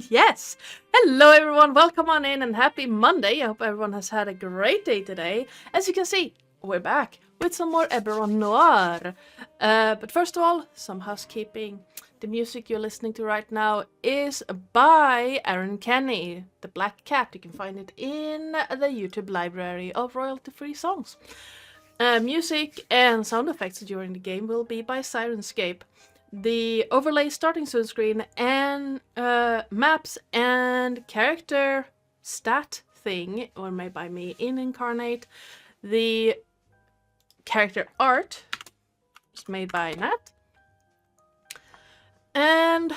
Yes! Hello everyone, welcome on in and happy Monday. I hope everyone has had a great day today. As you can see, we're back with some more Eberron Noir. But first of all, some housekeeping. The music you're listening to right now is by Aaron Kenny, the Black Cat. You can find it in the YouTube library of royalty-free songs. Music and sound effects during the game will be by Sirenscape. The overlay starting soon screen and maps and character stat thing were made by me in Incarnate. The character art was made by Nat. And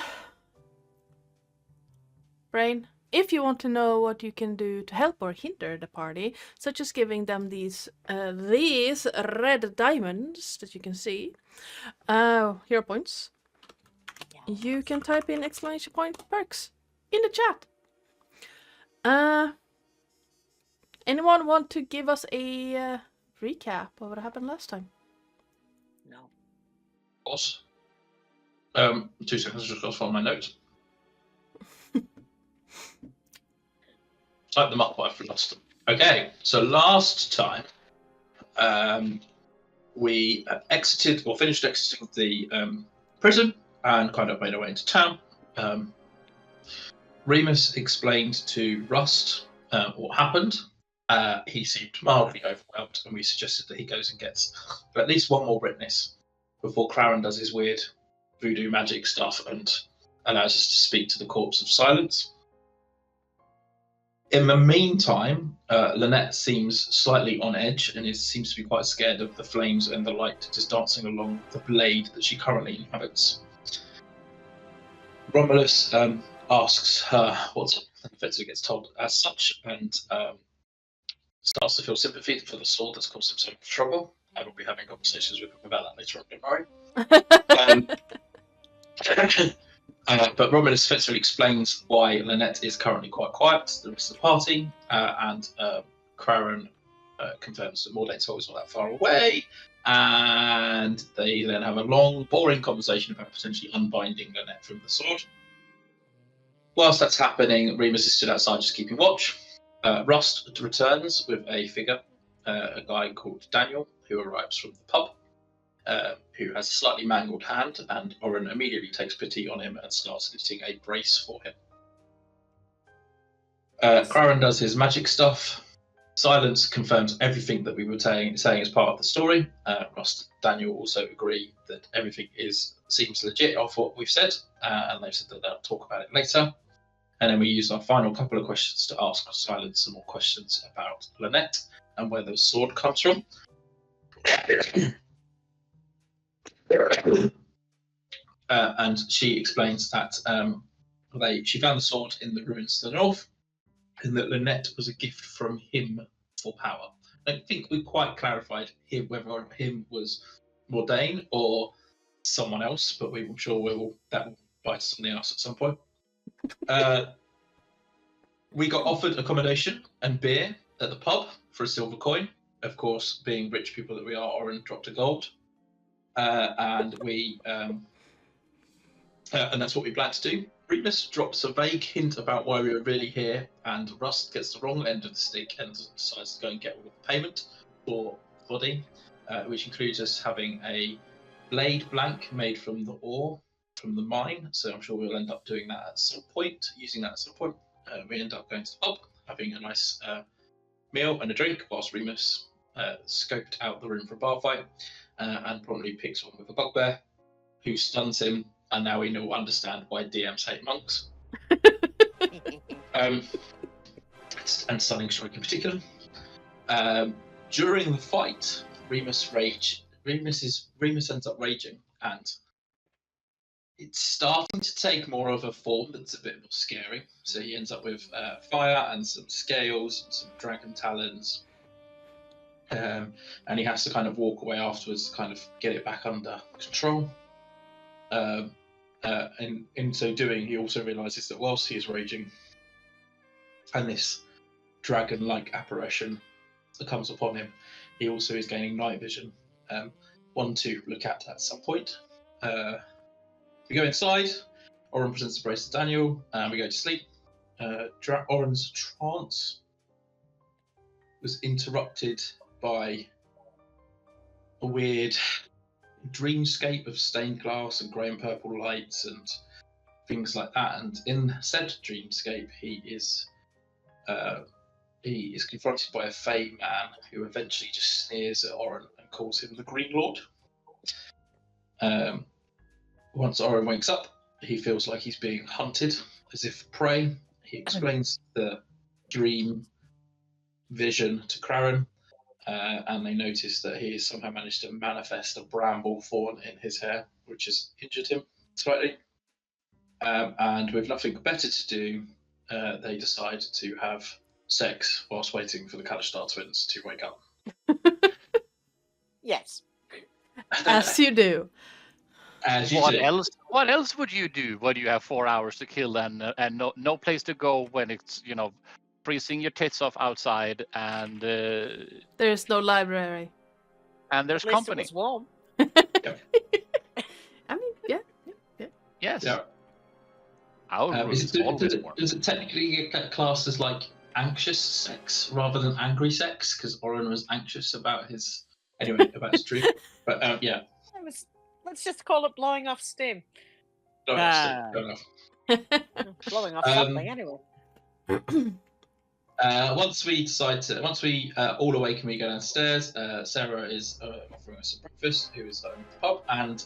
Brain, if you want to know what you can do to help or hinder the party, such as giving them these red diamonds that you can see, hero points, you can type in exclamation point perks in the chat. Anyone want to give us a recap of what happened last time? No. Of course. 2 seconds, just got to find my notes. Type them up, but I've lost them. Okay, so last time we finished exiting the prison and kind of made our way into town. Remus explained to Rust what happened. He seemed mildly overwhelmed, and we suggested that he goes and gets at least one more witness before Claren does his weird voodoo magic stuff and allows us to speak to the corpse of silence. In the meantime, Lynette seems slightly on edge and seems to be quite scared of the flames and the light just dancing along the blade that she currently inhabits. Romulus asks her what's up, and Fetzer gets told as such, and starts to feel sympathy for the sword that's caused him so much trouble. I will be having conversations with him about that later on, don't worry. But Romulus effectively explains why Lynette is currently quite quiet to the rest of the party, and Claren confirms that Mordane's always not that far away, and they then have a long, boring conversation about potentially unbinding Lynette from the sword. Whilst that's happening, Remus is stood outside just keeping watch. Rust returns with a figure, a guy called Daniel, who arrives from the pub. Who has a slightly mangled hand, and Oren immediately takes pity on him and starts knitting a brace for him. Claren does his magic stuff. Silence confirms everything that we were saying as part of the story. Rust and Daniel also agree that everything seems legit off what we've said, and they've said that they'll talk about it later. And then we use our final couple of questions to ask Silence some more questions about Lynette and where the sword comes from. And she explains that she found the sword in the ruins to the north, and that Lynette was a gift from him for power. I don't think we quite clarified whether him was Mordane or someone else, but I'm sure that will bite us on the arse at some point. We got offered accommodation and beer at the pub for a silver coin. Of course, being rich people that we are, Oren dropped a gold. And that's what we plan to do. Remus drops a vague hint about why we were really here, and Rust gets the wrong end of the stick and decides to go and get all the payment for the body, which includes us having a blade blank made from the ore from the mine. So I'm sure we'll end up doing that at some point, using that at some point. We end up going to the pub, having a nice meal and a drink, whilst Remus scoped out the room for a bar fight. And probably picks one with a bugbear, who stuns him, and now we all understand why DMs hate monks. And Stunning Strike in particular. During the fight, Remus ends up raging, and it's starting to take more of a form that's a bit more scary. So he ends up with fire and some scales and some dragon talons. And he has to kind of walk away afterwards to kind of get it back under control. And in so doing, he also realizes that whilst he is raging, and this dragon-like apparition that comes upon him, he also is gaining night vision, one to look at some point. We go inside. Oren presents the brace to Daniel, and we go to sleep. Oren's trance was interrupted by a weird dreamscape of stained glass and grey and purple lights and things like that. And in said dreamscape, he is confronted by a Fey man who eventually just sneers at Oren and calls him the Green Lord. Once Oren wakes up, he feels like he's being hunted as if prey. He explains the dream vision to Craren, and they notice that he has somehow managed to manifest a bramble thorn in his hair, which has injured him slightly. And with nothing better to do, they decide to have sex whilst waiting for the Kalishtar twins to wake up. Yes. As you do. As you What do. else? What else would you do when you have 4 hours to kill and no place to go when it's freezing your tits off outside and There's no library. and there's At least company? it was warm. I mean, yeah. Yes. Yeah. Our room is always warm. Is it technically classed as like anxious sex rather than angry sex? Because Oren was anxious about his dream. But yeah. Let's just call it blowing off steam. No, Ah. fair enough. Blowing off something anyway. Once we all awaken, we go downstairs. Sarah is offering us some breakfast, who is at the pub, and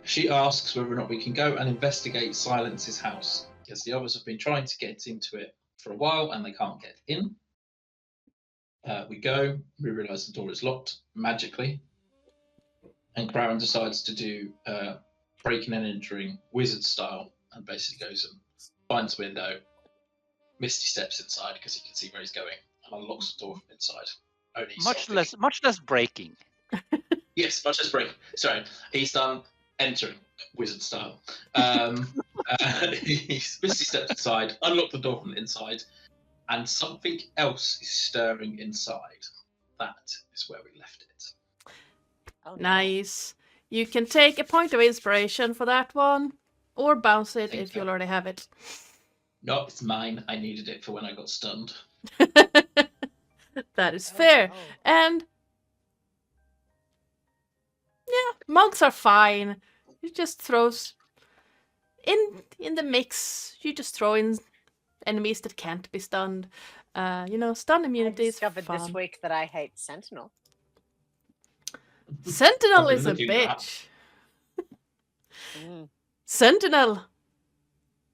she asks whether or not we can go and investigate Silence's house, because the others have been trying to get into it for a while and they can't get in. We go, we realise the door is locked magically, and Craren decides to do breaking and entering wizard style, and basically goes and finds a window. Misty steps inside because he can see where he's going and unlocks the door from inside. Only Much less breaking. Yes, much less breaking. Sorry, he's done entering wizard style. Misty steps inside, unlocked the door from the inside, and something else is stirring inside. That is where we left it. Oh, no. Nice. You can take a point of inspiration for that one, or bounce it Think if so. you already have it. No, it's mine. I needed it for when I got stunned. That is fair. Oh. And yeah, monks are fine. You just throws in the mix. You just throw in enemies that can't be stunned. Stun I immunity is discovered fun. this week that I hate Sentinel. Sentinel I've been is a looking at that. bitch. Mm. Sentinel,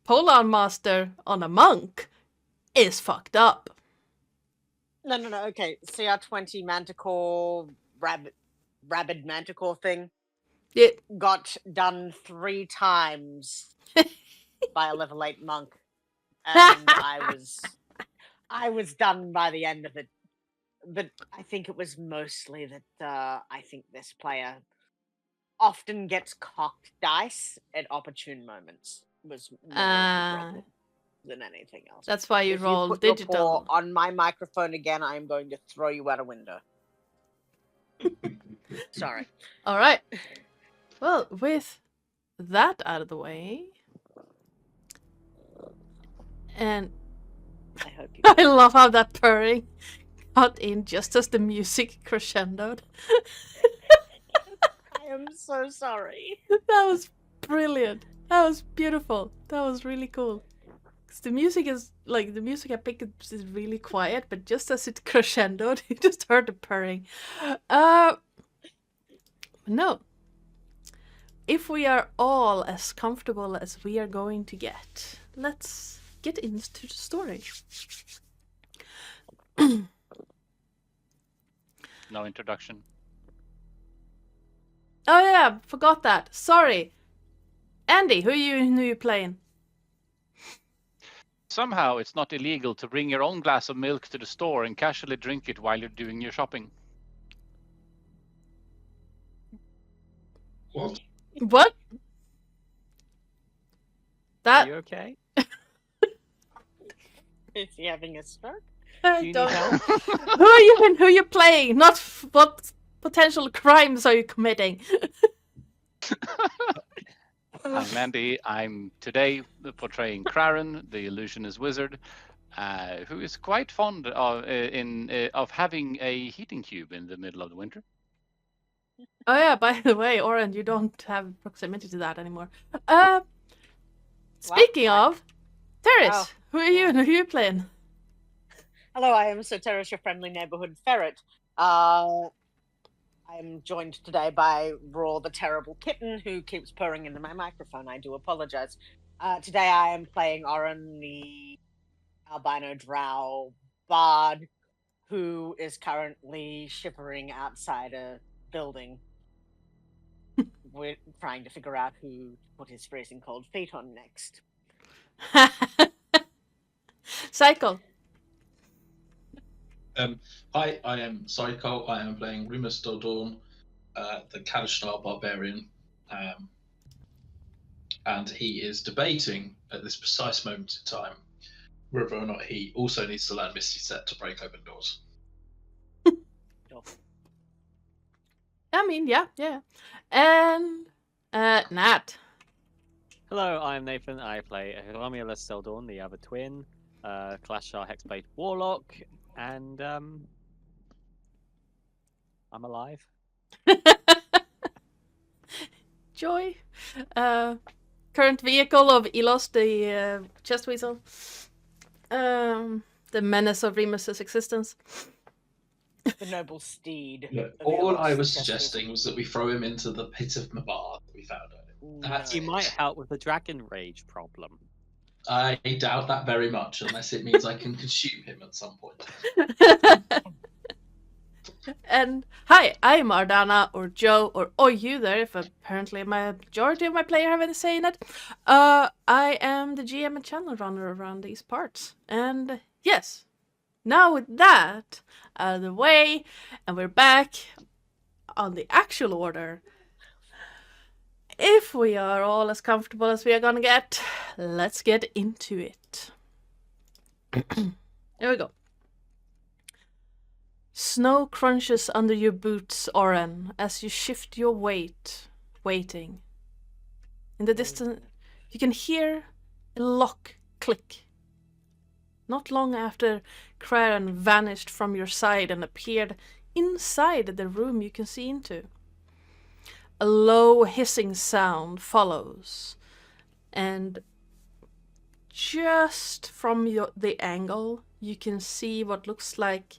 Polearm Master on a monk is fucked up. No. Okay, CR20 Manticore, rabid Manticore thing Yeah. got done 3 times by a level 8 monk, and I was done by the end of it. But I think it was mostly that I think this player often gets cocked dice at opportune moments. Was more of the problem than anything else. That's why you If roll put your digital. paw on my microphone again, I am going to throw you out a window. Sorry. All right. Well, with that out of the way, and I hope you. I love how that purring got in just as the music crescendoed. I am so sorry. That was brilliant. That was beautiful. That was really cool. 'Cause the music I picked up is really quiet, but just as it crescendoed, you just heard the purring. No. If we are all as comfortable as we are going to get, let's get into the story. No introduction. Oh yeah, forgot that. Sorry. Andy, who you playing? Somehow it's not illegal to bring your own glass of milk to the store and casually drink it while you're doing your shopping. What? What? Are That you okay? Is he having a stroke? I Do you don't need know. help? Who are you and who you playing? Not what potential crimes are you committing? I'm Andy. I'm today portraying Craren, the illusionist wizard, who is quite fond of having a heating cube in the middle of the winter. Oh yeah, by the way, Oren, you don't have proximity to that anymore. Speaking of, Terris, who are you and who are you playing? Hello, I am Sir Terris, your friendly neighborhood ferret. I am joined today by Raw the terrible kitten who keeps purring into my microphone. I do apologize. Today I am playing Oren, the albino drow bard, who is currently shivering outside a building. We're trying to figure out who to put his freezing cold feet on next. Psycole. Hi, I am Psycole. I am playing Remus Dodorn, the Kadishtar barbarian, and he is debating at this precise moment in time whether or not he also needs to learn Misty Step to break open doors. I mean, yeah. And Nat. Hello, I'm Nathan. I play Romulus Seldorn, the other twin, Clashar Hexblade Warlock, and I'm alive. Joy. Current vehicle of Elos, the chest weasel. The menace of Remus's existence. The noble steed. Look, of all Elos, I the was chest suggesting was that we throw him into the pit of Mabar that we found earlier. weasel. That's He it. might help with the dragon rage problem. I doubt that very much, unless it means I can consume him at some point. And hi, I'm Ardana, or Joe, or you there, if apparently my majority of my player haven't saying it. I am the GM and channel runner around these parts. And yes, now with that out of the way, and we're back on the actual order. If we are all as comfortable as we are gonna get, let's get into it. Here we go. Snow crunches under your boots, Oren, as you shift your weight, waiting. In the distance, you can hear a lock click. Not long after Craren vanished from your side and appeared inside the room you can see into. A low hissing sound follows, and just from the angle, you can see what looks like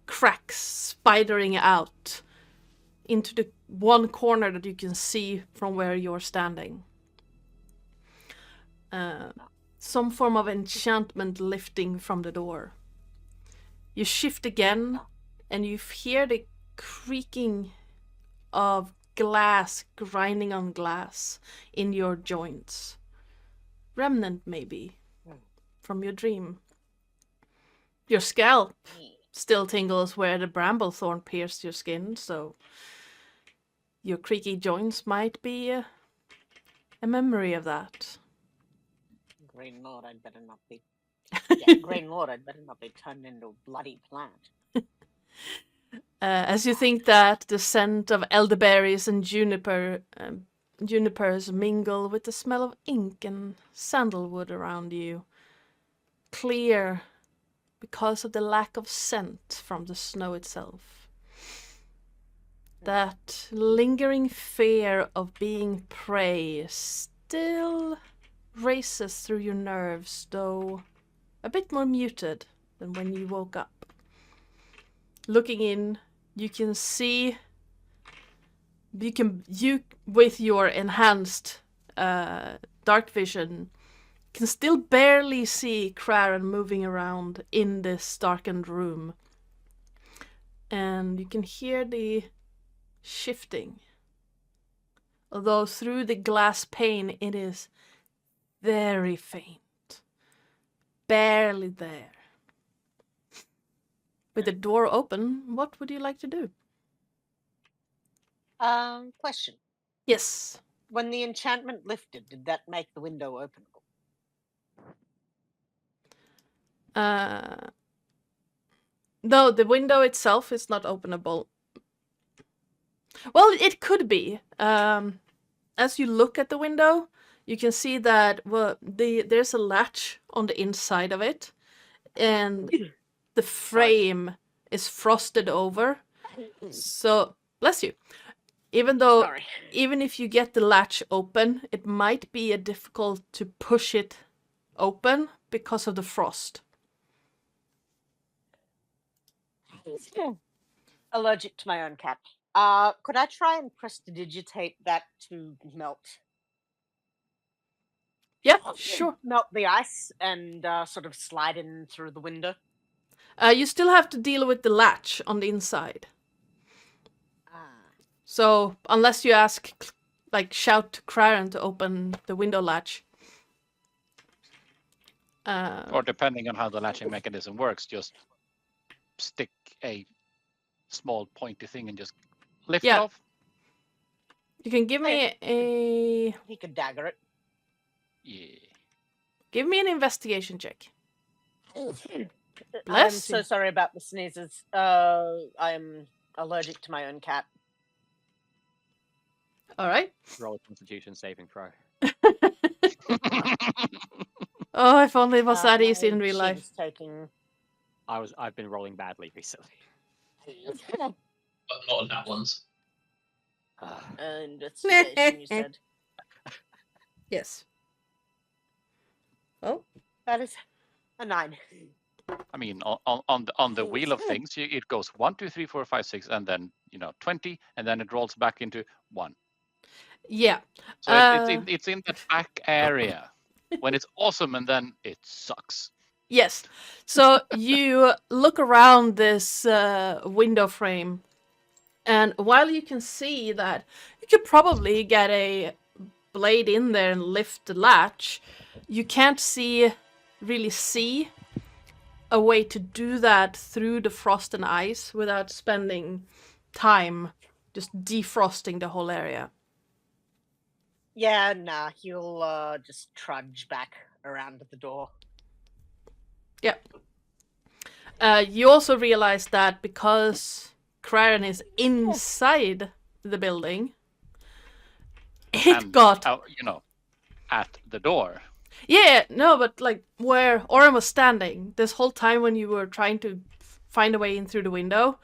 cracks spidering out into the one corner that you can see from where you're standing. Some form of enchantment lifting from the door. You shift again, and you hear the creaking of glass grinding on glass in your joints. Remnant, maybe, from your dream. Your scalp still tingles where the bramble thorn pierced your skin, so your creaky joints might be a memory of that. Green Lord, I'd better not be. Yeah, Green Lord, I'd better not be turned into a bloody plant. As you think that, the scent of elderberries and junipers mingle with the smell of ink and sandalwood around you. Clear because of the lack of scent from the snow itself. That lingering fear of being prey still races through your nerves, though a bit more muted than when you woke up. Looking in, you can see, you with your enhanced dark vision can still barely see Craren moving around in this darkened room. And you can hear the shifting. Although through the glass pane it is very faint. Barely there. With the door open, what would you like to do? Question. Yes. When the enchantment lifted, did that make the window openable? No, the window itself is not openable. Well, it could be. As you look at the window, you can see that there's a latch on the inside of it, and the frame is frosted over. So, bless you. Sorry. Even if you get the latch open, it might be difficult to push it open because of the frost. Allergic to my own cat. Could I try and prestidigitate that to melt? Yeah, sure. Melt the ice and sort of slide in through the window. You still have to deal with the latch on the inside. So, unless you shout to Craren to open the window latch. Or depending on how the latching mechanism works, just stick a small pointy thing and just lift it off. You can give me a... He could dagger it. Yeah. Give me an investigation check. I'm Bless so you. sorry about the sneezes. I'm allergic to my own cat. All right. Roll a Constitution saving throw. Oh, if only it was that easy in My real life. chin's taking... I've been rolling badly recently. But not on that ones. Investigation, you said. Yes. Oh. That is a 9. I mean, on the wheel of things, it goes 1, 2, 3, 4, 5, 6, and then 20, and then it rolls back into 1. Yeah. So it's in that back area when it's awesome, and then it sucks. Yes. So you look around this window frame, and while you can see that you could probably get a blade in there and lift the latch, you can't really see a way to do that through the frost and ice without spending time just defrosting the whole area. Yeah, nah, he'll just trudge back around the door. Yeah. You also realize that because Craren is inside the building, at the door. Yeah, no, but where Oren was standing this whole time when you were trying to find a way in through the window,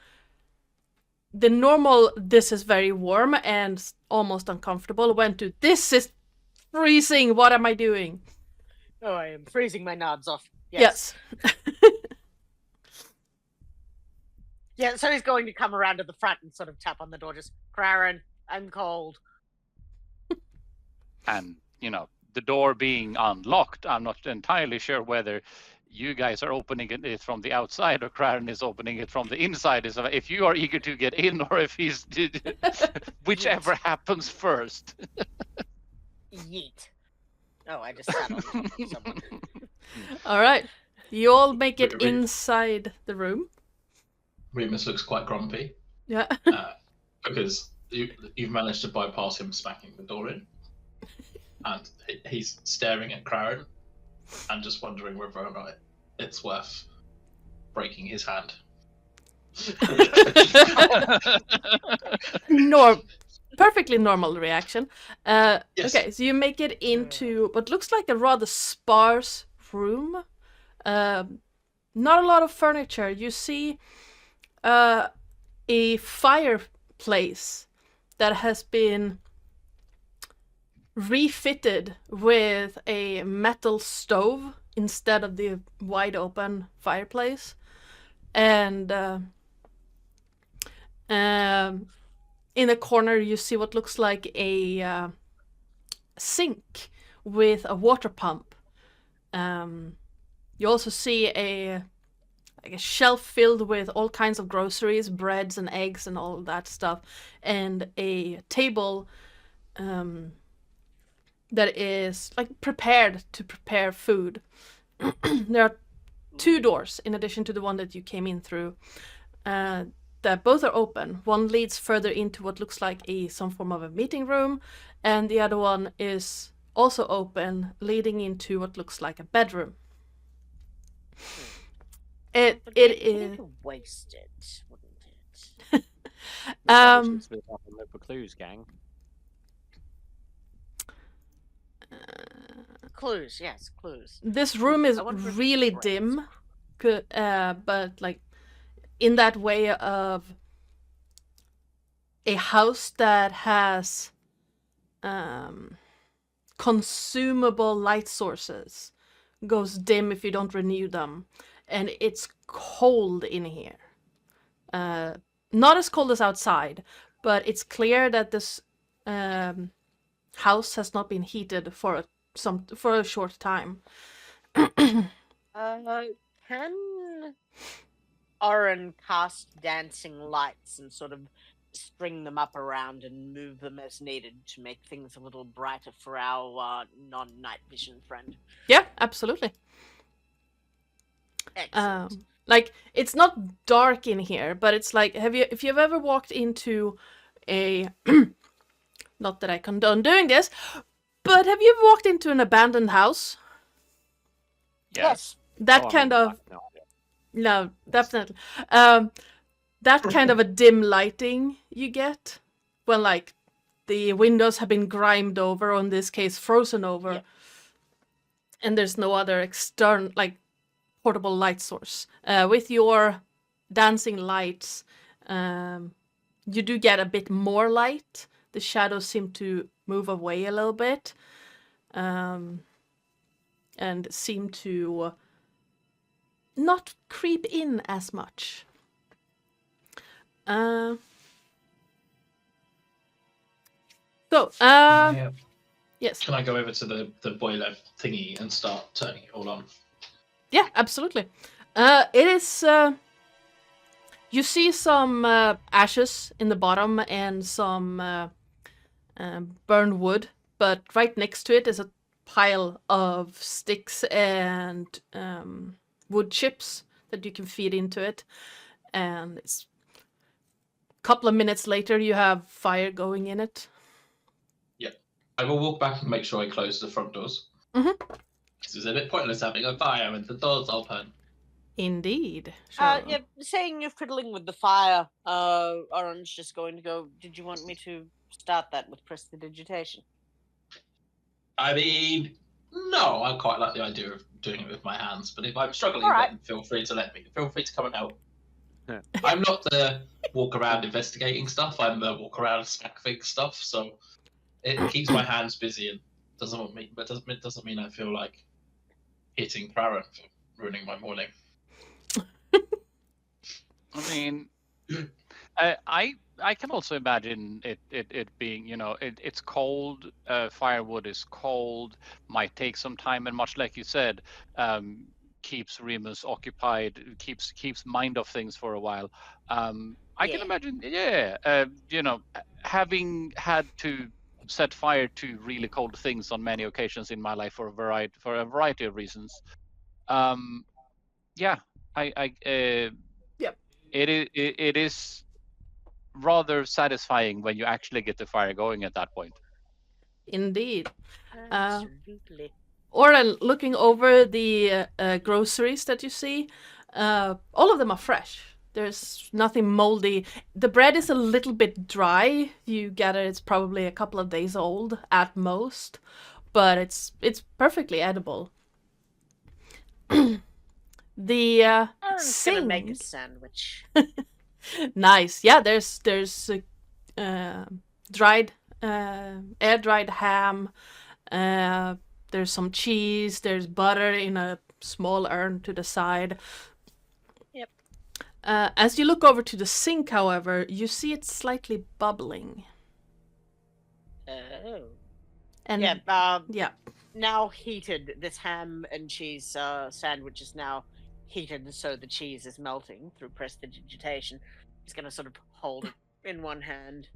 the normal "this is very warm and almost uncomfortable" went to "this is freezing, what am I doing?" Oh, I am freezing my nods off. Yes. Yeah, so he's going to come around to the front and sort of tap on the door, just, "Craren, I'm cold." And, the door being unlocked, I'm not entirely sure whether you guys are opening it from the outside or Craren is opening it from the inside. So if you are eager to get in or if he's... whichever happens first. Yeet. Oh, I just sat on top of someone. All right. You all make it Re- inside the room. Remus looks quite grumpy Yeah. because you've managed to bypass him smacking the door in. And he's staring at Craren and just wondering whether or not it's worth breaking his hand. Perfectly normal reaction. Yes. Okay, so you make it into what looks like a rather sparse room. Not a lot of furniture. You see a fireplace that has been refitted with a metal stove instead of the wide open fireplace, and in the corner you see what looks like a sink with a water pump. You also see a shelf filled with all kinds of groceries, breads and eggs and all of that stuff, and a table that is prepared to prepare food. There are 2 doors in addition to the one that you came in through, that both are open. One leads further into what looks like some form of a meeting room, and the other one is also open, leading into what looks like a bedroom. It is wasted, wouldn't it? Split up and look for clues, gang. clues. Yes, clues. This room is I wonder if really brains- dim, but like in that way of a house that has consumable light sources goes dim if you don't renew them, and it's cold in here. Not as cold as outside, but it's clear that this house has not been heated for a short time. Can Oren cast dancing lights and sort of string them up around and move them as needed to make things a little brighter for our non-night vision friend? Yeah, absolutely. Excellent. Like it's not dark in here, but it's like if you've ever walked into a not that I condone doing this, but have you ever walked into an abandoned house? Yes. That Oh, I kind mean, of I've no idea. no, definitely. That kind of a dim lighting you get when like the windows have been grimed over, or in this case frozen over, Yeah. and there's no other external like portable light source. With your dancing lights, you do get a bit more light. The shadows seem to move away a little bit, and seem to not creep in as much. Yeah. Yes. Can I go over to the boiler thingy and start turning it all on? Yeah, absolutely. It is. You see some ashes in the bottom and some burned wood, but right next to it is a pile of sticks and wood chips that you can feed into it. And it's a couple of minutes later, you have fire going in it. I will walk back and make sure I close the front doors. Mhm. Because it's a bit pointless having a fire and the doors open. Indeed. Sure. Yeah, saying you're fiddling with the fire, Oren's just going to go, did you want me to start that with prestidigitation? I mean, no, I quite like the idea of doing it with my hands, but if I'm struggling, Alright. then feel free to let me. Feel free to come and help. I'm not the walk around investigating stuff, I'm the walk around smack things stuff, so it keeps my hands busy and doesn't mean I feel like hitting Praran for ruining my morning. I mean, I can also imagine it being, you know, it's cold. Firewood is cold. Might take some time, and much like you said, keeps Remus occupied, keeps mind of things for a while. I can Yeah. imagine, you know, having had to set fire to really cold things on many occasions in my life for a variety of reasons. Yeah, Yep. It is rather satisfying when you actually get the fire going at that point. Indeed. Absolutely. Or looking over the groceries that you see, all of them are fresh. There's nothing moldy. The bread is a little bit dry. You gather it's probably a couple of days old at most, but it's perfectly edible. The Oren's gonna make a sink. sandwich. Nice. Yeah, there's dried air dried ham. There's some cheese. There's butter in a small urn to the side. Yep. As you look over to the sink, however, you see it slightly bubbling. Oh. And Yeah, now heated, this ham and cheese sandwich is now heated, so the cheese is melting through prestidigitation. He's going to sort of hold it in one hand,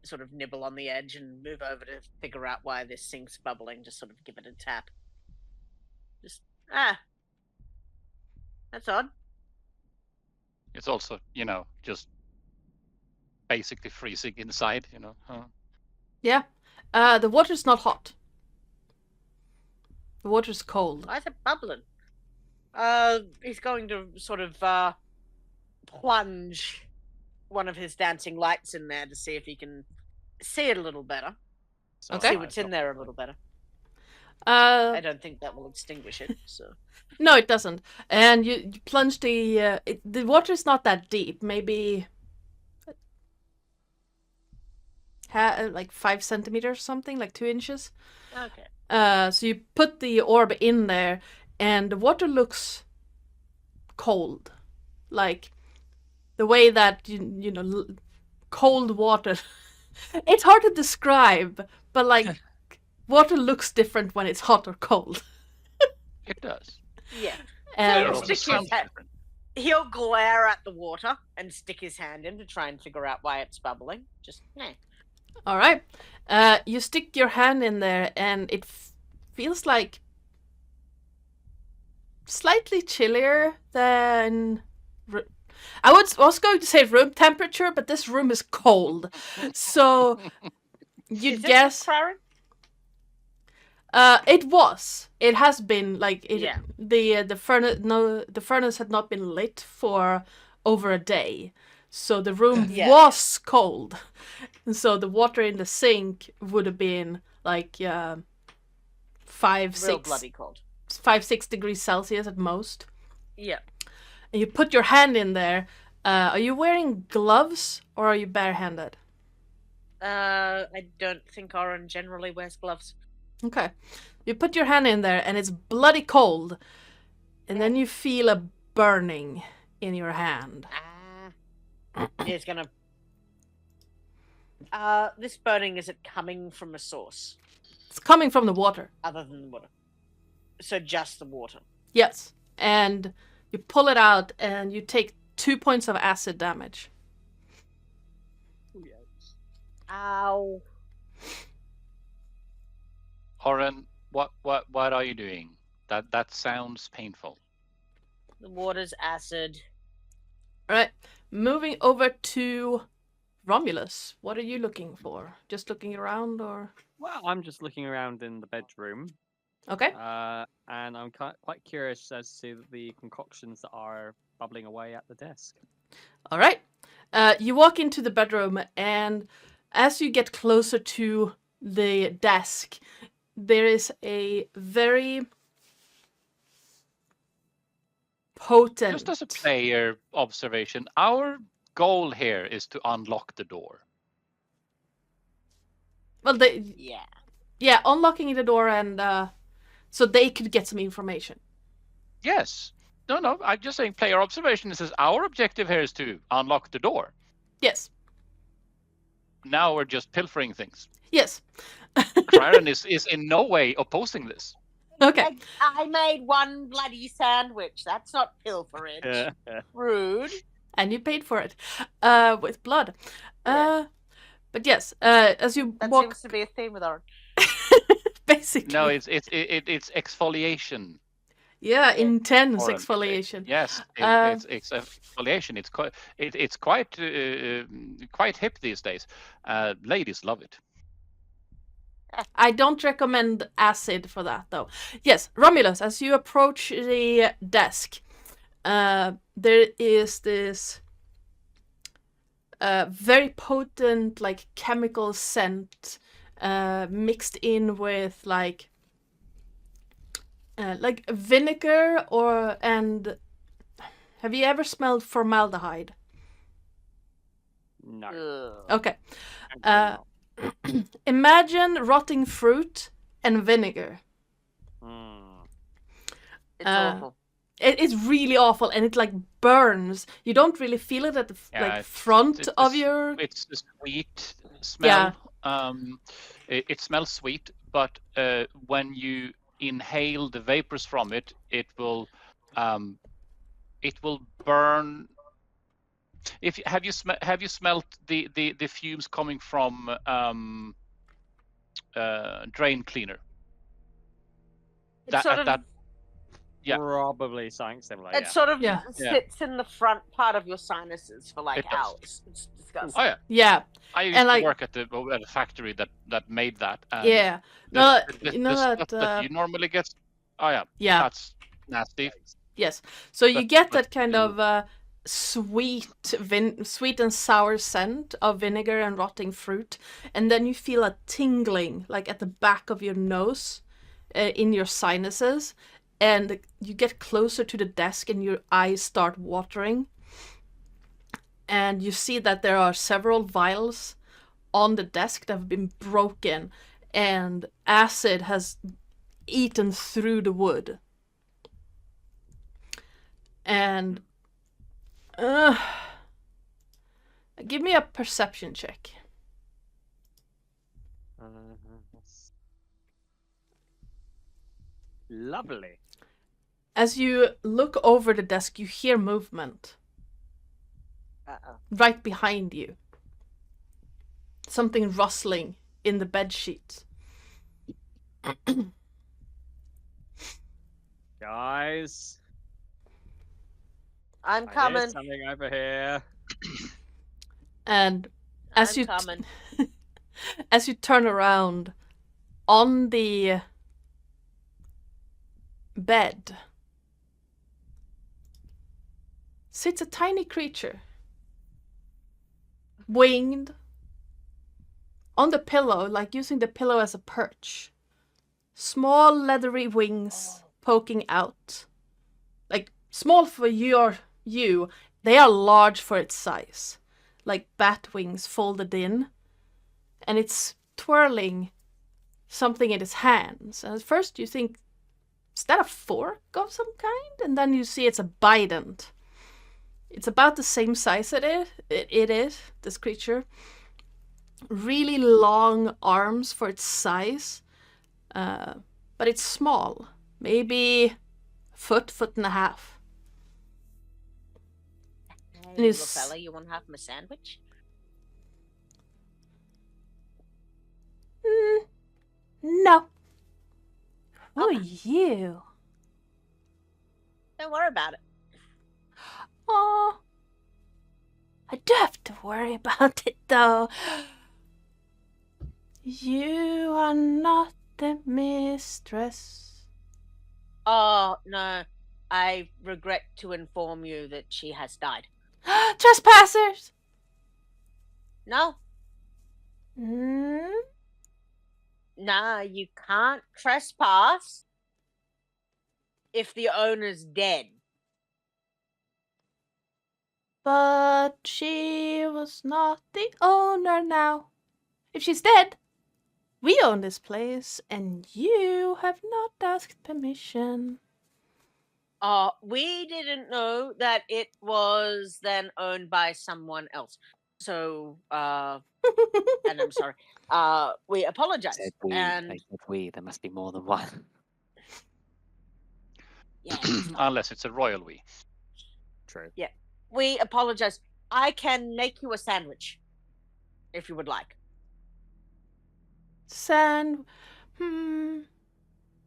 sort of nibble on the edge, and move over to figure out why this sink's bubbling, just sort of give it a tap. Just, that's odd. It's also, you know, just basically freezing inside, you know. yeah, the water's not hot. The water's cold. Why is it bubbling? He's going to sort of plunge one of his dancing lights in there to see if he can see it a little better. So Okay. See what's in there a little better. I don't think that will extinguish it. So No, it doesn't. And you plunge the water is not that deep. Maybe like 5 centimeters or something, like 2 inches. okay. So you put the orb in there, and the water looks cold, like the way that you know cold water. It's hard to describe, but like water looks different when it's hot or cold. It does. Yeah. And Yeah, He'll stick sounds his head. different. He'll glare at the water and stick his hand in to try and figure out why it's bubbling. Just all right, you stick your hand in there, and it feels like slightly chillier than. I was going to say room temperature, but this room is cold, so you Is it guess. Claren? It was. It has been like it. Yeah. The furnace. No, the furnace had not been lit for over a day, so the room Yeah. was cold. And so the water in the sink would have been like 5, Real 6, bloody cold. 5, 6 degrees Celsius at most. Yeah. And you put your hand in there. Are you wearing gloves or are you barehanded? I don't think Oren generally wears gloves. Okay. You put your hand in there and it's bloody cold. And then you feel a burning in your hand. He's gonna. This burning, is it coming from a source It's coming from the water. other than the water? So just the water. Yes. And you pull it out and you take 2 points of acid damage. Ow. Oren, what are you doing? That sounds painful. The water's acid. Alright. Moving over to Romulus. What are you looking for? Just looking around or? Well, I'm just looking around in the bedroom, Okay. and I'm quite curious as to the concoctions that are bubbling away at the desk. Alright. You walk into the bedroom, and as you get closer to the desk, there is a very potent. Just as a player observation, our goal here is to unlock the door. Well, Yeah. unlocking the door, and so they could get some information. Yes. No, I'm just saying player observation. This is our objective here is to unlock the door. Yes. Now we're just pilfering things. Yes. Claren is in no way opposing this. Okay. I made one bloody sandwich. That's not pilferage. Rude. And you paid for it with blood. Yeah. But yes, as you That walk, seems to be a theme with our. basically. No, it's exfoliation. Yeah, intense Oren, exfoliation. Yes, it's exfoliation. It's quite hip these days. Ladies love it. I don't recommend acid for that, though. Yes, Romulus, as you approach the desk, there is this very potent, like, chemical scent mixed in with, like vinegar and have you ever smelled formaldehyde? No. Ugh. Okay. Imagine rotting fruit and vinegar. It's awful. It's really awful, and it like burns. You don't really feel it at the front of your. It's a sweet smell. Yeah. It smells sweet, but when you inhale the vapors from it, it will burn. Have you smelt the fumes coming from drain cleaner? It's sort of. Yeah. Probably something similar. It sort of Yeah. sits in the front part of your sinuses for like It does. hours. It's disgusting. Oh yeah. Yeah. I used And, to like- work at a factory that made that. And Yeah. the- No, the you know stuff that. you normally get. Oh yeah. Yeah. That's nasty. Yes. So you But- get but that kind still- of sweet and sour scent of vinegar and rotting fruit, and then you feel a tingling like at the back of your nose, in your sinuses, and you get closer to the desk and your eyes start watering. And you see that there are several vials on the desk that have been broken, and acid has eaten through the wood. And give me a perception check. Lovely. As you look over the desk, you hear movement right behind you. Something rustling in the bed sheets. Guys, I'm I hear coming. something over here. And as I'm coming. as you turn around on the bed sits a tiny creature, winged, on the pillow, like using the pillow as a perch. Small leathery wings poking out. Like, small for you. They are large for its size. Like bat wings folded in. And it's twirling something in its hands. And at first you think, is that a fork of some kind? And then you see it's a bident. It's about the same size it is, this creature. Really long arms for its size. But it's small. Maybe foot and a half. Hey, And little it's- fella, you want to have my sandwich? No. Who are you? Don't worry about it. Oh, I do have to worry about it though. You are not the mistress. Oh, no. I regret to inform you that she has died. Trespassers! No, Hmm? nah, you can't trespass if the owner's dead. But she was not the owner now. If she's dead, we own this place and you have not asked permission. We didn't know that it was then owned by someone else. So, and I'm sorry. We apologize. Said we. And They said we. There must be more than one. yeah, Unless it's a royal we. True. we apologize. I can make you a sandwich if you would like.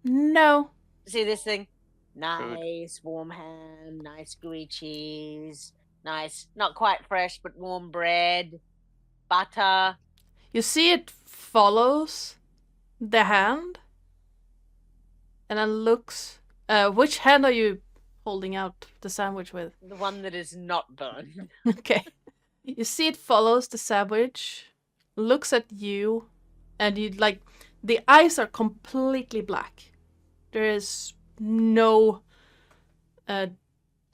No. See this thing? Nice warm ham, nice gooey cheese, nice, not quite fresh, but warm bread, butter. You see it follows the hand and then looks. Which hand are you holding out the sandwich with? The one that is not burned. Okay. You see it follows the sandwich, looks at you, and you like the eyes are completely black. There is no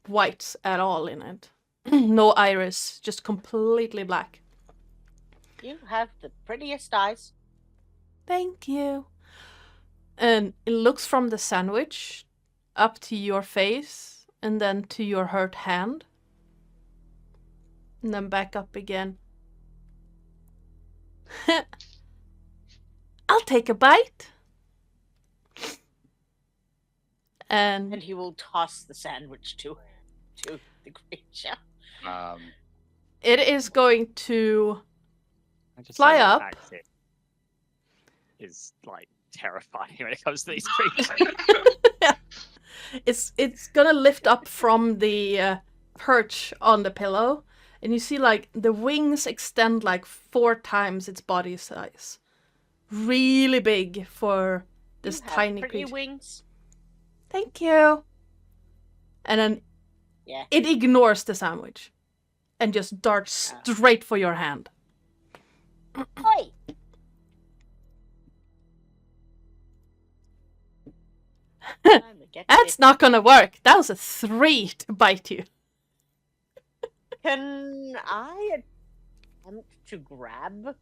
whites at all in it. No iris, just completely black. You have the prettiest eyes. Thank you. And it looks from the sandwich up to your face and then to your hurt hand. And then back up again. I'll take a bite. And And he will toss the sandwich to the creature. it is going to I just Fly say that up. Axis is like terrifying when it comes to these creatures. it's gonna lift up from the perch on the pillow, and you see like the wings extend like 4 times its body size. Really big for this You have tiny pretty creature. wings. Thank you. And then Yeah. it ignores the sandwich and just darts Ah. straight for your hand. Oi! get That's it. not gonna work. That was a 3 to bite you. Can I attempt to grab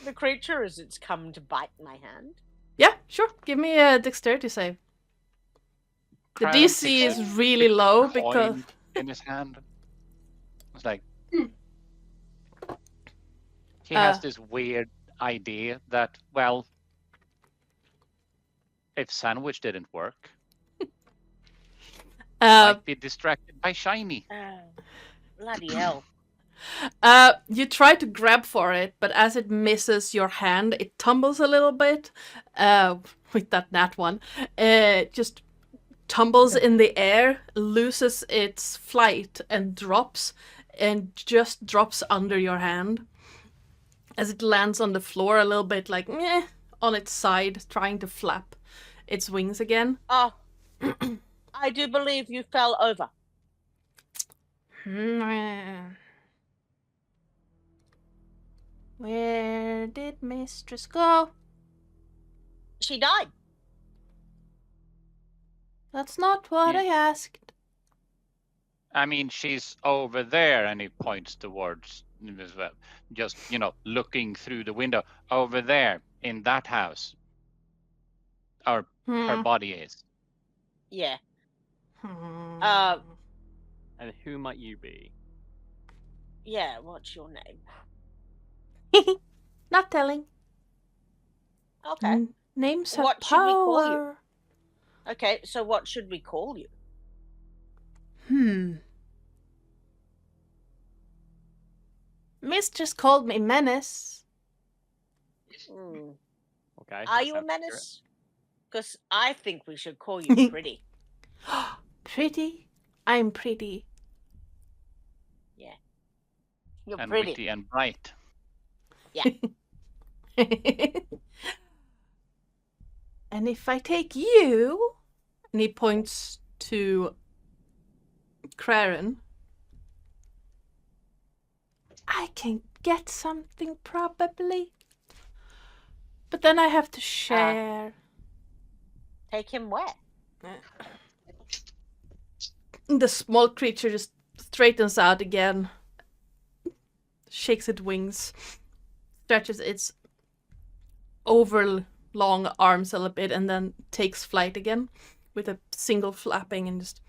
the creature as it's come to bite my hand? Yeah, sure. Give me a dexterity save. The Crowden DC picks is really low a because... coin in his hand. It's like he has this weird idea that, well, if sandwich didn't work, might be distracted by shiny. Bloody hell. You try to grab for it, but as it misses your hand, it tumbles a little bit. With that nat one, just tumbles in the air, loses its flight, and just drops under your hand. As it lands on the floor a little bit, like meh, on its side, trying to flap its wings again. Oh, I do believe you fell over. Where did Mistress go? She died. That's not what Yeah. I asked. I mean, she's over there, and he points towards as well. Just, looking through the window over there in that house. Her body is. Yeah. And who might you be? Yeah, what's your name? Not telling. Okay. Names have What should we call you? power. Okay, so what should we call you? Mistress called me Menace. Okay. Are you a menace? Because I think we should call you Pretty. Pretty? I'm pretty. Yeah. You're And pretty. witty and bright. And if I take you, and he points to Craren, I can get something probably. But then I have to share. Take him where? The small creature just straightens out again, shakes its wings, stretches its long arms a little bit, and then takes flight again with a single flapping and just...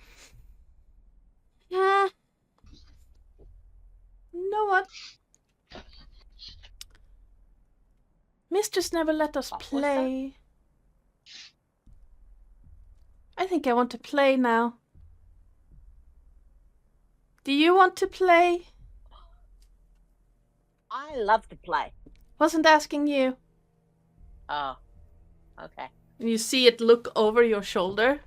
You know what? Mistress never let us play. I think I want to play now. Do you want to play? I love to play. Wasn't asking you. Oh. Okay. You see it look over your shoulder.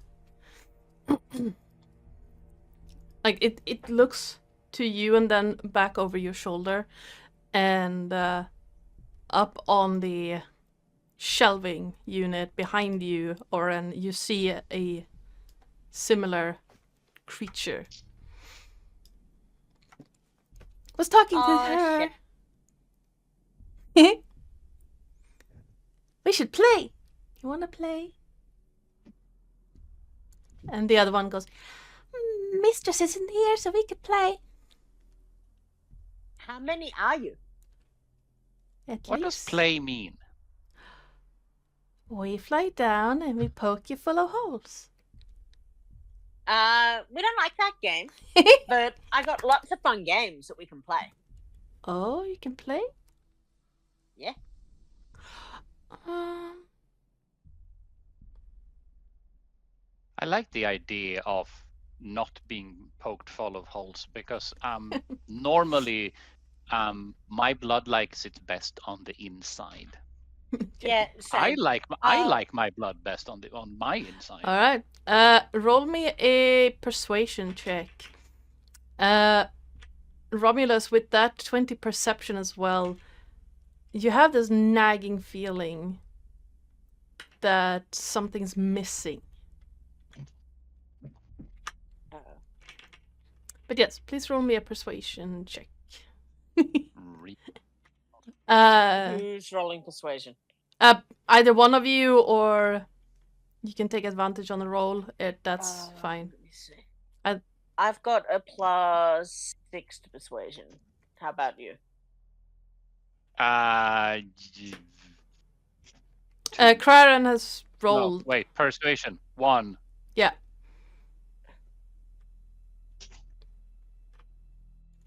Like it looks to you and then back over your shoulder. And up on the shelving unit behind you, Oren, you see a similar creature. Was talking to her. Shit. We should play. You wanna play? And the other one goes, Mistress isn't here, so we could play. How many are you? What does play mean? We fly down and we poke you full of holes. We don't like that game, but I got lots of fun games that we can play. Oh, you can play? Yeah. I like the idea of not being poked full of holes because normally my blood likes it best on the inside. Yeah, I same. like my blood best on my inside. All right. Roll me a persuasion check. Romulus, with that 20 perception as well, you have this nagging feeling that something's missing. But yes, please roll me a persuasion check. Who's rolling persuasion? Either one of you or You can take advantage on the roll. That's fine. Let me see. I- I've got a +6 to persuasion. How about you? Y- Craren has no, rolled. wait, persuasion 1. Yeah.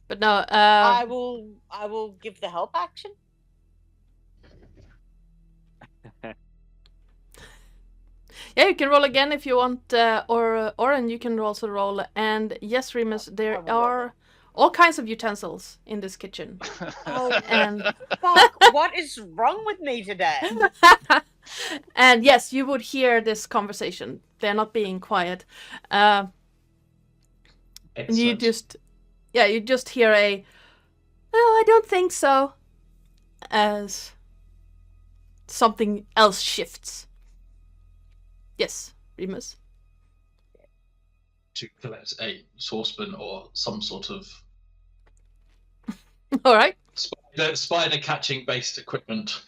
But no, I will give the help action. yeah, you can roll again if you want, or Oren, you can also roll. And yes, Remus, there I will roll are all kinds of utensils in this kitchen. Oh, And fuck! What is wrong with me today? and yes, you would hear this conversation. They're not being quiet. And you Excellent. you just hear a, "Oh, I don't think so," as something else shifts. Yes, Remus. To collect a saucepan or some sort of All right. spider catching based equipment.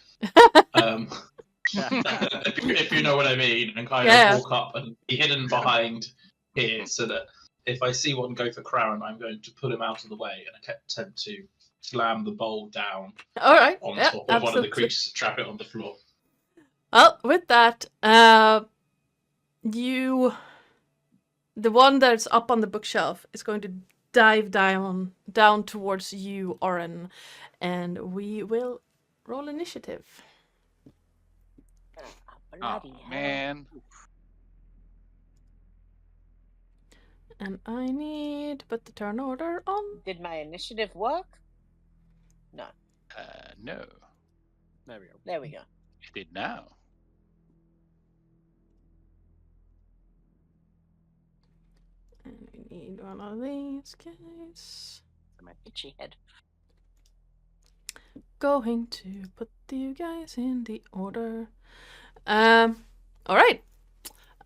If you know what I mean, and kind Yeah. of walk up and be hidden behind here, so that if I see one go for Craren, I'm going to pull him out of the way and attempt to slam the bowl down All right. on Yeah, top of one of the absolutely. creatures to trap it on the floor. Well, with that, the one that's up on the bookshelf is going to dive down towards you, Oren, and we will roll initiative. Oh, Bloody hell. man. And I need to put the turn order on. Did my initiative work? No. No. There we go. There we go. It did now. And we need one of these guys. My itchy head. Going to put you guys in the order. All right.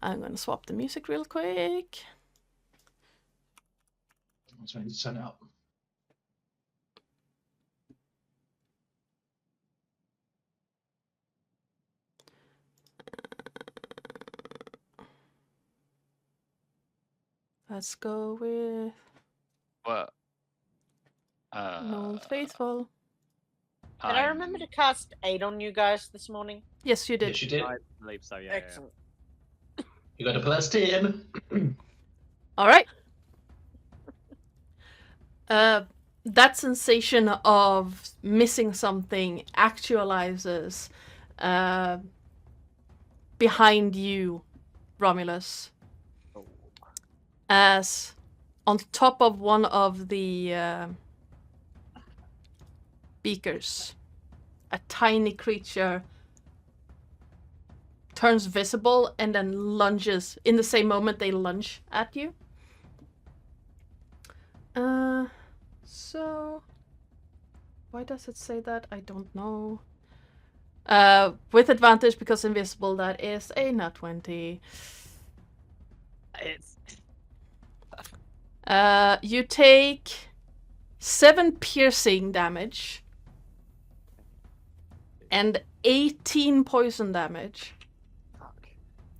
I'm gonna swap the music real quick. I was ready to turn it up. Let's go with What? Old Faithful. Did I remember to cast 8 on you guys this morning? Yes, you did. Yes, you did. I believe so. Yeah. Excellent. You got a +10. All right. That sensation of missing something actualizes behind you, Romulus, Oh. as on top of one of the beakers, a tiny creature turns visible and then lunges. In the same moment, they lunge at you. So why does it say that? I don't know. With advantage because invisible, that is a nat 20. It's You take 7 piercing damage and 18 poison damage. fuck.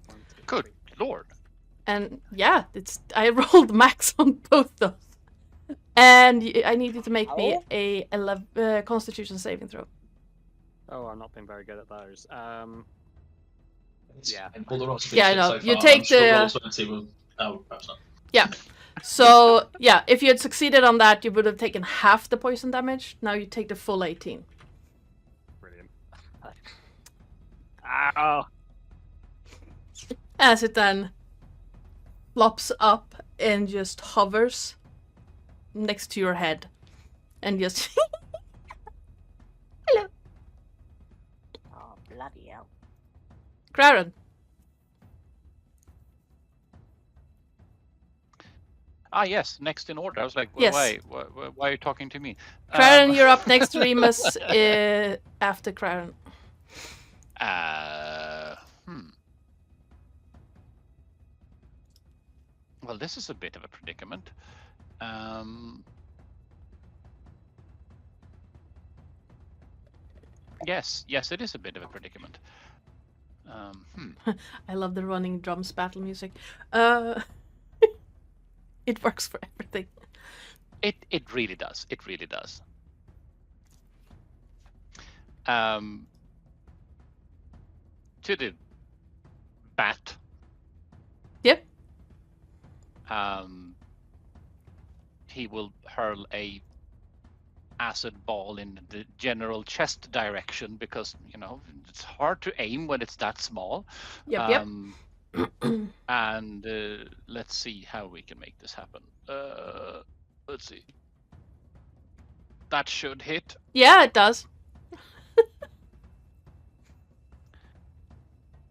1, 2, Good 3. lord. And yeah, I rolled max on both those. And I need you to make me Oh. a Constitution saving throw. Oh, I've not been very good at those. Yeah. And all the rolls have been Yeah, I shit know. so You far. take I'm sure the- roll 20 will... Oh, perhaps not. So yeah, if you had succeeded on that, you would have taken half the poison damage. Now you take the full 18. Brilliant. Ow! As it then flops up and just hovers next to your head. And just... Hello. Oh, bloody hell. Craren. Ah, yes, next in order. I was like, Yes. why are you talking to me? Craren, you're up next. Remus after Craren. Well, this is a bit of a predicament. Yes, it is a bit of a predicament. I love the running drums battle music. It works for everything. It really does. It really does. To the bat. Yep. He will hurl a acid ball in the general chest direction because it's hard to aim when it's that small. Yep. And let's see how we can make this happen. Let's see. That should hit. Yeah, it does.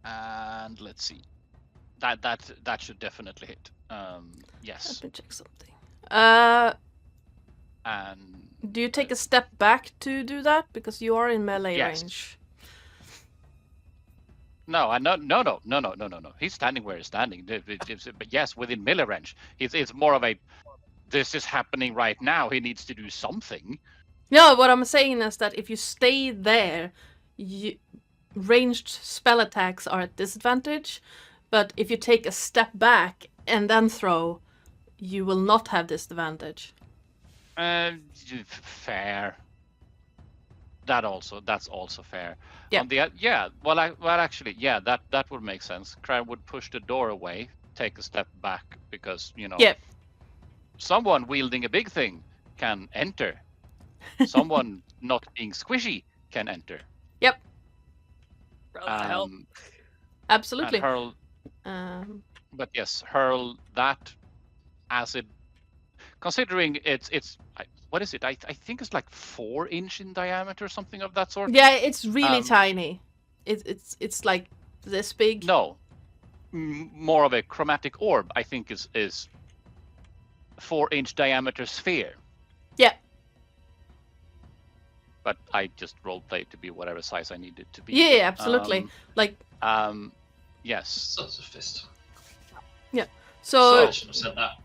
And let's see. That should definitely hit. Yes. Let me check something. And Do you take a step back to do that because you are in melee Yes. range? no. He's standing where he's standing. But yes, within melee range. It's more of a. This is happening right now. He needs to do something. No, what I'm saying is that if you stay there, ranged spell attacks are at disadvantage. But if you take a step back and then throw, you will not have disadvantage. Fair. That's also fair. Yeah. Actually, that would make sense. Crane would push the door away, take a step back because Yeah. someone wielding a big thing can enter. Someone not being squishy can enter. Yep. Help. Absolutely. And hurl, but yes, hurl that acid. Considering it's what is it? I think it's like 4 inch in diameter, something of that sort. Yeah, it's really tiny. It's like this big. No, more of a chromatic orb. I think is 4-inch diameter sphere. Yeah. But I just roleplayed to be whatever size I needed to be. Yeah, absolutely. Yes. Such a fist. So I shouldn't have said that.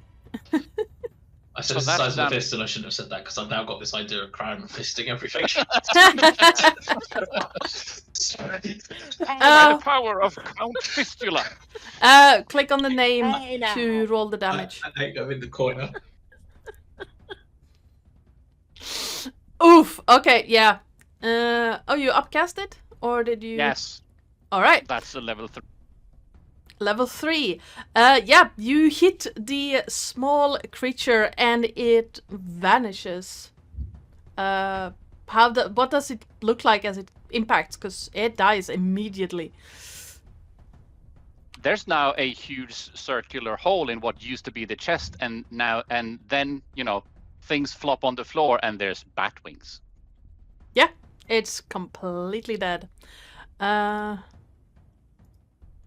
I said So it's the that's size of done. the fist, and I shouldn't have said that because I've now got this idea of Crown fisting everything. Sorry. The power of Count Fistula. click on the name Hey, now. to roll the damage. I think I'm in the corner. Oof. Okay. Yeah. You upcast it, or did you? Yes, All right. that's a level 3. Level 3. Yeah. You hit the small creature and it vanishes. What does it look like as it impacts? Because it dies immediately. There's now a huge circular hole in what used to be the chest, and then things flop on the floor, and there's bat wings. Yeah. It's completely dead.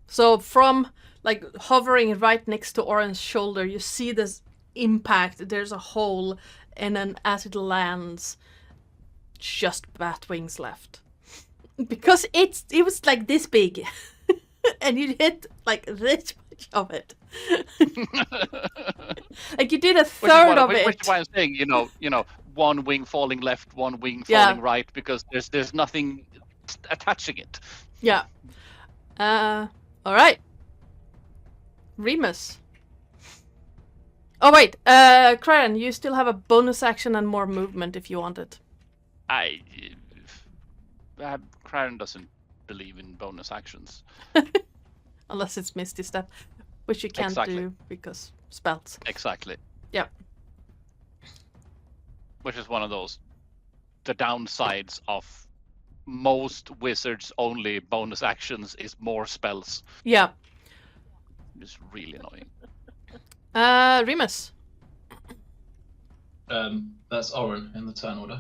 So from like hovering right next to Oren's shoulder, you see this impact. There's a hole, and then as it lands, just bat wings left. Because it was like this big, and you hit like this much of it. Like you did a third of it. Which is why I'm saying, one wing falling left, one wing Yeah. falling right, because there's nothing attaching it. Yeah. All right. Remus. Oh wait, Kraren, you still have a bonus action and more movement if you want it. Craren doesn't believe in bonus actions. Unless it's Misty Step, which you can't Exactly. do because spells. Exactly. Yeah. Which is one of the downsides of most wizards only bonus actions is more spells. Yeah. It's really annoying. Remus. That's Oren in the turn order.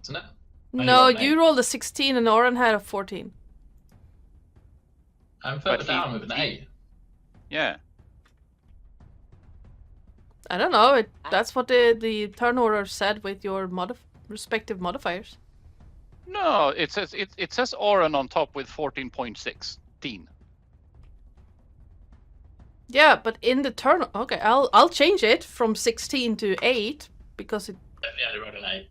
Isn't it? Oh, No, you got you me. rolled a 16 and Oren had a 14. I'm further But down with an 8. Yeah. I don't know. That's what the turn order said with your respective modifiers. No, it says Oren on top with 14.16. Yeah, but in the turn. Okay, I'll change it from 16 to 8 because it. Yeah, I rolled an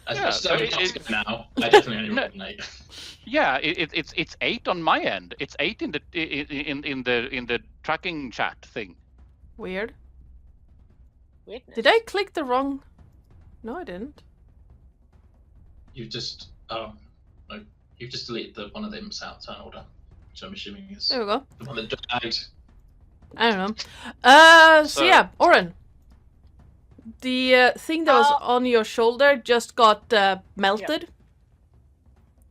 As Yeah, much as so I'm asking now, I definitely only rolled an 8. Yeah, it's 8 on my end. It's 8 in the tracking chat thing. Weird. Weirdness. Did I click the wrong? No, I didn't. You've just no, you've just deleted the one of them out turn order, which I'm assuming is There we go. the one that died. I don't know. So So- yeah, Oren. The thing that was Uh, on your shoulder just got melted.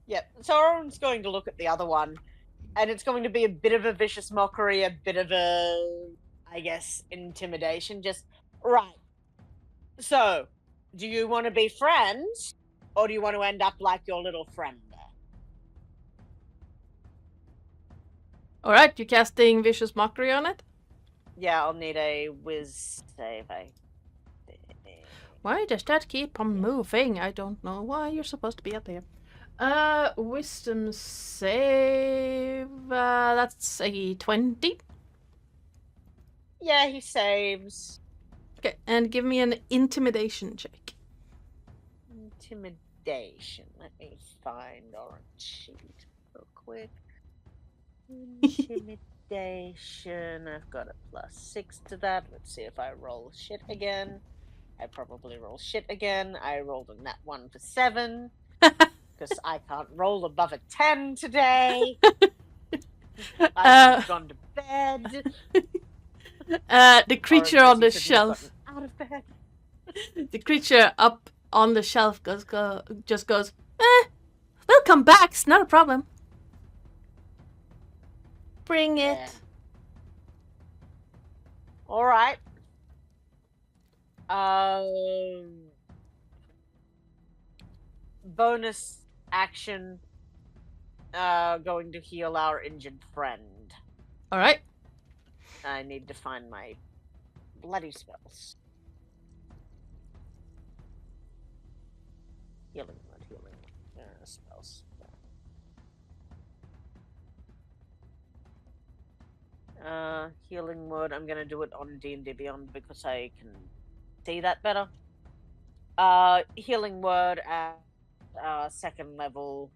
Yeah, so Oren's going to look at the other one, and it's going to be a bit of a vicious mockery, a bit of a, I guess, intimidation. Just, right. So, do you want to be friends, or do you want to end up like your little friend there? Alright, you casting Vicious Mockery on it? Yeah, I'll need a whiz save, I think. Why does that keep on moving? I don't know why you're supposed to be up there. Wisdom save. That's a 20. Yeah, he saves. Okay, and give me an intimidation check. Intimidation. Let me find Orange sheet real quick. Intimidation. I've got a +6 to that. Let's see if I roll shit again. I probably roll shit again. I rolled a nat 1 for 7. Because I can't roll above a 10 today. I've gone to bed. The creature on the shelf. Out of bed. The creature up on the shelf just goes, we'll come back, it's not a problem. Bring it. Yeah. Alright. Bonus action. Going to heal our injured friend. Alright. I need to find my bloody spells. Healing word, spells. Healing word. I'm gonna do it on D&D Beyond because I can see that better. Healing word at second level,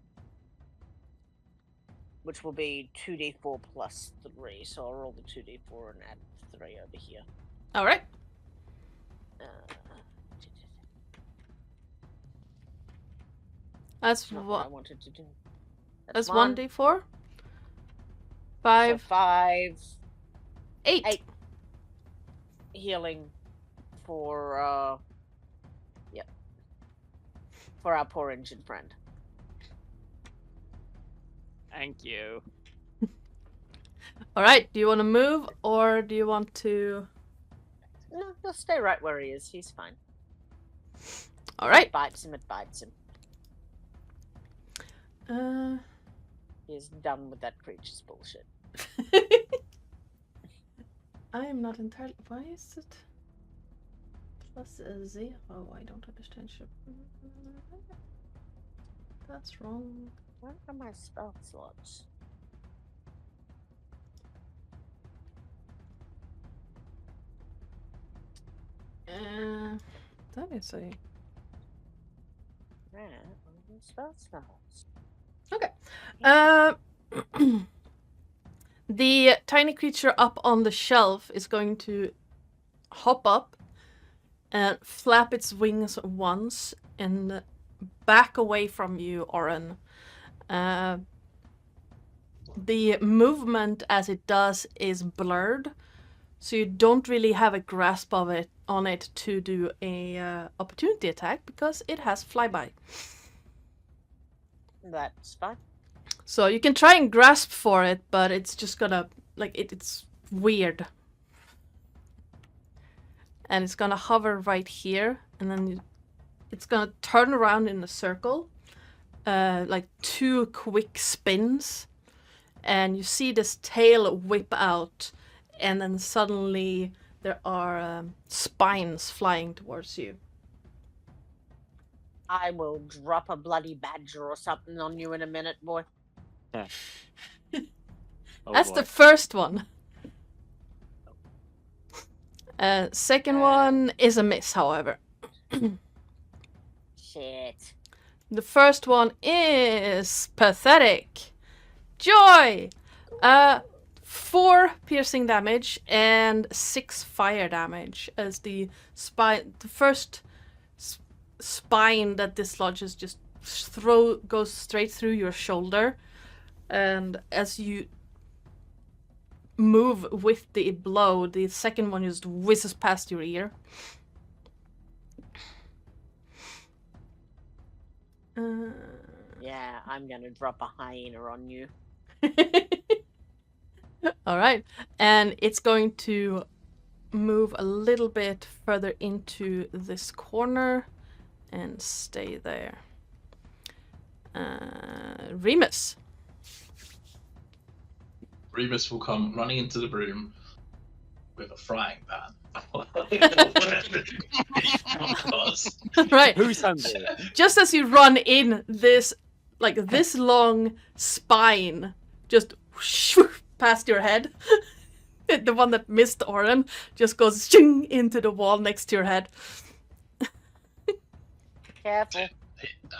which will be 2d4 plus 3. So I'll roll the 2d4 and add 3 over here. Alright. That's Not what I one. wanted to do. That's 1d4. 5, So 5, 8. 8 healing for for our poor injured friend. Thank you. Alright, do you want to move or do you want to... No, he'll stay right where he is. He's fine. Alright. It bites him. It bites him. He's done with that creature's bullshit. I am not entirely... Why is it +0? I don't understand. That's wrong. Where are my spell slots? That is a... Yeah, spell slots. Okay. The tiny creature up on the shelf is going to hop up and flap its wings once and back away from you, Oren. The movement as it does is blurred, so you don't really have a grasp of it on it to do a opportunity attack because it has flyby. That's fine. So you can try and grasp for it, but it's just gonna, like, it's weird. And it's gonna hover right here, and then it's gonna turn around in a circle, like 2 quick spins, and you see this tail whip out, and then suddenly there are spines flying towards you. I will drop a bloody badger or something on you in a minute, boy. Oh, That's boy. the first one. Second one is a miss, however. Shit. The first one is pathetic. Joy! 4 piercing damage and 6 fire damage as the first spine that dislodges just goes straight through your shoulder, and as you move with the blow, the second one just whizzes past your ear. Yeah, I'm gonna drop a hyena on you. All right, and it's going to move a little bit further into this corner and stay there. Remus. Remus will come running into the room with a frying pan. Right. Who's hungry? Just as you run in, this long spine just past your head. The one that missed Oren just goes ching into the wall next to your head. Careful.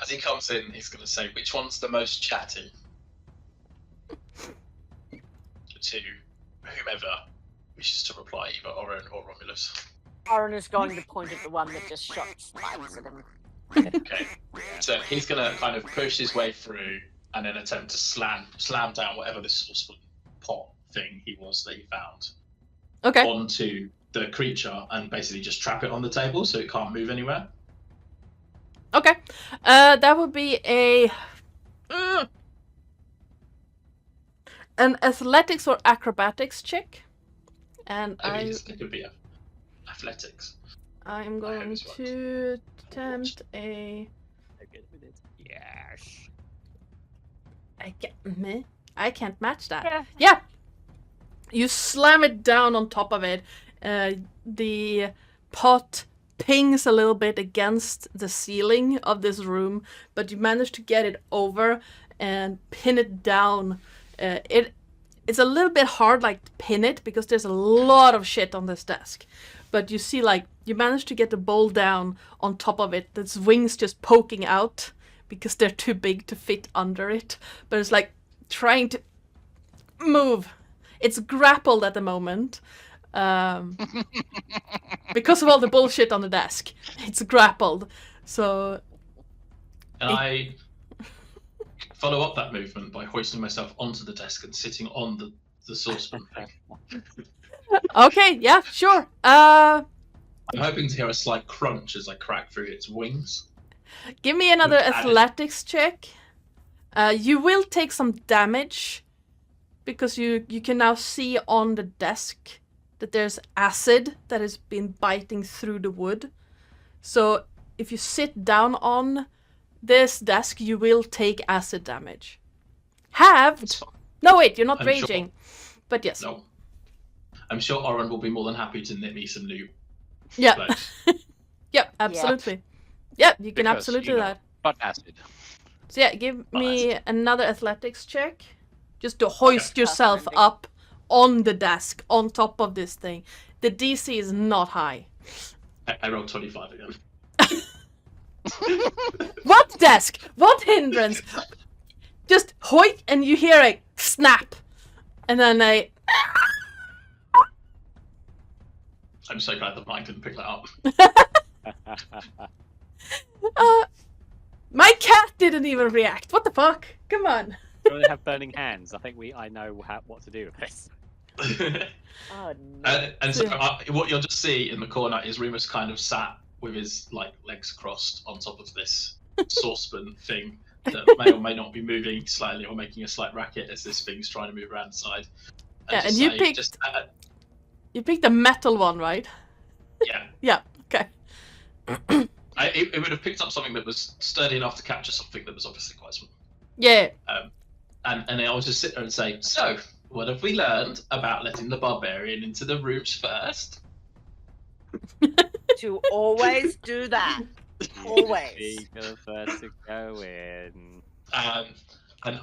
As he comes in, he's going to say, which one's the most chatty? To whomever wishes to reply, either Oren or Romulus. Oren is going to point at the one that just shot spikes at him. Okay. So he's going to kind of push his way through and then attempt to slam down whatever this saucepan pot thing he was that he found Okay. onto the creature and basically just trap it on the table so it can't move anywhere. Okay. That would be an athletics or acrobatics check. And It could be athletics. I'm going this works. to attempt a... So good with it. Yes. I can't match that. Yeah. Yeah. You slam it down on top of it. The pot pings a little bit against the ceiling of this room, but you manage to get it over and pin it down. It's a little bit hard, to pin it because there's a lot of shit on this desk. But you see, you manage to get the bowl down on top of it. Its wings just poking out because they're too big to fit under it. But it's trying to move. It's grappled at the moment. Because of all the bullshit on the desk. It's grappled. So... And I follow up that movement by hoisting myself onto the desk and sitting on the saucepan thing. Okay, yeah, sure. I'm hoping to hear a slight crunch as I crack through its wings. Give me another With added- athletics check. You will take some damage because you can now see on the desk that there's acid that has been biting through the wood. So if you sit down on this desk, you will take acid damage. Halved? It's fine. No, wait, you're not I'm raging. But yes. No. I'm sure Oren will be more than happy to knit me some new Yeah. clothes. Yep, absolutely. Yep, you can Because, absolutely you do know, that. But acid. So yeah, give me another athletics check. Just to hoist yourself Handy. up on the desk, on top of this thing. The DC is not high. I rolled 25 again. What desk? What hindrance? Just hoist and you hear a snap. And then a... I'm so glad the mic didn't pick that up. My cat didn't even react. What the fuck? Come on. Do they have burning hands? I think I know what to do with this. Oh no. And so what you'll just see in the corner is Remus kind of sat with his legs crossed on top of this saucepan thing that may or may not be moving slightly or making a slight racket as this thing's trying to move around the side. Yeah, just and you say, picked- just, You picked the metal one, right? yeah. Yeah, okay. It would have picked up something that was sturdy enough to capture something that was obviously quite small. Yeah. And then I would just sit there and say, so, what have we learned about letting the barbarian into the rooms first? To always do that. Always. Be the first to go in. And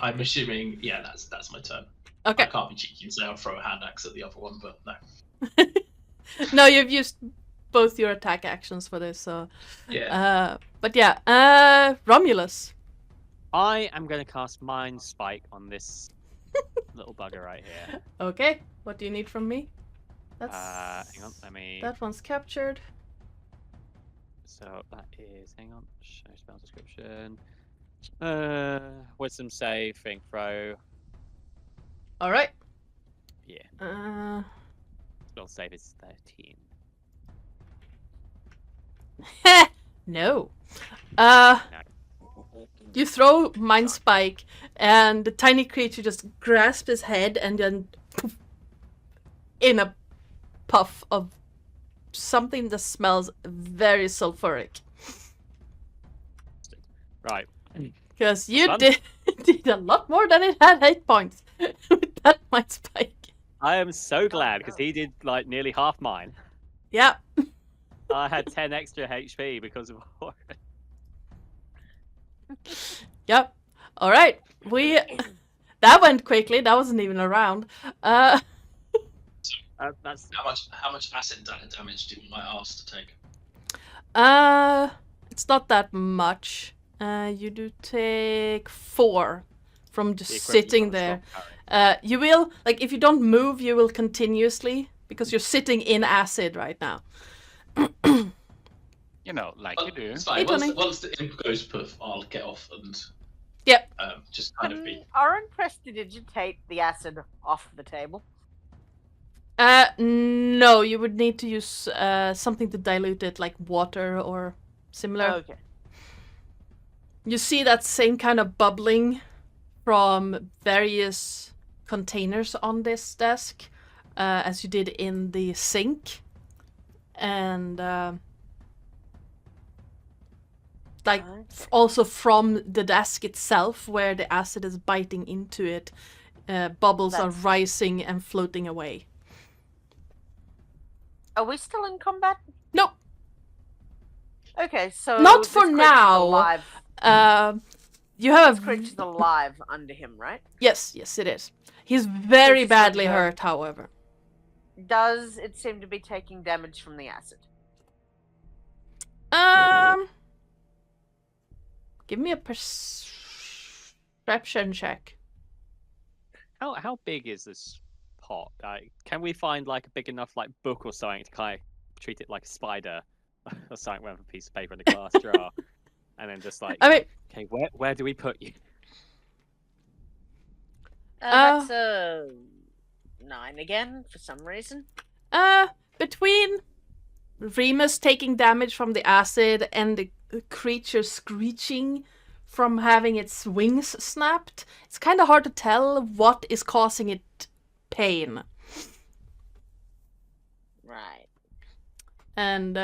I'm assuming, yeah, that's my turn. Okay. I can't be cheeky and say I'll throw a hand axe at the other one, but no. No, you've used both your attack actions for this, so... Yeah. But yeah, Romulus. I am going to cast Mind Spike on this little bugger right here. Okay, what do you need from me? That's Hang on, let me. that one's captured. So that is. Hang on. Show spell description. Wisdom save, thing throw. All right. Yeah. Spell save is 13. No. No. You throw Mind Spike, and the tiny creature just grasps his head, and then poof, in a puff of something that smells very sulfuric. Right. Because you Fun. did a lot more than it had 8 points with that Mind Spike. I am so glad because he did like nearly half mine. Yeah. I had 10 extra HP because of Warren. Yep. All right. That went quickly. That wasn't even a round. That's How much acid damage do you might ask to take? It's not that much. You do take 4 from just the equivalent sitting of a there. strong parry. You will, like, if you don't move, you will continuously, because you're sitting in acid right now. You know, like you do. It's fine. Hey, Tony. Once the imp goes poof, I'll get off and Yep. just kind of be. Aaron prestidigitate the acid off the table. No, you would need to use something to dilute it, like water or similar. Okay. You see that same kind of bubbling from various containers on this desk, as you did in the sink. And like also from the desk itself, where the acid is biting into it, bubbles are rising and floating away. Are we still in combat? Nope. Okay, so Not this for creature's now. Alive. You have This creature's alive under him, right? Yes, it is. He's very It's badly under- hurt, however. Does it seem to be taking damage from the acid? Give me a perception check. How big is this pot? Can we find like a big enough like book or something to kind of treat it like a spider or something with a piece of paper in a glass jar, and then just like, I mean, okay, where do we put you? That's a 9 again for some reason. between Remus taking damage from the acid and the creature screeching from having its wings snapped, it's kind of hard to tell what is causing it pain. Right. And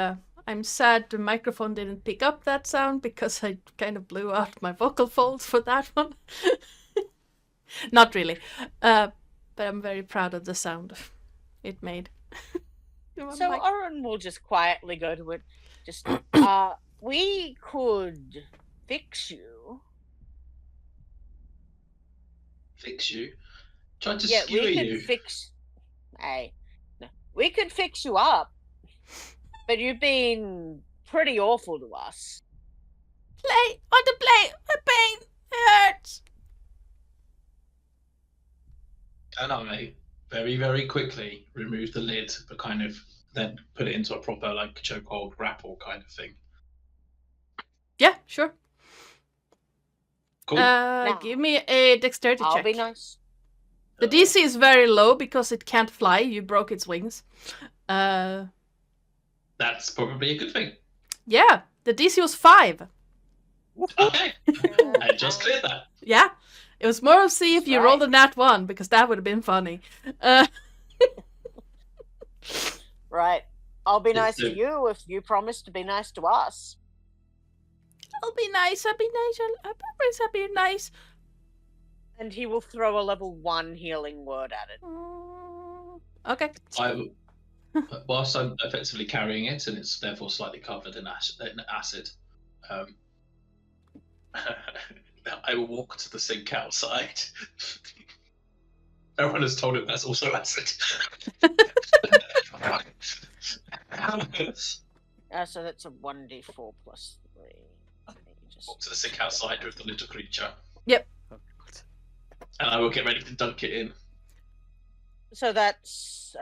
I'm sad the microphone didn't pick up that sound because I kind of blew out my vocal folds for that one. Not really. But I'm very proud of the sound it made. So Oren will just quietly go to it. Just, we could fix you. Fix you. Try to Yeah, skewer we could you. fix. Hey, no, we could fix you up. But you've been pretty awful to us. Play! Want to play! The pain! It hurts! And I very, very quickly remove the lid, but kind of then put it into a proper like chokehold grapple kind of thing. Yeah, sure. Cool. Give me a dexterity I'll check. be nice. The DC is very low because it can't fly. You broke its wings. That's probably a good thing. Yeah, the DC was 5. Okay. I just cleared that. Yeah, it was more of see if you Right. rolled a nat 1 because that would have been funny. Right. I'll be It's nice to the- you if you promise to be nice to us. I'll be nice. I promise I'll be nice. And he will throw a level 1 healing word at it. Okay. Whilst I'm effectively carrying it, and it's therefore slightly covered in acid, I will walk to the sink outside. Everyone has told him that's also acid. So that's a 1d4 plus 3. Just Walk to the sink outside with the little creature, Oh, God. and I will get ready to dunk it in. So that's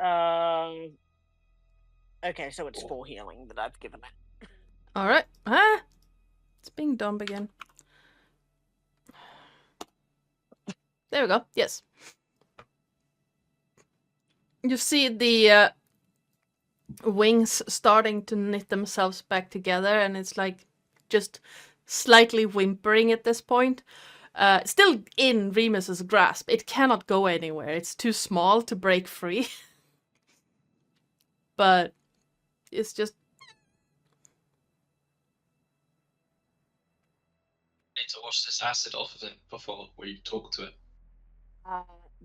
okay. So it's 4 healing that I've given it. Alright. Ah! It's being dumb again. There we go. Yes. You see the wings starting to knit themselves back together, and it's like just slightly whimpering at this point. Still in Remus's grasp. It cannot go anywhere. It's too small to break free. But it's just... Need to wash this acid off of it before we talk to it.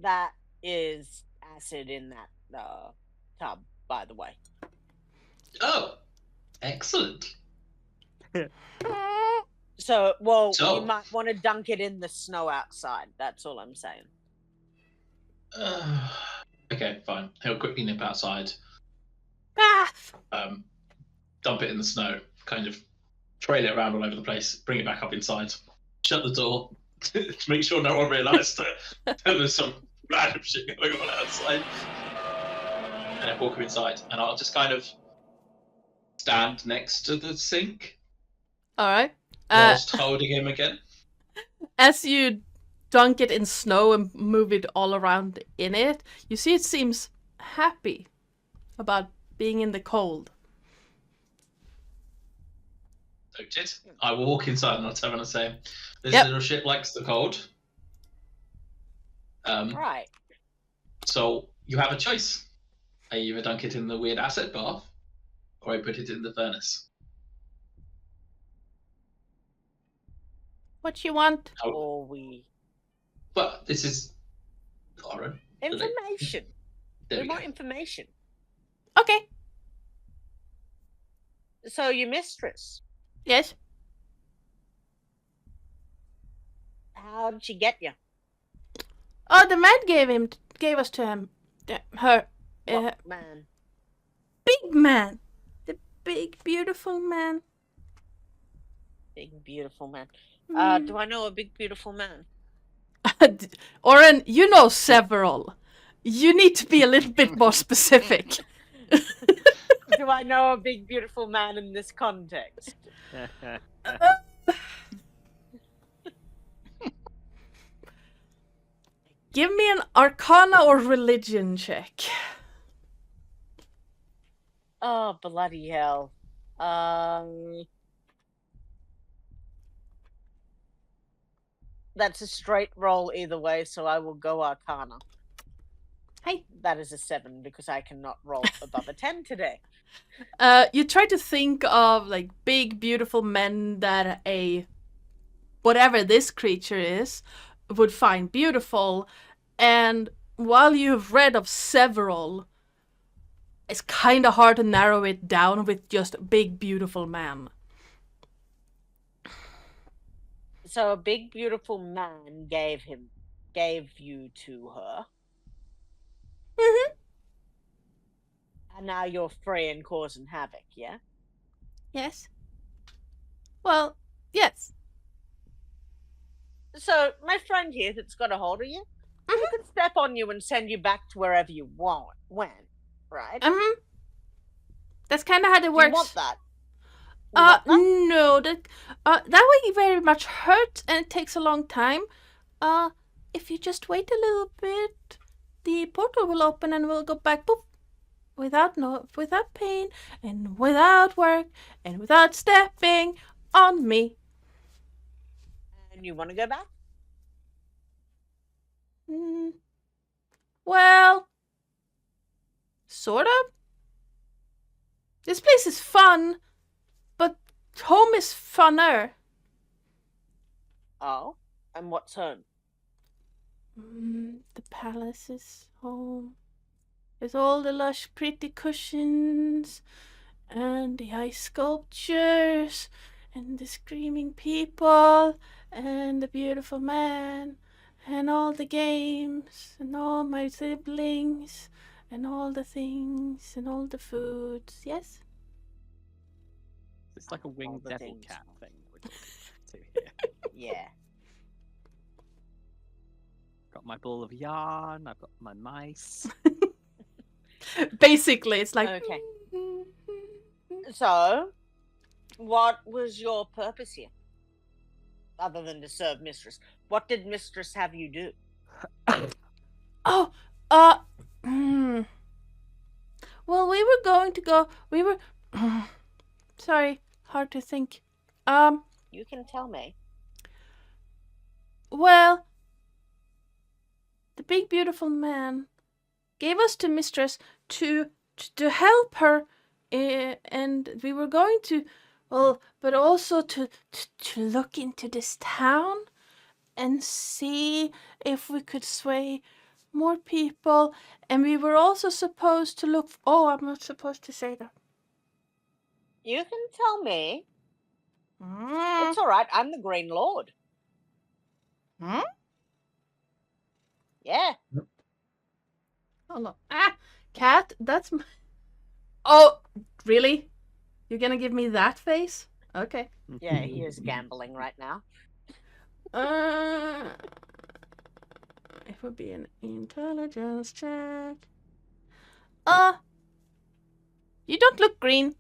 That is acid in that tub, by the way. Oh, excellent. So, well, So- you might want to dunk it in the snow outside. That's all I'm saying. Okay, fine. He'll quickly nip outside, Bath! dump it in the snow, kind of trail it around all over the place, bring it back up inside, shut the door, to make sure no one realised that there's some random shit going on outside, and then walk him inside. And I'll just kind of stand next to the sink Alright. whilst holding him again. As you dunk it in snow and move it all around in it, you see it seems happy about being in the cold. Noted. I will walk inside and I'll tell him and say, this Yep. little shit likes the cold. Right. So you have a choice. I either dunk it in the weird acid bath, or I put it in the furnace. What you want? Or we But this is Lauren. information. There We we want go. information. Okay. So your mistress, Yes. how did she get you? Oh, the man gave us to him. Her. What man? Big man. The big, beautiful man. Big beautiful man. Mm. Do I know a big beautiful man? Oren, you know several. You need to be a little bit more specific. Do I know a big beautiful man in this context? Give me an arcana or religion check. Oh, bloody hell. That's a straight roll either way, so I will go Arcana. Hey. That is a 7 because I cannot roll above a 10 today. You try to think of like big, beautiful men that whatever this creature is would find beautiful, and while you've read of several, it's kind of hard to narrow it down with just big, beautiful man. So a big beautiful man gave you to her. Mm-hmm. And now you're free and causing havoc, yeah? Yes. Well, yes. So my friend here that's got a hold of you, he could step on you and send you back to wherever you went, right? Mm-hmm. That's kind of how it Do works. you want that? You want that? No, that way very much hurts and it takes a long time. If you just wait a little bit, the portal will open and we'll go back, poof, without pain and without work and without stepping on me. And you want to go back? Well, sort of. This place is fun, but home is funner. Oh, and what's home? The palace is home. With all the lush, pretty cushions, and the ice sculptures, and the screaming people, and the beautiful man, and all the games, and all my siblings, and all the things, and all the foods. Yes? It's like a All winged the devil things. cat thing we're talking Yeah. Got my ball of yarn. I've got my mice. Basically, it's like. Okay. So, what was your purpose here? Other than to serve Mistress. What did Mistress have you do? Oh, well, we were going to go. We were. Sorry, hard to think. You can tell me. Well, the big beautiful man gave us to Mistress to help her, and we were going to, well, but also to look into this town and see if we could sway more people, and we were also supposed to look. Oh, I'm not supposed to say that. You can tell me. Mm. It's all right. I'm the Green Lord. Hmm? Yeah. Hold on. Cat, that's my. Oh, really? You're gonna give me that face? Okay. Yeah, he is gambling right now. It would be an intelligence check. You don't look green.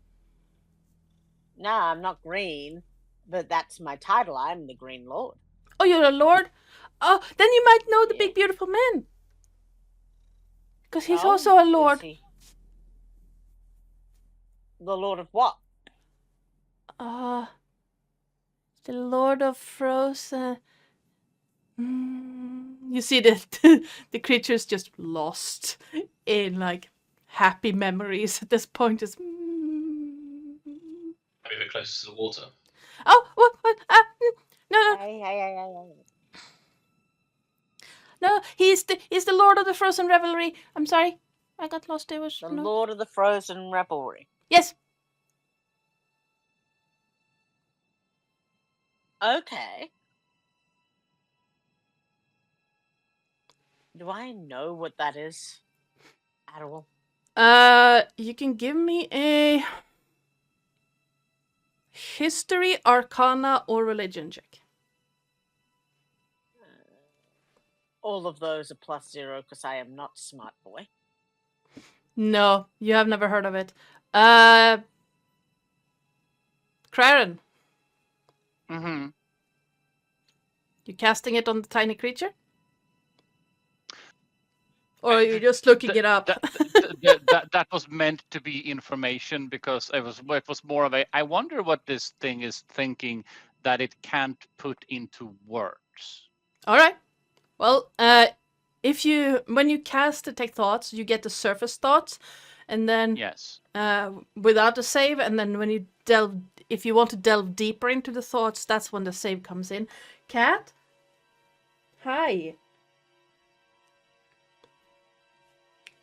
Nah, I'm not green, but that's my title. I'm the Green Lord. Oh, you're a lord? Oh, then you might know the Yeah. big beautiful man. Because he's Oh, also a is lord. he? The Lord of what? The Lord of Frozen. You see the the creature's just lost in like happy memories at this point. Just. Maybe a bit closer to the water. Oh, what? No. Hey. No, he's the Lord of the Frozen Revelry. I'm sorry, I got lost. There was The no. Lord of the Frozen Revelry. Yes. Okay. Do I know what that is at all? You can give me a history, arcana, or religion check. All of those are +0 because I am not smart boy. No, you have never heard of it. Craren, Mm-hmm. you casting it on the tiny creature? Or are you just looking it up? That was meant to be information because it was more of a. I wonder what this thing is thinking that it can't put into words. All right. Well, when you cast detect thoughts, you get the surface thoughts, and then Yes. without a save, and then when you if you want to delve deeper into the thoughts, that's when the save comes in. Cat, hi.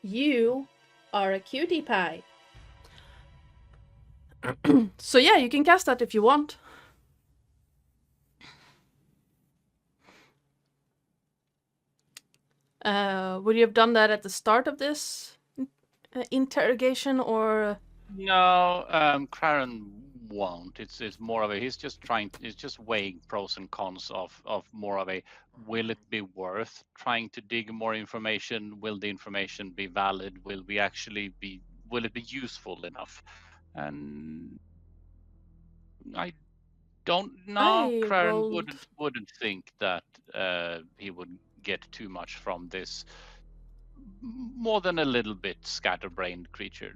You are a cutie pie. So yeah, you can cast that if you want. Would you have done that at the start of this interrogation, or? No, Craren won't. It's more of a. He's just weighing pros and cons of more of a. Will it be worth trying to dig more information? Will the information be valid? Will it be useful enough? And I don't know. I Craren rolled. wouldn't think that he would get too much from this more than a little bit scatterbrained creature.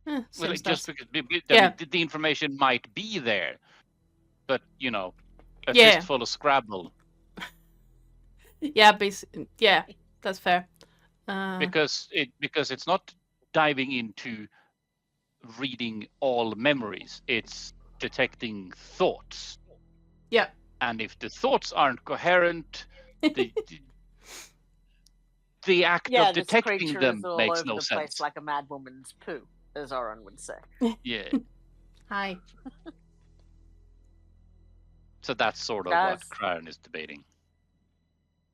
Well, Seems just that's- because Yeah. the information might be there, but a Yeah. fistful of Scrabble Yeah, yeah, that's fair. because it's not diving into reading all memories. It's detecting thoughts. Yeah. And if the thoughts aren't coherent, the act of This detecting creature them is all makes over no the sense. place like a mad woman's poo, as Oren would say. Yeah. Hi. So that's sort of what Craren is debating.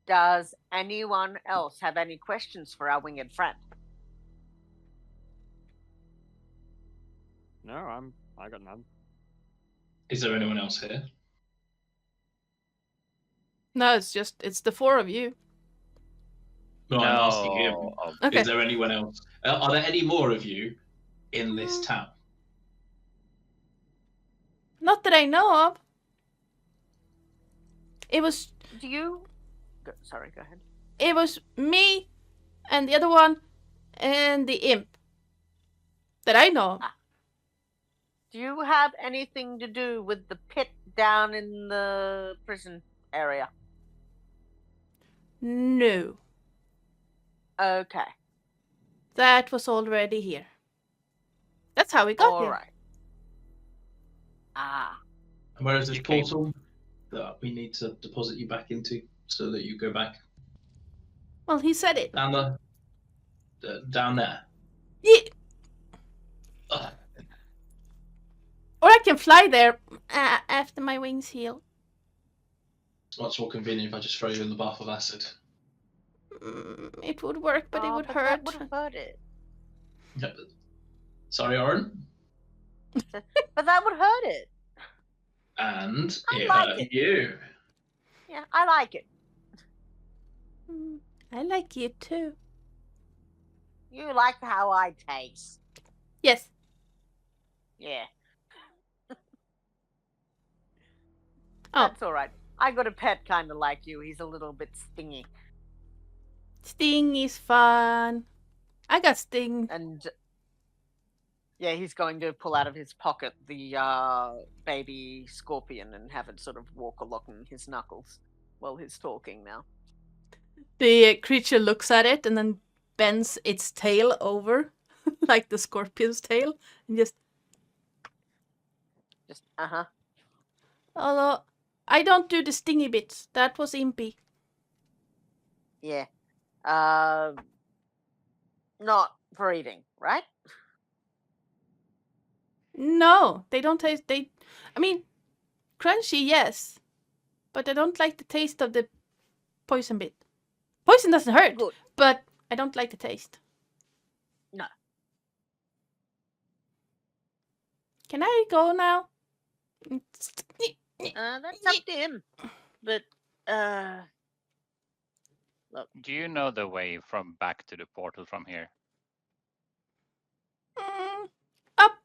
Does anyone else have any questions for our winged friend? No, I got none. Is there anyone else here? No, it's the four of you. No, I'm asking him. Oh, Okay. Is there anyone else? Are there any more of you in this town? Not that I know of. It was Do you? Sorry, go ahead. it was me and the other one and the imp that I know of. Do you have anything to do with the pit down in the prison area? No, Okay. that was already here. That's how we got All here. right. Ah. And where is this You came- portal that we need to deposit you back into so that you go back? Well, he said it. Down there. Yeah. Ugh. Or I can fly there after my wings heal. It's much more convenient if I just throw you in the bath of acid. It would work, but it would That hurt. would have hurt it. Yeah, but... Sorry, Oren. But that would hurt it. And I it like hurt it. you. Yeah, I like it. I like you too. You like how I taste. Yes. Yeah. Oh. That's all right. I got a pet kind of like you. He's a little bit stingy. Sting is fun. I got Sting. And yeah, he's going to pull out of his pocket the baby scorpion and have it sort of walk along his knuckles while he's talking now. The creature looks at it and then bends its tail over, like the scorpion's tail, and just. Although I don't do the stingy bits. That was impy. Yeah. Not for eating, right? No, they don't taste. I mean, crunchy, yes, but I don't like the taste of the poison bit. Poison doesn't hurt, Good. but I don't like the taste. No. Can I go now? That's up to him. But do you know the way from back to the portal from here? Up,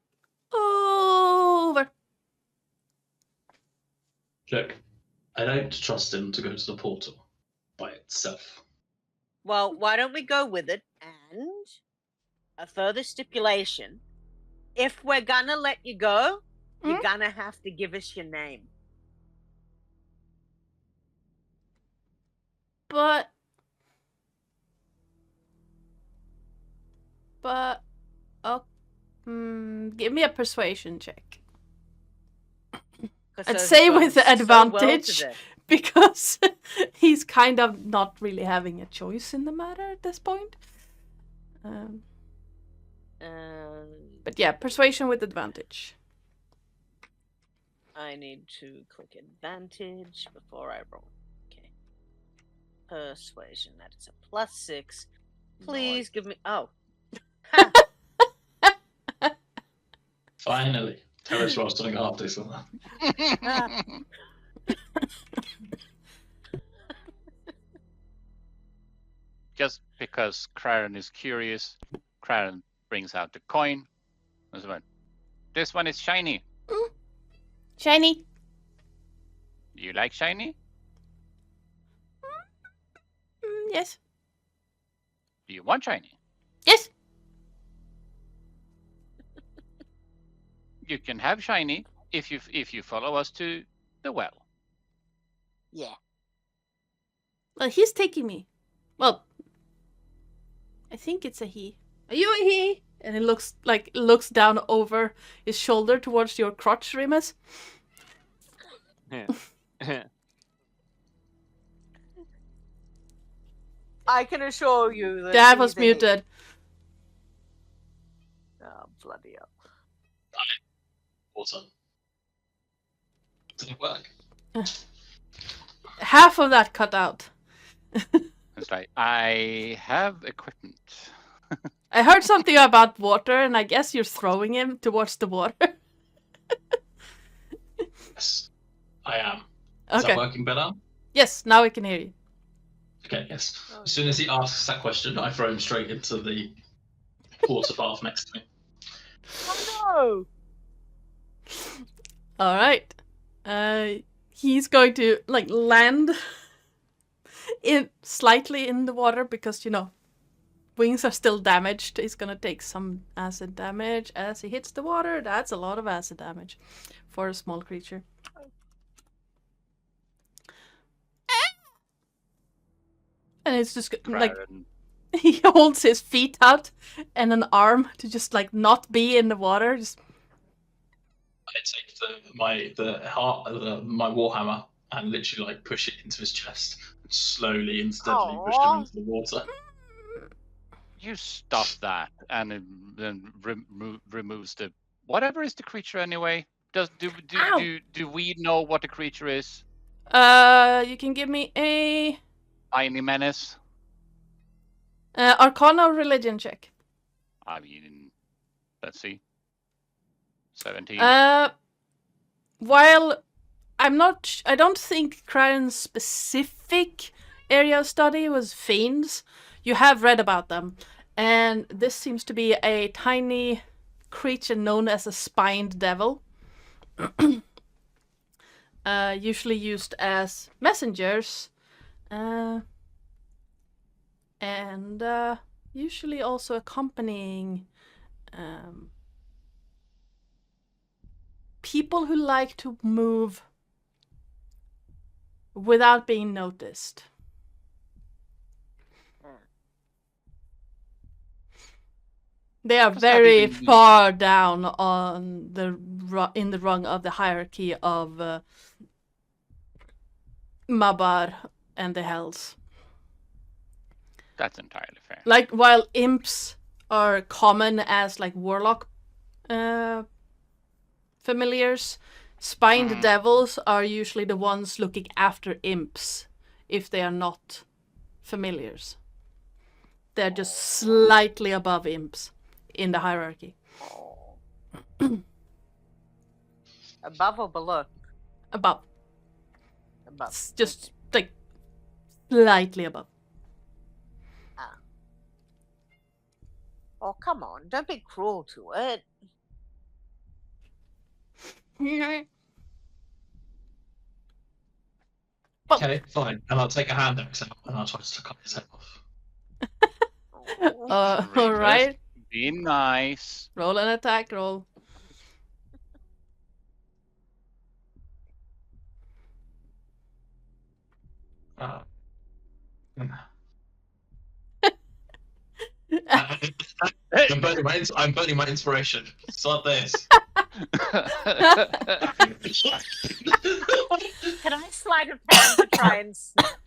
over. Look, I don't trust him to go to the portal by itself. well, why don't we go with it? And a further stipulation: if we're gonna let you go, you're gonna have to give us your name. But give me a persuasion check. I'd say with advantage, because he's kind of not really having a choice in the matter at this point. But yeah, persuasion with advantage. I need to click advantage before I roll. Okay. Persuasion, that is a +6. Please give me. Oh. Finally, Terris was doing half this on that. Just because Craren is curious, Craren brings out the coin. This one is shiny. Shiny. Do you like shiny? Yes. Do you want shiny? Yes. You can have shiny if you follow us to the well. Yeah. Well, he's taking me. Well, I think it's a he. Are you a he? And it looks down over his shoulder towards your crotch, Remus. I can assure you that That was he's a he. muted. Oh, bloody hell. Awesome. Did it work? Half of that cut out. It's like, I have equipment. I heard something about water, and I guess you're throwing him towards the water. Yes, I am. Is Okay. that working better? Yes, now we can hear you. Okay, yes. Oh, As soon as he asks that question, I throw him straight into the water bath next to me. Oh All right. He's going to like land in slightly in the water because wings are still damaged. He's gonna take some acid damage as he hits the water. That's a lot of acid damage for a small creature. And it's just like Craren, he holds his feet out and an arm to just like not be in the water. Just I take my warhammer and literally like push it into his chest and slowly and steadily push him Aw. into the water. you stop that, and it then removes the whatever is the creature anyway. Do we know what the creature is? you can give me a Tiny menace. Arcana or religion check. I mean, let's see. 17. While I don't think Kraren's specific area of study was fiends. You have read about them, and this seems to be a tiny creature known as a spined devil. Usually used as messengers, and usually also accompanying people who like to move without being noticed. They are Does that very even mean- far down on in the rung of the hierarchy of Mabar and the Hells. That's entirely fair. Like, while imps are common as like warlock familiars, spined devils are usually the ones looking after imps if they are not familiars. They're just slightly above imps in the hierarchy. above or below? Above. Above. It's just like slightly above. Oh, come on! Don't be cruel to it. Okay, fine. And I'll take a hand axe out and I'll try to cut his head off. Oh. All right. Be nice. Roll an attack roll. I'm burning my inspiration. Start this. Can I slide of hand to try and snap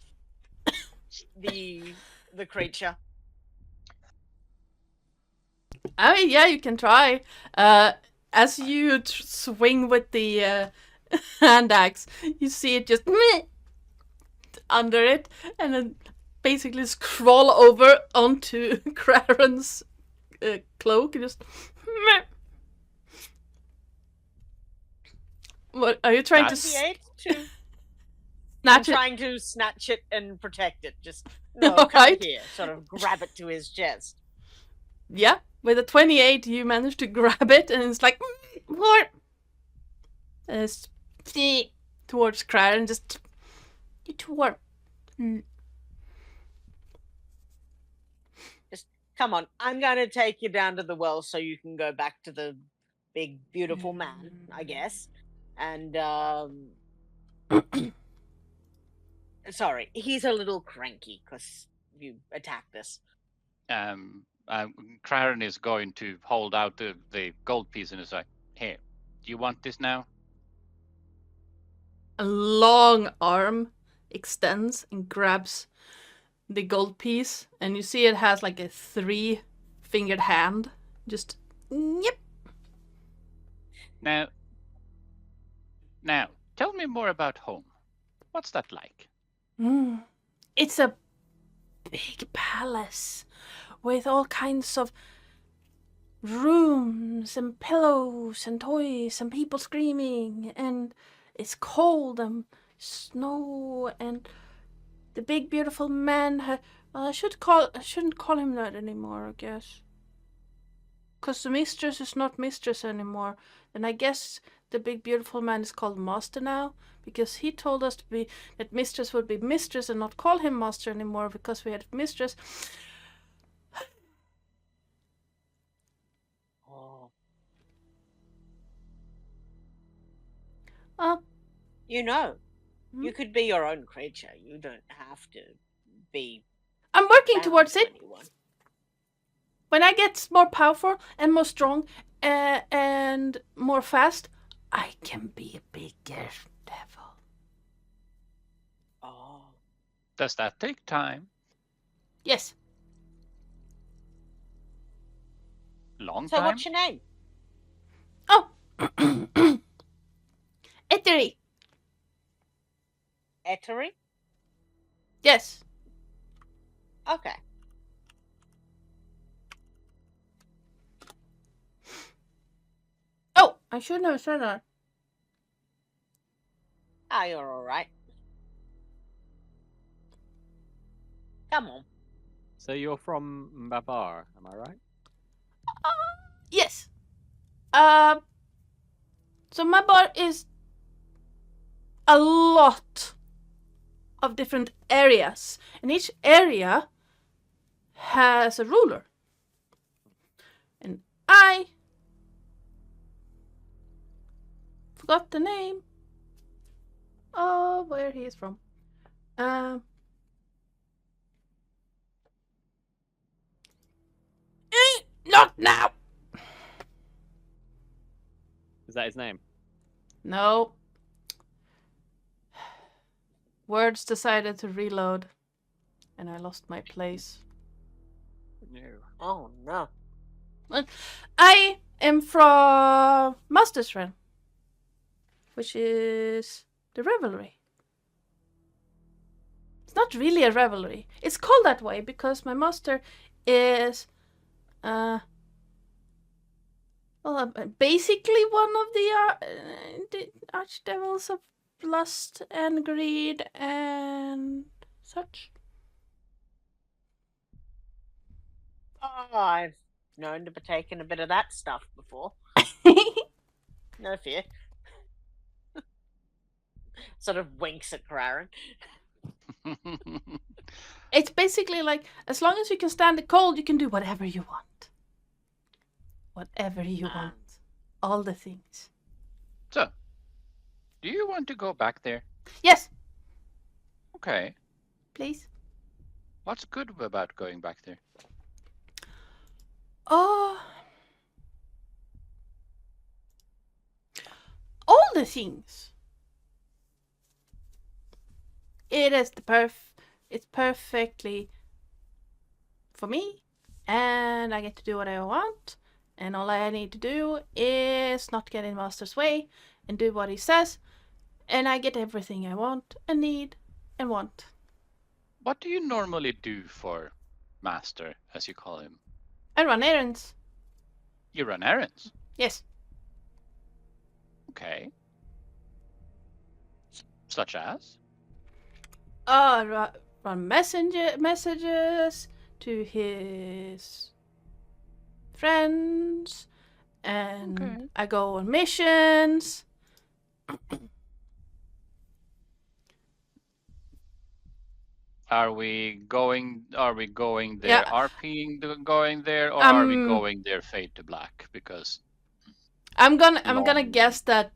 the creature? I mean, yeah, you can try. As you swing with the hand axe, you see it just under it, and then basically just crawl over onto Kraren's cloak and just. What are you trying to snatch snatch it? trying to snatch it and protect it. Just no, All come right. here. Sort of grab it to his chest. Yeah, with a 28, you manage to grab it, and it's like more. It's towards Kraren, just toward. Just come on. I'm gonna take you down to the well so you can go back to the big beautiful man, I guess. And sorry, he's a little cranky because you attacked us. Craren is going to hold out the gold piece and is like, "Here, do you want this now?" A long arm extends and grabs the gold piece, and you see it has like a 3-fingered hand. Just yep. Now, tell me more about home. What's that like? It's a big palace with all kinds of rooms and pillows and toys and people screaming, and it's cold and snow, and the big beautiful man. Well, I shouldn't call him that anymore, I guess. Because the mistress is not mistress anymore, and I guess the big beautiful man is called master now, because he told us that mistress would be mistress and not call him master anymore because we had mistress. Oh. You you could be your own creature. You don't have to be. I'm working bound towards to it. anyone. When I get more powerful and more strong and more fast, I can be a bigger devil. Oh. Does that take time? Yes. Long So time? what's your name? Oh. Etery. Etery? Yes. Okay. Oh, I shouldn't have said that. Ah, you're all right. Come on. So you're from Babar, am I right? Yes. So my bar is a lot of different areas, and each area has a ruler. And I forgot the name of where he is from. Not now. Is that his name? No. Words decided to reload, and I lost my place. No. Oh no. I am from Master's Realm, which is the revelry. It's not really a revelry. It's called that way because my master is basically one of the archdevils of lust and greed and such. Oh, I've known to partake in a bit of that stuff before. No fear. Sort of winks at Karen. It's basically like, as long as you can stand the cold, you can do whatever you want. Whatever you want. All the things. So, do you want to go back there? Yes, Okay. please. What's good about going back there? Oh. All the things. It is it's perfectly for me, and I get to do what I want, and all I need to do is not get in Master's way and do what he says, and I get everything I want and need and want. What do you normally do for Master, as you call him? I run errands. You run errands. Yes. Okay. Such as? Run messages to his friends, and Okay. I go on missions. Are we going there, Yeah. RPing going there, or are we Um, going there fade to black? Because I'm gonna Long. guess that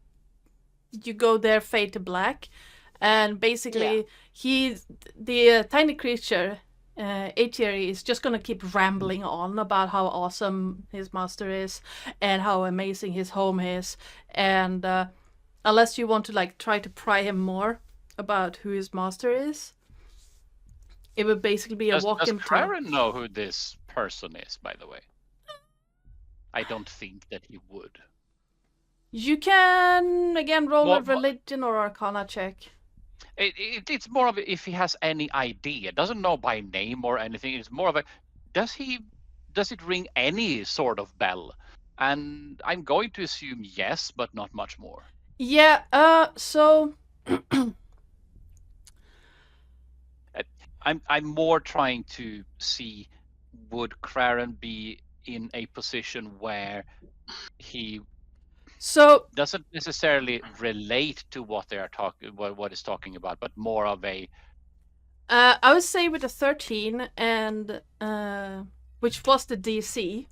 you go there fade to black, and basically the tiny creature, Aetieri, is just gonna keep rambling on about how awesome his master is and how amazing his home is, and unless you want to like try to pry him more about who his master is, it would basically be a does walk-in. Craren know who this person is, by the way? I don't think that he would. You can again roll a What- religion or arcana check. It's more of if he has any idea. Doesn't know by name or anything. It's more of a does it ring any sort of bell? And I'm going to assume yes, but not much more. Yeah, so I'm more trying to see, would Craren be in a position where he so doesn't necessarily relate to what they are talking, what is talking about, but more of a I would say with a 13 and which was the DC.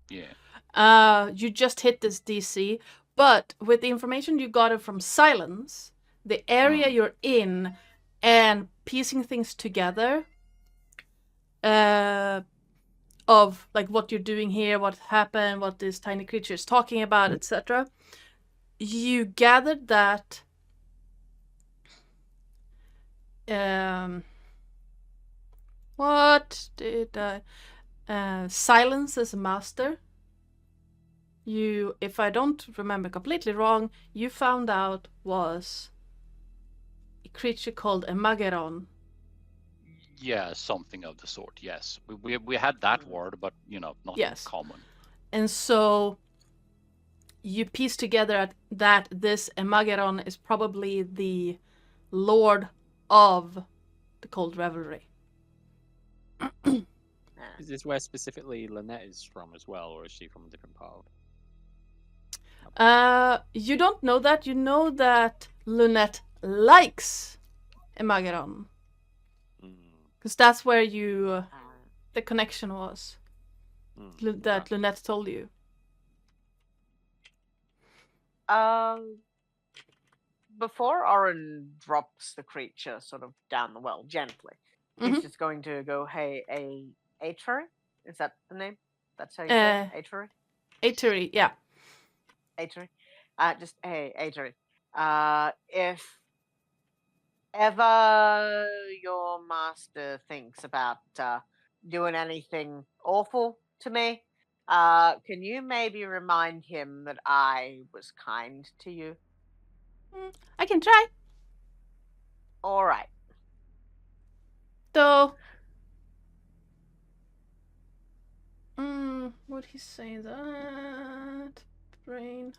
yeah. You just hit this DC, but with the information you got it from silence, the area you're in, and piecing things together, of like what you're doing here, what happened, what this tiny creature is talking about, etc. You gathered that what did I silence is a master. You, if I don't remember completely wrong, you found out was a creature called a Mageron. Yeah, something of the sort. Yes, we had that word, but not Yes. common. And so you piece together that this Emageron is probably the lord of the Cold Revelry. Is this where specifically Lynette is from as well, or is she from a different part? You don't know that. You know that Lynette likes Emageron. Because that's where you the connection was. That Lynette told you. Before Oren drops the creature sort of down the well gently, he's just going to go, hey, Ateri? Is that the name? That's how you say it? Ateri? Ateri, yeah. Ateri? Just, hey, Ateri. If ever your master thinks about doing anything awful to me, can you maybe remind him that I was kind to you? I can try. All right. Though, would he say that? Brain.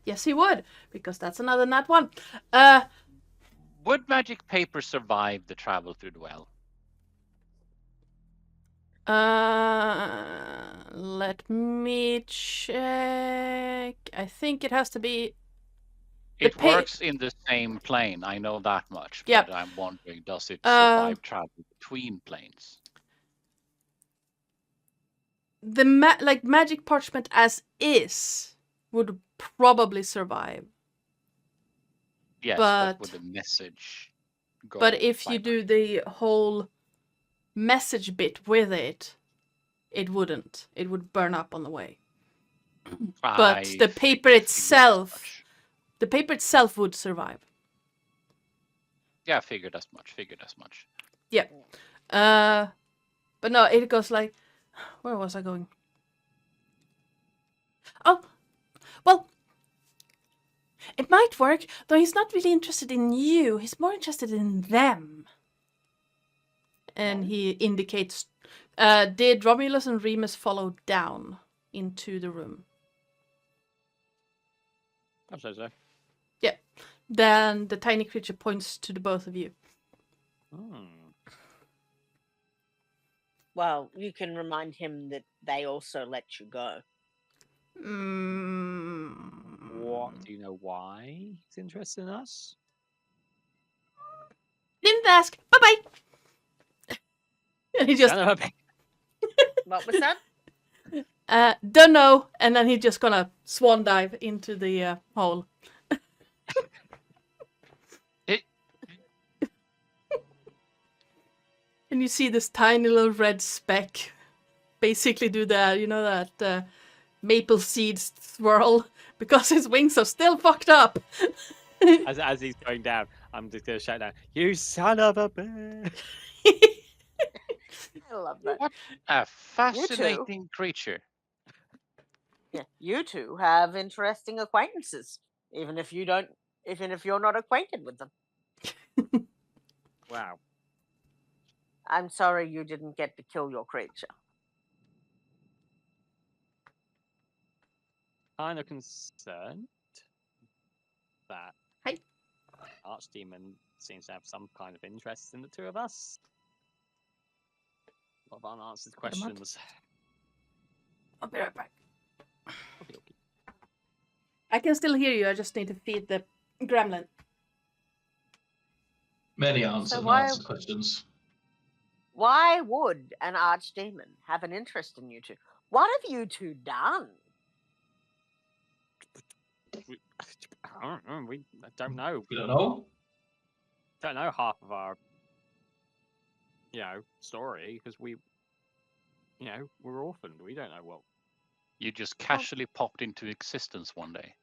Yes, he would, because that's another nat 1. Would magic paper survive the travel through the well? Let me check. I think it has to be. It works in the same plane, I know that much. Yep. But I'm wondering, does it survive travel between planes? The magic parchment as is would probably survive. Yes, but would the message go? But if you do the whole message bit with it, it wouldn't. It would burn up on the way. But the paper itself, would survive. Yeah, figured as much. Yeah. But no, it goes like, where was I going? Oh, well, it might work, though he's not really interested in you. He's more interested in them. And he indicates, did Romulus and Remus follow down into the room? I'll say so. Yeah. Then the tiny creature points to the both of you. Well, you can remind him that they also let you go. What? Do you know why he's interested in us? Didn't ask. Bye-bye. And he just... What was that? Don't know. And then he's just gonna swan dive into the hole. And you see this tiny little red speck basically do that, that maple seed swirl, because his wings are still fucked up. As he's going down, I'm just going to shout down, "You son of a bitch!" I love that. What a fascinating creature. Yeah, you two have interesting acquaintances, even if you're not acquainted with them. Wow. I'm sorry you didn't get to kill your creature. Kind of concerned. that Hi. Archdemon seems to have some kind of interest in the two of us. A lot of unanswered questions. I'll be right back. Okay, okay. I can still hear you. I just need to feed the gremlin. Many So unanswered questions. Why would an archdemon have an interest in you two? What have you two done? I don't know. We don't know. Don't know half of our, story because we're orphaned. We don't know what. You just casually popped into existence one day.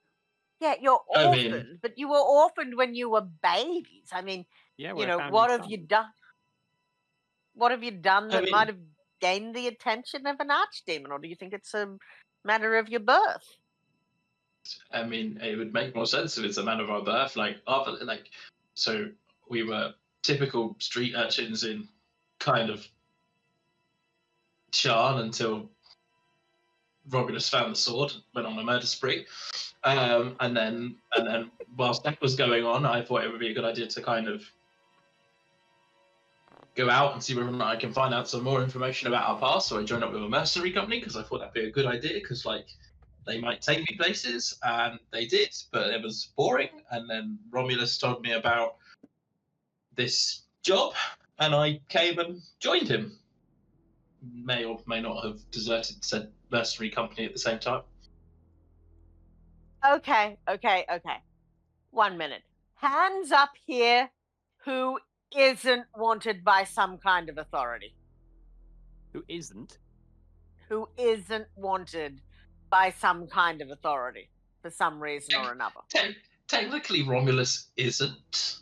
Yeah, you're I orphaned, mean- but you were orphaned when you were babies. I mean, Yeah, what have you done? What have you done that mean- might have gained the attention of an archdemon, or do you think it's a matter of your birth? I mean, it would make more sense if it's a man of our birth. So we were typical street urchins in kind of Sharn until Romulus found the sword, went on a murder spree, and then whilst that was going on, I thought it would be a good idea to kind of go out and see whether or not I can find out some more information about our past. So I joined up with a mercenary company because I thought that'd be a good idea because they might take me places, and they did, but it was boring. And then Romulus told me about this job, and I came and joined him. May or may not have deserted said mercenary company at the same time. Okay. 1 minute. Hands up here who isn't wanted by some kind of authority. Who isn't? Who isn't wanted by some kind of authority for some reason or another. Technically, Romulus isn't,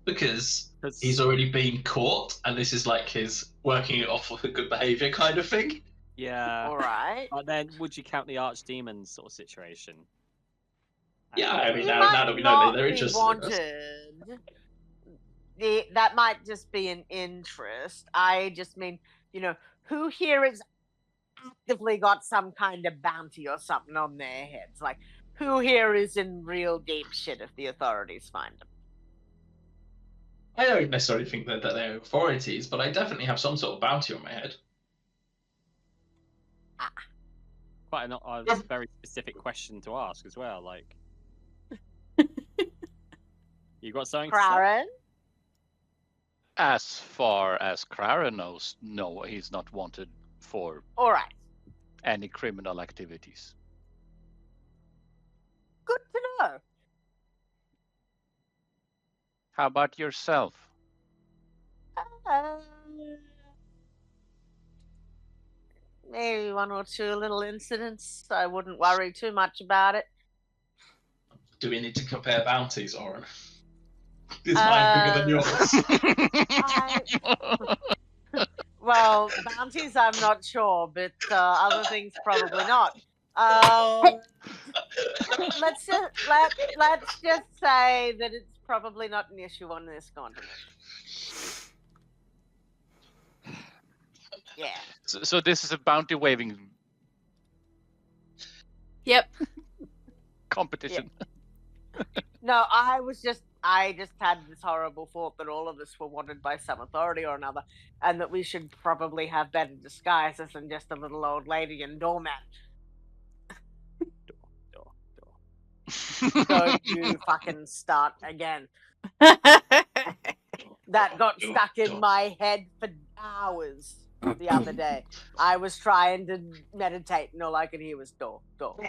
because 'Cause- he's already been caught, and this is like his working it off with a good behavior kind of thing. Yeah. All right. But then, would you count the archdemon sort of situation? Yeah, I mean, You now might that we know not that they're be interested in us. wanted. That might just be an interest. I just mean, who here has actively got some kind of bounty or something on their heads? Like, who here is in real deep shit if the authorities find them? I don't necessarily think that they're authorities, but I definitely have some sort of bounty on my head. Quite a very specific question to ask as well. Like, you got something to say? Craren? As far as Clara knows, no, he's not wanted for All right. any criminal activities. Good to know. How about yourself? Maybe one or two little incidents. I wouldn't worry too much about it. Do we need to compare bounties, Oren? Is mine bigger than yours? Well, bounties, I'm not sure, but other things probably not. Let's just say that it's probably not an issue on this continent. Yeah. So this is a bounty waving Yep. competition. No, I just had this horrible thought that all of us were wanted by some authority or another, and that we should probably have better disguises than just a little old lady and doormat. Don't you fucking start again. That got stuck in my head for hours the other day. I was trying to meditate, and all I could hear was door. God.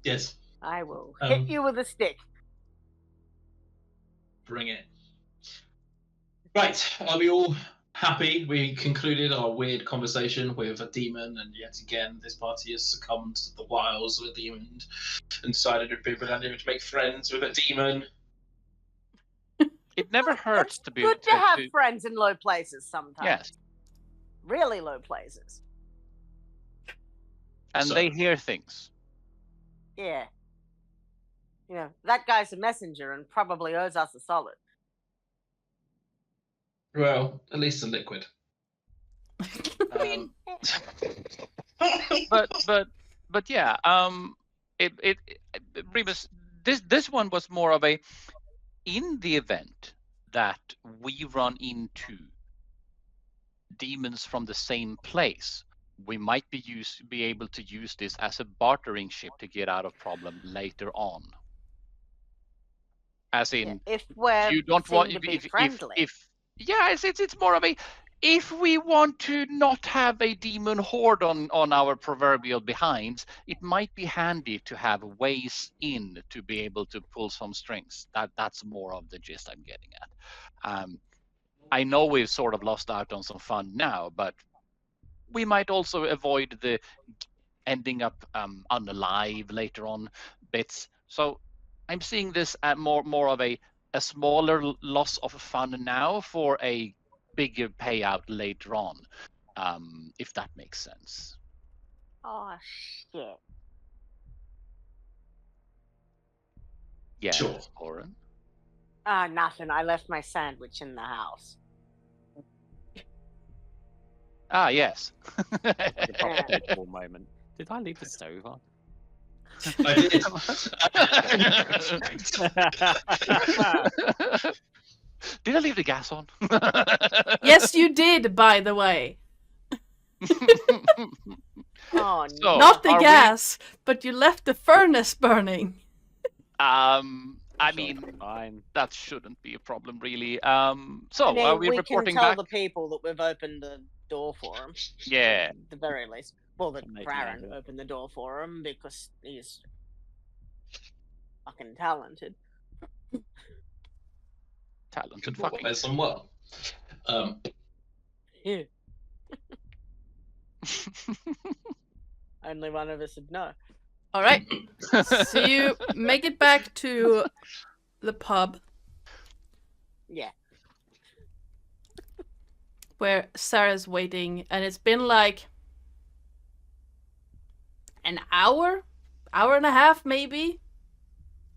Yes, I will hit you with a stick. bring it. Right, are we all happy? We concluded our weird conversation with a demon, and yet again, this party has succumbed to the wiles of a demon and decided it'd be a good idea to make friends with a demon. It never hurts to be Good to have friends in low places sometimes. Yes, Really low places. and So- they hear things. Yeah. That guy's a messenger and probably owes us a solid. Well, at least a liquid. mean, but yeah. Rebus, this one was more of a, in the event that we run into demons from the same place, we might be able to use this as a bartering ship to get out of problem later on. As in, If we're you don't seem want to be if friendly. yeah, it's more of a, if we want to not have a demon horde on our proverbial behinds, it might be handy to have ways in to be able to pull some strings. That's more of the gist I'm getting at. I know we've sort of lost out on some fun now, but we might also avoid the ending up unalive later on bits. So I'm seeing this at more of a smaller loss of fun now for a bigger payout later on, if that makes sense. Oh shit! Yes, Sure. Oren. Nothing. I left my sandwich in the house. Ah, yes. Like a proper visual moment. Did I leave the stove on? I did. Did I leave the gas on? Yes, you did, by the way. Oh So, Not the are we- gas, but you left the furnace burning. I Sure, mean, fine. that shouldn't be a problem, really. I So, mean, are we can reporting tell back? the people that we've opened the door for them. Yeah. At the very least. Well, that Make Craren note. opened the door for him because he's fucking talented. Talented Well, fucking. there's some well. Yeah. Only one of us would know. All right. So you make it back to the pub Yeah. where Sarah's waiting, and it's been like an hour and a half maybe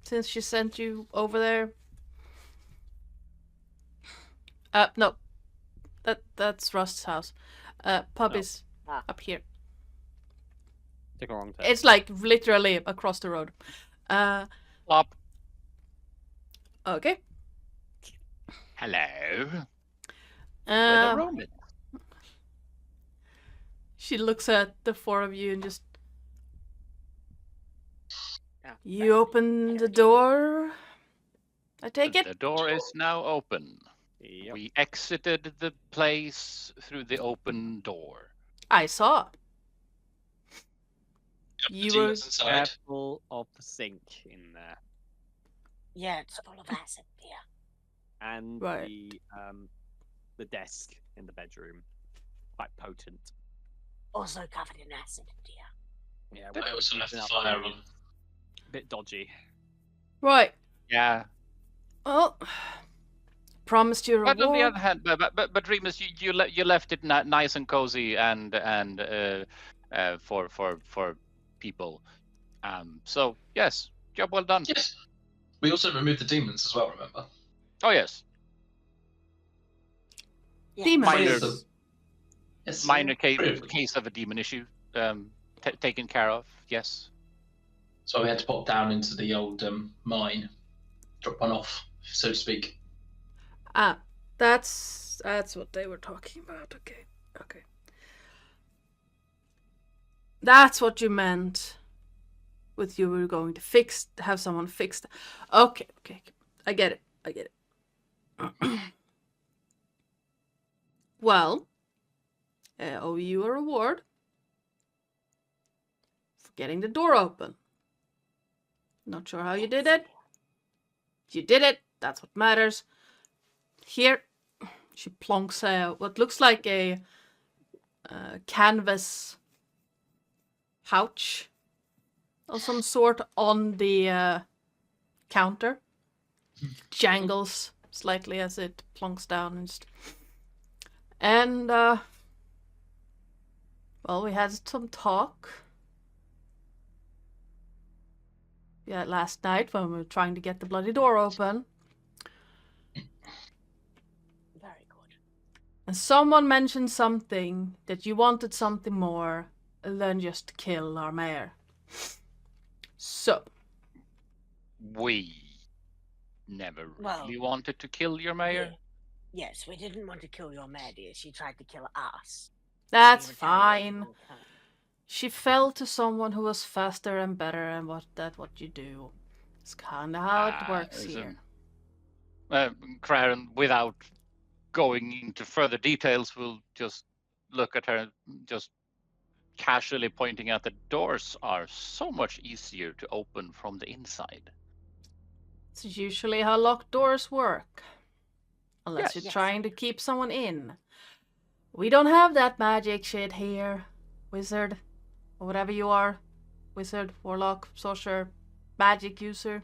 since she sent you over there. No, that's Rust's house. Pub Oh. is Ah. up here. Took a wrong turn. It's like literally across the road. Plop. Okay. Hello. Where the Roman? She looks at the four of you and just. Oh, You open the door. I take it. The door is now open. Yep. We exited the place through the open door. I saw. The You were. demons inside. Careful of the sink in there. Yeah, it's full of acid beer. And Right. the desk in the bedroom. Quite potent. Also covered in acid beer. Yeah, I also left the enough fire to- on. Bit dodgy. Right. Yeah. Well, promised you a But on the reward. other hand, but Remus, you left it nice and cozy and for people. So yes, job well done. Yes. We also removed the demons as well, remember? Oh yes, Yeah, Demons. Minor- Yes. minor Three of them. case of a demon issue, taken care of. Yes. So we had to pop down into the old mine, drop one off, so to speak. Ah, that's what they were talking about. Okay. That's what you meant with you were going to have someone fix. Okay. I get it. Well, I owe you a reward for getting the door open. Not sure how you did it. You did it. That's what matters. Here, she plonks what looks like a canvas pouch of some sort on the counter. Jangles slightly as it plonks down. And well, we had some talk. Yeah, last night when we were trying to get the bloody door open. very good. and someone mentioned something that you wanted something more than just kill our mayor. So, We never Well, really wanted to kill your mayor. Yes, we didn't want to kill your mare, dear. She tried to kill us. We that's retaliated fine. in kind. She fell to someone who was faster and better, and what you do. It's kinda how it works here. Craren, without going into further details, will just look at her, just casually pointing out that doors are so much easier to open from the inside. It's usually how locked doors work. Unless Yes. you're trying to keep someone in. We don't have that magic shit here. Wizard. Or whatever you are. Wizard, warlock, sorcerer, magic user.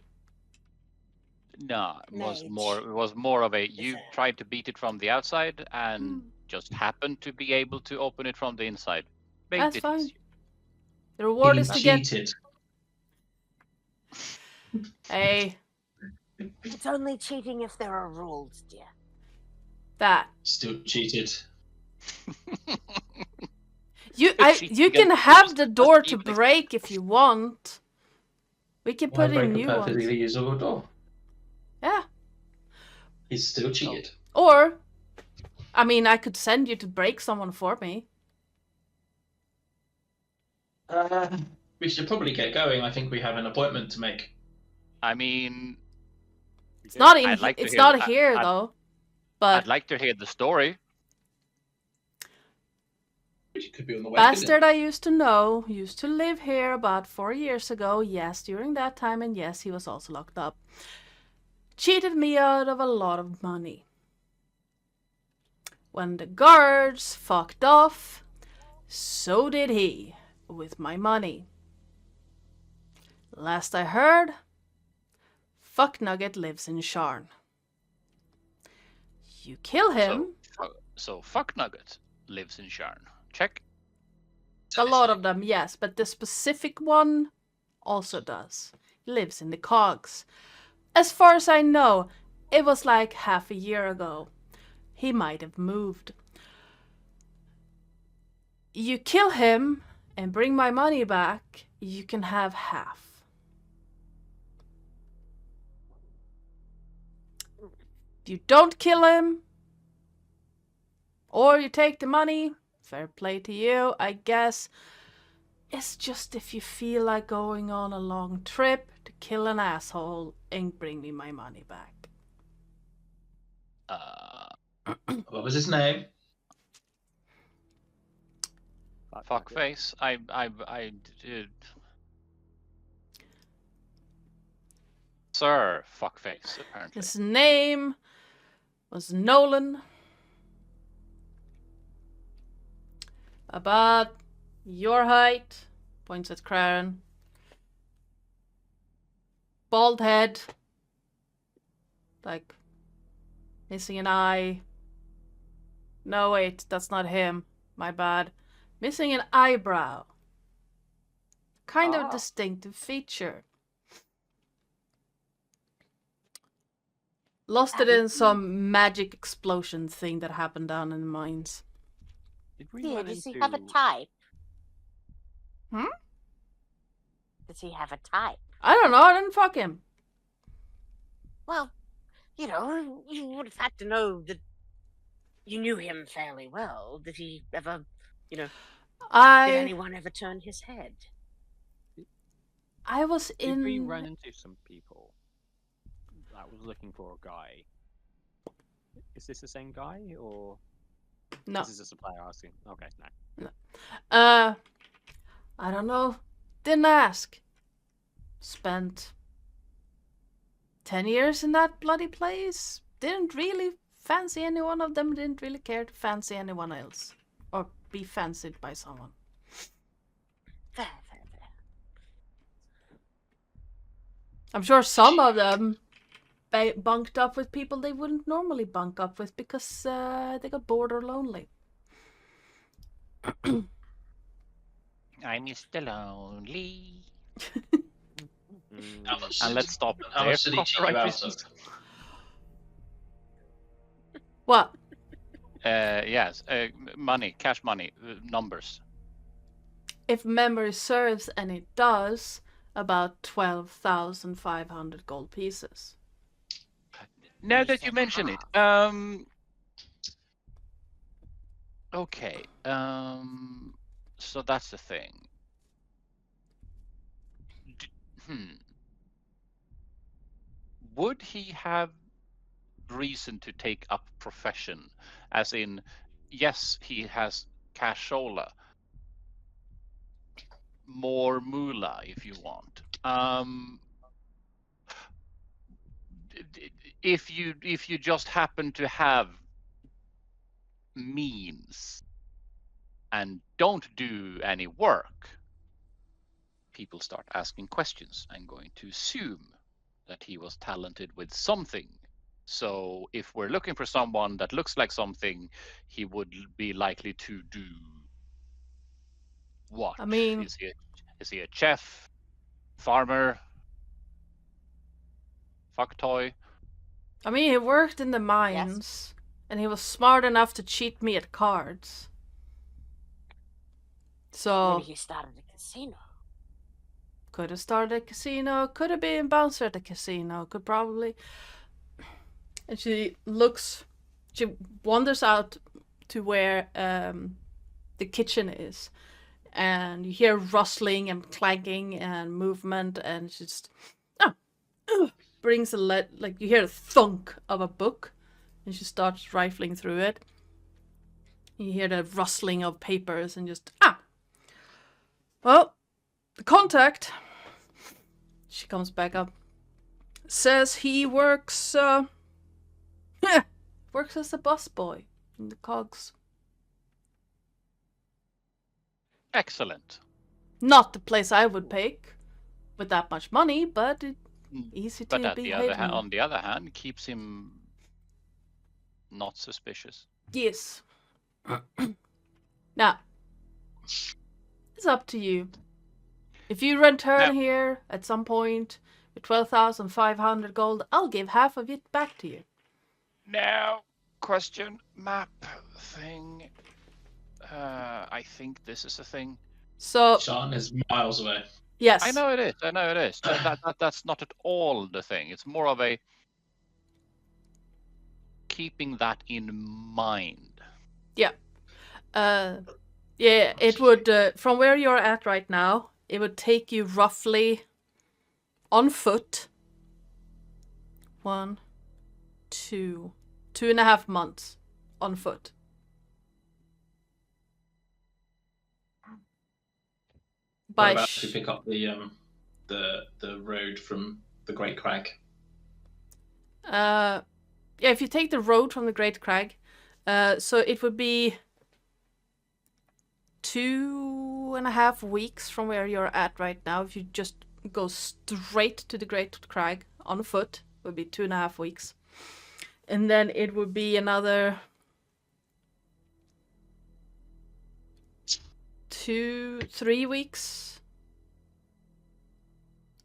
No, it was Mage. more of a you Wizard. tried to beat it from the outside and just happened to be able to open it from the inside. Made That's it fine. easier. The reward He is to get... cheated. Hey, It's only cheating if there are rules, dear. that. Still cheated. You cheating can against have us the must door be to like- break if you want. We can Why put break in a new ones. perfectly usable door? Yeah. He's still cheated. Or, I mean, I could send you to break someone for me. We should probably get going. I think we have an appointment to make. I mean, It's not I'd like to it's hear not the- here I'd- though. But I'd like to hear the story. Which could be on the way. bastard I used to know used to live here about 4 years ago. Yes, during that time, and yes, he was also locked up. Cheated me out of a lot of money. When the guards fucked off, so did he with my money. Last I heard, Fuck Nugget lives in Sharn. You kill him. So Fuck Nugget lives in Sharn. Check. A lot of them, yes, but the specific one also does. He lives in the cogs. As far as I know, it was like half a year ago. He might have moved. You kill him and bring my money back, you can have half. If you don't kill him, or you take the money, fair play to you, I guess. It's just if you feel like going on a long trip to kill an asshole and bring me my money back. What was his name? Fuckface. I did. Sir Fuckface, apparently. His name was Nolan. About your height, points at Craren. Bald head. Like, missing an eye. No, wait, that's not him. My bad. Missing an eyebrow. Kind of distinctive feature. Lost it in some magic explosion thing that happened down in the mines. Did we Dear, run does he into... have a type? Hmm? Does he have a type? I don't know, I didn't fuck him. Well, you know, you would have had to know that you knew him fairly well. Did he ever, did anyone ever turn his head? I was Did we in... run into some people that was looking for a guy? Is this the same guy, or No. this is a supplier asking? Okay, no. I don't know. Didn't ask. Spent 10 years in that bloody place. Didn't really fancy any one of them. Didn't really care to fancy anyone else. Or be fancied by someone. Fair. I'm sure some of them bunked up with people they wouldn't normally bunk up with because they got bored or lonely. I'm Mr. Lonely. How much And did- let's stop How there. much did he cheat you Copyright out business. of? What? Yes, money, cash money, numbers. If memory serves, and it does, about 12,500 gold pieces. Now You that you said mention half. it, okay, so that's the thing. Would he have reason to take up profession? As in, yes, he has cashola, more moolah if you want. If you just happen to have means and don't do any work, people start asking questions and going to assume that he was talented with something. So if we're looking for someone that looks like something, he would be likely to do what? I mean, Is he a chef, farmer, fuck toy? he worked in the Yes. mines, and he was smart enough to cheat me at cards. So Maybe he started a casino. could have started a casino, could have been bouncer at the casino, could probably. And she wanders out to where the kitchen is, and you hear rustling and clanking and movement, and she just brings like you hear a thunk of a book, and she starts rifling through it. You hear the rustling of papers, and just well, the contact. She comes back up. Says he works works as a busboy in the cogs. Excellent. Not the place I would pick with that much money, but easy But to at be the other hidden. on the other hand, keeps him not suspicious. Yes. Now, it's up to you. If you return here at some point with 12,500 gold, I'll give half of it back to you. Now, question map thing. I think this is a thing. So, Sean is miles away. yes. I know it is. That's not at all the thing. It's more of a keeping that in mind. Yeah. Yeah, it would, from where you're at right now, it would take you roughly on foot 2.5 months on foot. What about if we pick up the road from the Great Crag? Yeah, if you take the road from the Great Crag, so it would be 2.5 weeks from where you're at right now. If you just go straight to the Great Crag on foot, it would be 2.5 weeks. And then it would be another 2-3 weeks.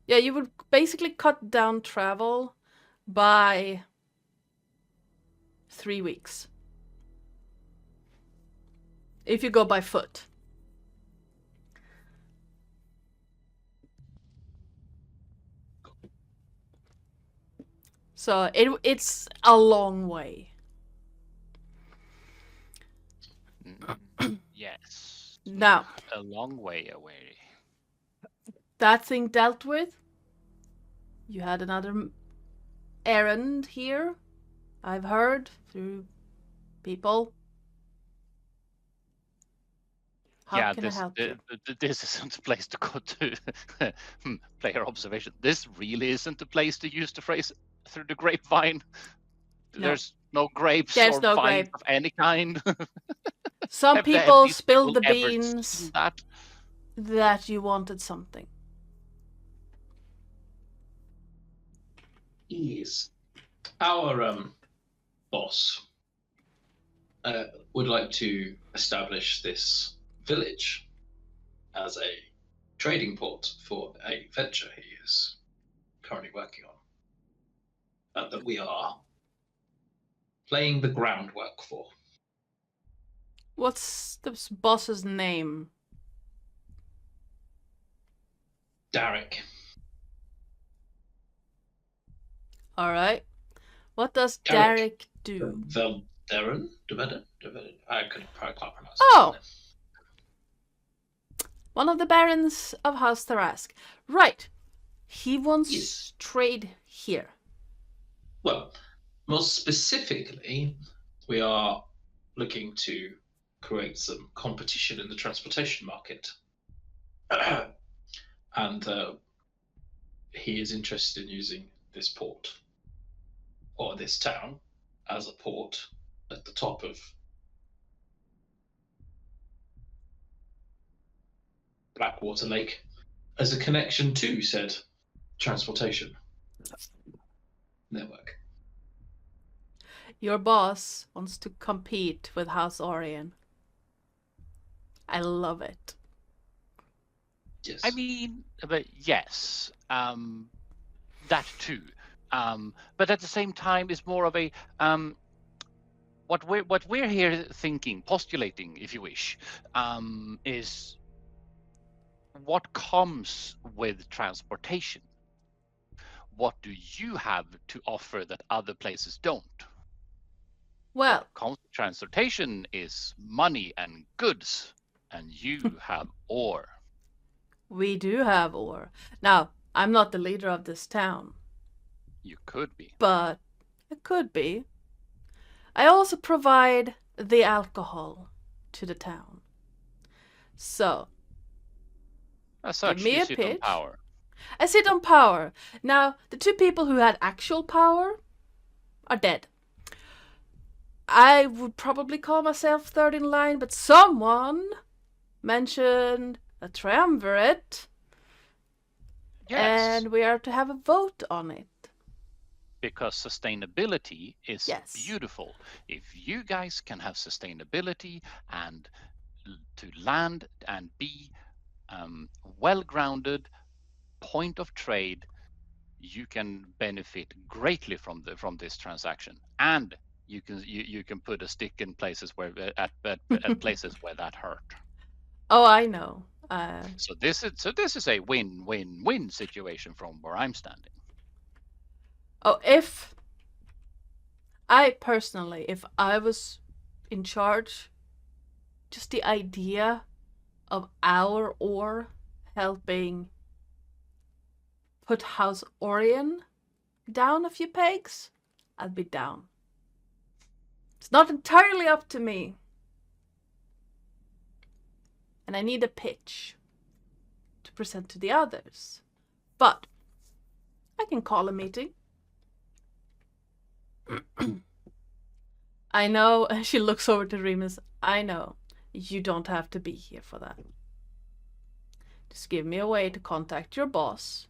Yeah, you would basically cut down travel by 3 weeks. If you go by foot. So it's a long way. Yes. Now, a long way away. That thing dealt with. You had another errand here, I've heard through people. How can I help you? This isn't a place to go to. Player observation. This really isn't a place to use the phrase through the grapevine. No. There's no grapes There's or no vines grape. of any kind. Some Have people these spilled the people ever beans seen that? that you wanted something. Yes. Our boss would like to establish this village as a trading port for a venture he is currently working on, that we are laying the groundwork for. What's the boss's name? Derek. All right. What does Derek. Derek do? Velderin? I can't pronounce Oh. it. One of the barons of House Tarask. Right. He wants Yes. trade here. Well, more specifically, we are looking to create some competition in the transportation market. And he is interested in using this port, or this town, as a port at the top of Blackwater Lake as a connection to said transportation network. Your boss wants to compete with House Orion. I love it. Yes. I mean, but yes, that too. But at the same time, it's more of a what we're here thinking, postulating, if you wish, is what comes with transportation. What do you have to offer that other places don't? Well, Transportation is money and goods, and you have ore. we do have ore. Now, I'm not the leader of this town, You could be. but it could be. I also provide the alcohol to the town. So, As such, me you a sit on pitch. power. I sit on power. Now, the two people who had actual power are dead. I would probably call myself third in line, but someone mentioned a triumvirate, Yes, and we are to have a vote on it. because sustainability is Yes. beautiful. If you guys can have sustainability and to land and be well-grounded point of trade, you can benefit greatly from this transaction, and you can put a stick in places where at places where that hurt. Oh, I know. So this is a win-win-win situation from where I'm standing. Oh, if I was in charge, just the idea of our ore helping put House Orion down a few pegs, I'd be down. It's not entirely up to me. And I need a pitch to present to the others. But I can call a meeting. I know, and she looks over to Remus. I know, you don't have to be here for that. Just give me a way to contact your boss,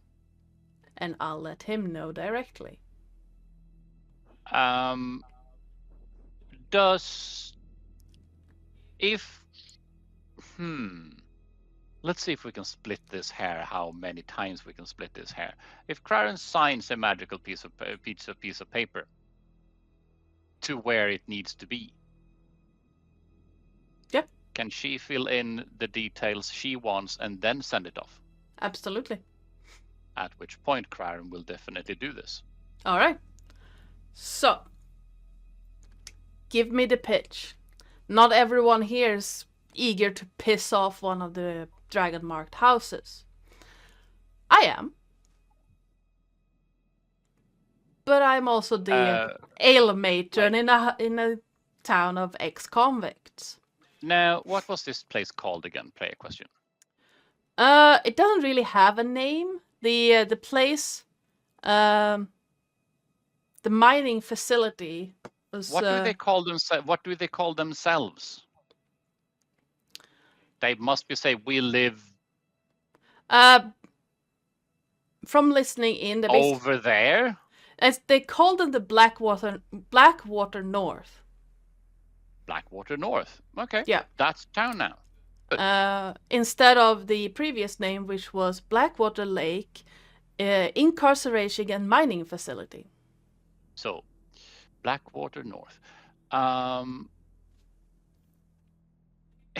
and I'll let him know directly. Let's see if we can split this hair, how many times we can split this hair. If Clarence signs a magical piece of paper to where it needs to be, Yeah. Can she fill in the details she wants and then send it off? Absolutely. At which point Clarence will definitely do this. All right. So, give me the pitch. Not everyone here is eager to piss off one of the dragon-marked houses. I am. But I'm also the ale matron in a town of ex-convicts. Now, what was this place called again? Player question. It doesn't really have a name. The place, the mining facility was. What do they call themselves? What do they call themselves? They must be say we live. From listening in, over there. As they called them the Blackwater North. Blackwater North. Okay. Yeah. That's town now. Instead of the previous name, which was Blackwater Lake Incarceration and Mining Facility. So, Blackwater North.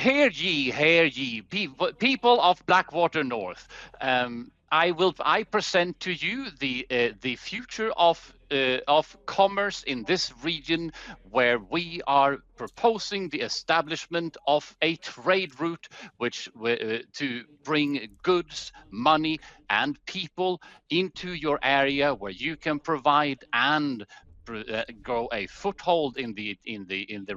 Hear ye, people of Blackwater North. I present to you the future of commerce in this region, where we are proposing the establishment of a trade route which to bring goods, money, and people into your area, where you can provide and grow a foothold in the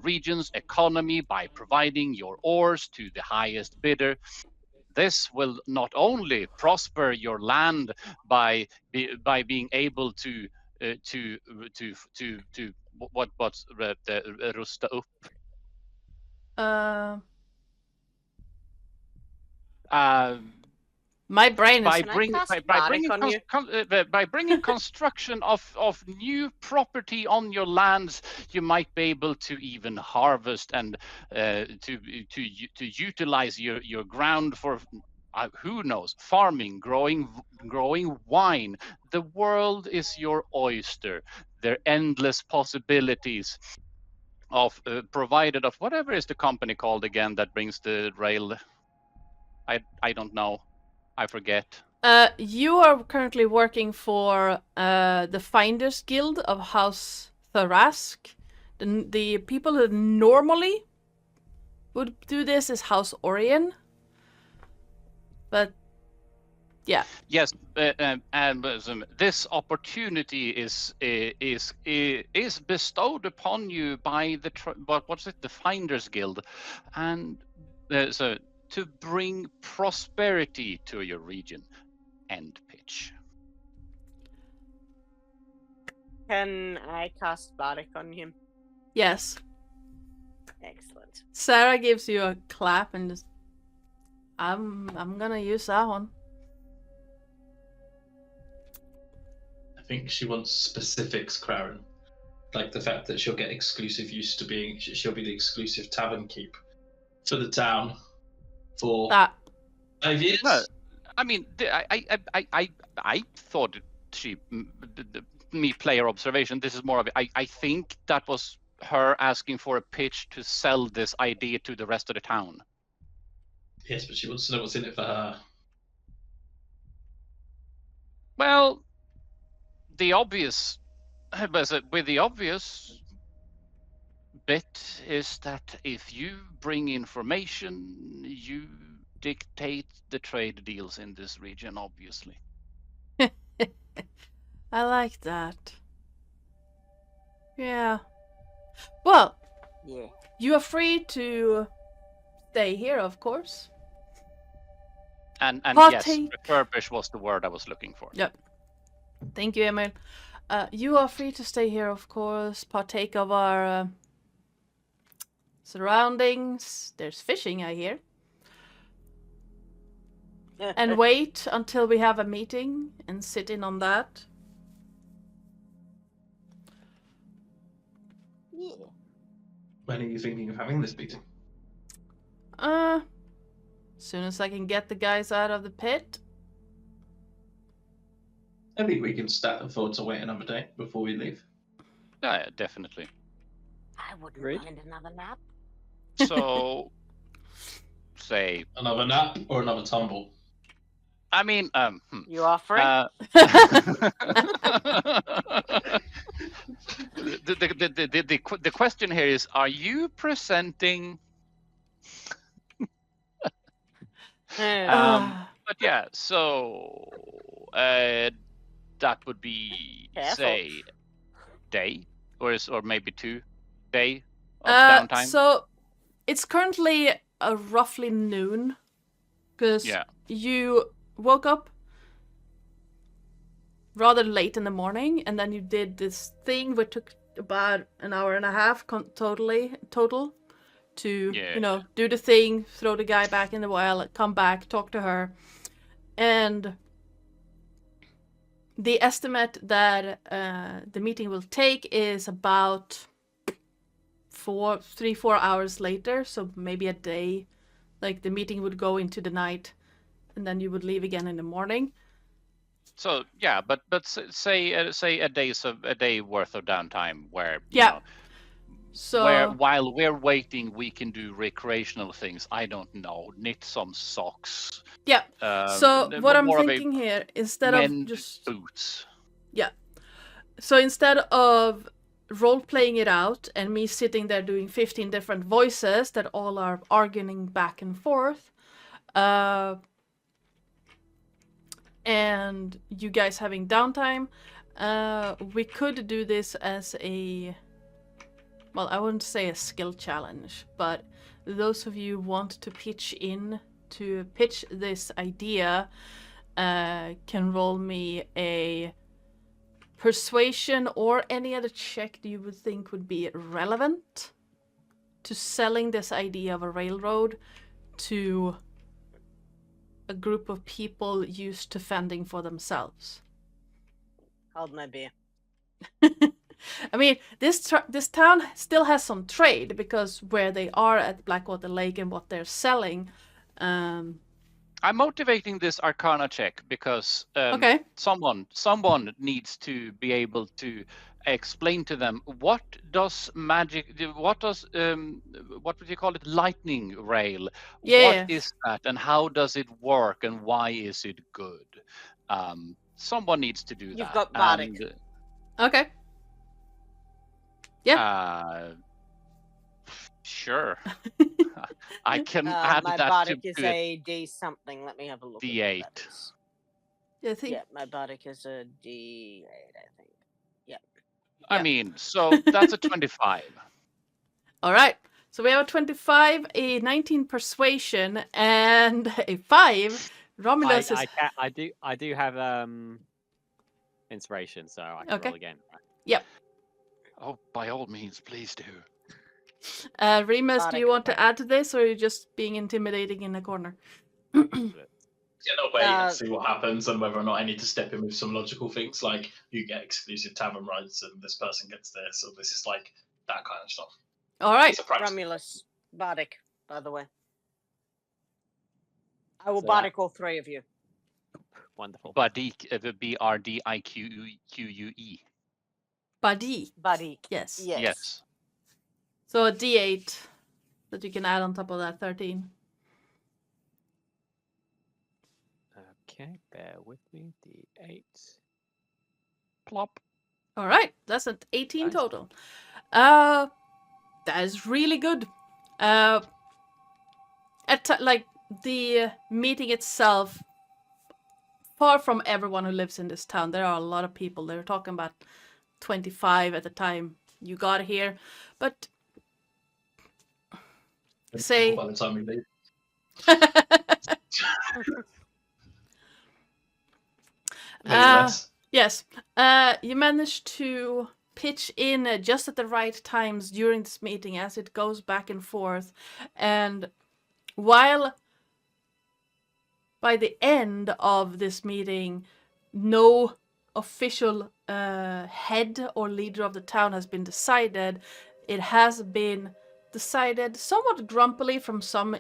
region's economy by providing your ores to the highest bidder. This will not only prosper your land by being able to rusta upp. My brain is. By bringing construction of new property on your lands, you might be able to even harvest and to utilize your ground for who knows, farming, growing wine. The world is your oyster. There are endless possibilities of provided of whatever is the company called again that brings the rail. I don't know. I forget. You are currently working for the Finders Guild of House Tharask. The people who normally would do this is House Orion. But yeah. Yes, and this opportunity is bestowed upon you by the Finders Guild, and so to bring prosperity to your region. End pitch. Can I cast Bardic on him? Yes. Excellent. Sarah gives you a clap and just, I'm gonna use that one. I think she wants specifics, Craren. Like the fact that she'll get exclusive use to being, she'll be the exclusive tavern keep for the town for That. 5 years. No, I mean, I thought me player observation. This is more of I think that was her asking for a pitch to sell this idea to the rest of the town. Yes, but she wants to know what's in it for her. Well, with the obvious bit is that if you bring information, you dictate the trade deals in this region, obviously. I like that. Yeah. Well, Yeah. you are free to stay here, of course. And yes, Partake. refurbish was the word I was looking for. Yep. Thank you, Emil. You are free to stay here, of course. Partake of our surroundings. There's fishing, I hear. And wait until we have a meeting and sit in on that. Yeah. When are you thinking of having this meeting? As soon as I can get the guys out of the pit. I think we can afford to wait another day before we leave. Yeah, definitely. I wouldn't Agreed. mind another nap. So, say, Another nap or another tumble? I mean, You are free. The question here is: are you presenting? But yeah, so that would be Careful. say day or maybe 2 day of downtime. So it's currently roughly noon because you woke up rather late in the morning, and then you did this thing which took about an hour and a half total to do the thing, throw the guy back in the well, come back, talk to her, and the estimate that the meeting will take is about 3-4 hours later, so maybe a day. Like the meeting would go into the night, and then you would leave again in the morning. So yeah, but say a day worth of downtime where you know. So while we're waiting, we can do recreational things. I don't know, knit some socks. yeah. So what I'm more of a thinking here, instead of mend just boots. so instead of role playing it out and me sitting there doing 15 different voices that all are arguing back and forth, and you guys having downtime, we could do this as a, well, I wouldn't say a skill challenge, but those of you who want to pitch this idea can roll me a persuasion or any other check that you would think would be relevant to selling this idea of a railroad to a group of people used to fending for themselves. Hold my beer. I mean, this town still has some trade because where they are at Blackwater Lake and what they're selling. I'm motivating this Arcana check because Okay. someone needs to be able to explain to them what does what would you call it, lightning rail? Yeah. What is that, and how does it work, and why is it good? Someone needs to do that. You've got Bardic. And, Okay. sure. I can add my that Bardic to is a D something. Let me have a look. at what D8. that is. I think. Yeah, my Bardic is a D8, I think. I Yeah. mean, so that's a 25. All right. So we have a 25, a 19 persuasion, and a 5. Romulus is. I do have inspiration, so I can Okay. roll again. Oh, by all means, please do. Remus, do you Bardic. want to add to this, or are you just being intimidating in the corner? I'll wait and see what happens and whether or not I need to step in with some logical things, like you get exclusive tavern rights and this person gets this, or this is like that kind of stuff. All right. It's a practice. Romulus, Bardic, by the way. I will So Bardic all three of you. Wonderful. Bardique, BRDIQUE. Buddy. Bardic. Yes. Yes. So a D8 that you can add on top of that 13. Okay, bear with me. D8. Plop. All right. That's an 18 Nice. total. That is really good. Like the meeting itself, far from everyone who lives in this town, there are a lot of people. They were talking about 25 at the time you got here, but say By the time we leave. Maybe less. yes, you managed to pitch in just at the right times during this meeting as it goes back and forth, and while by the end of this meeting no official head or leader of the town has been decided, it has been decided somewhat grumpily from some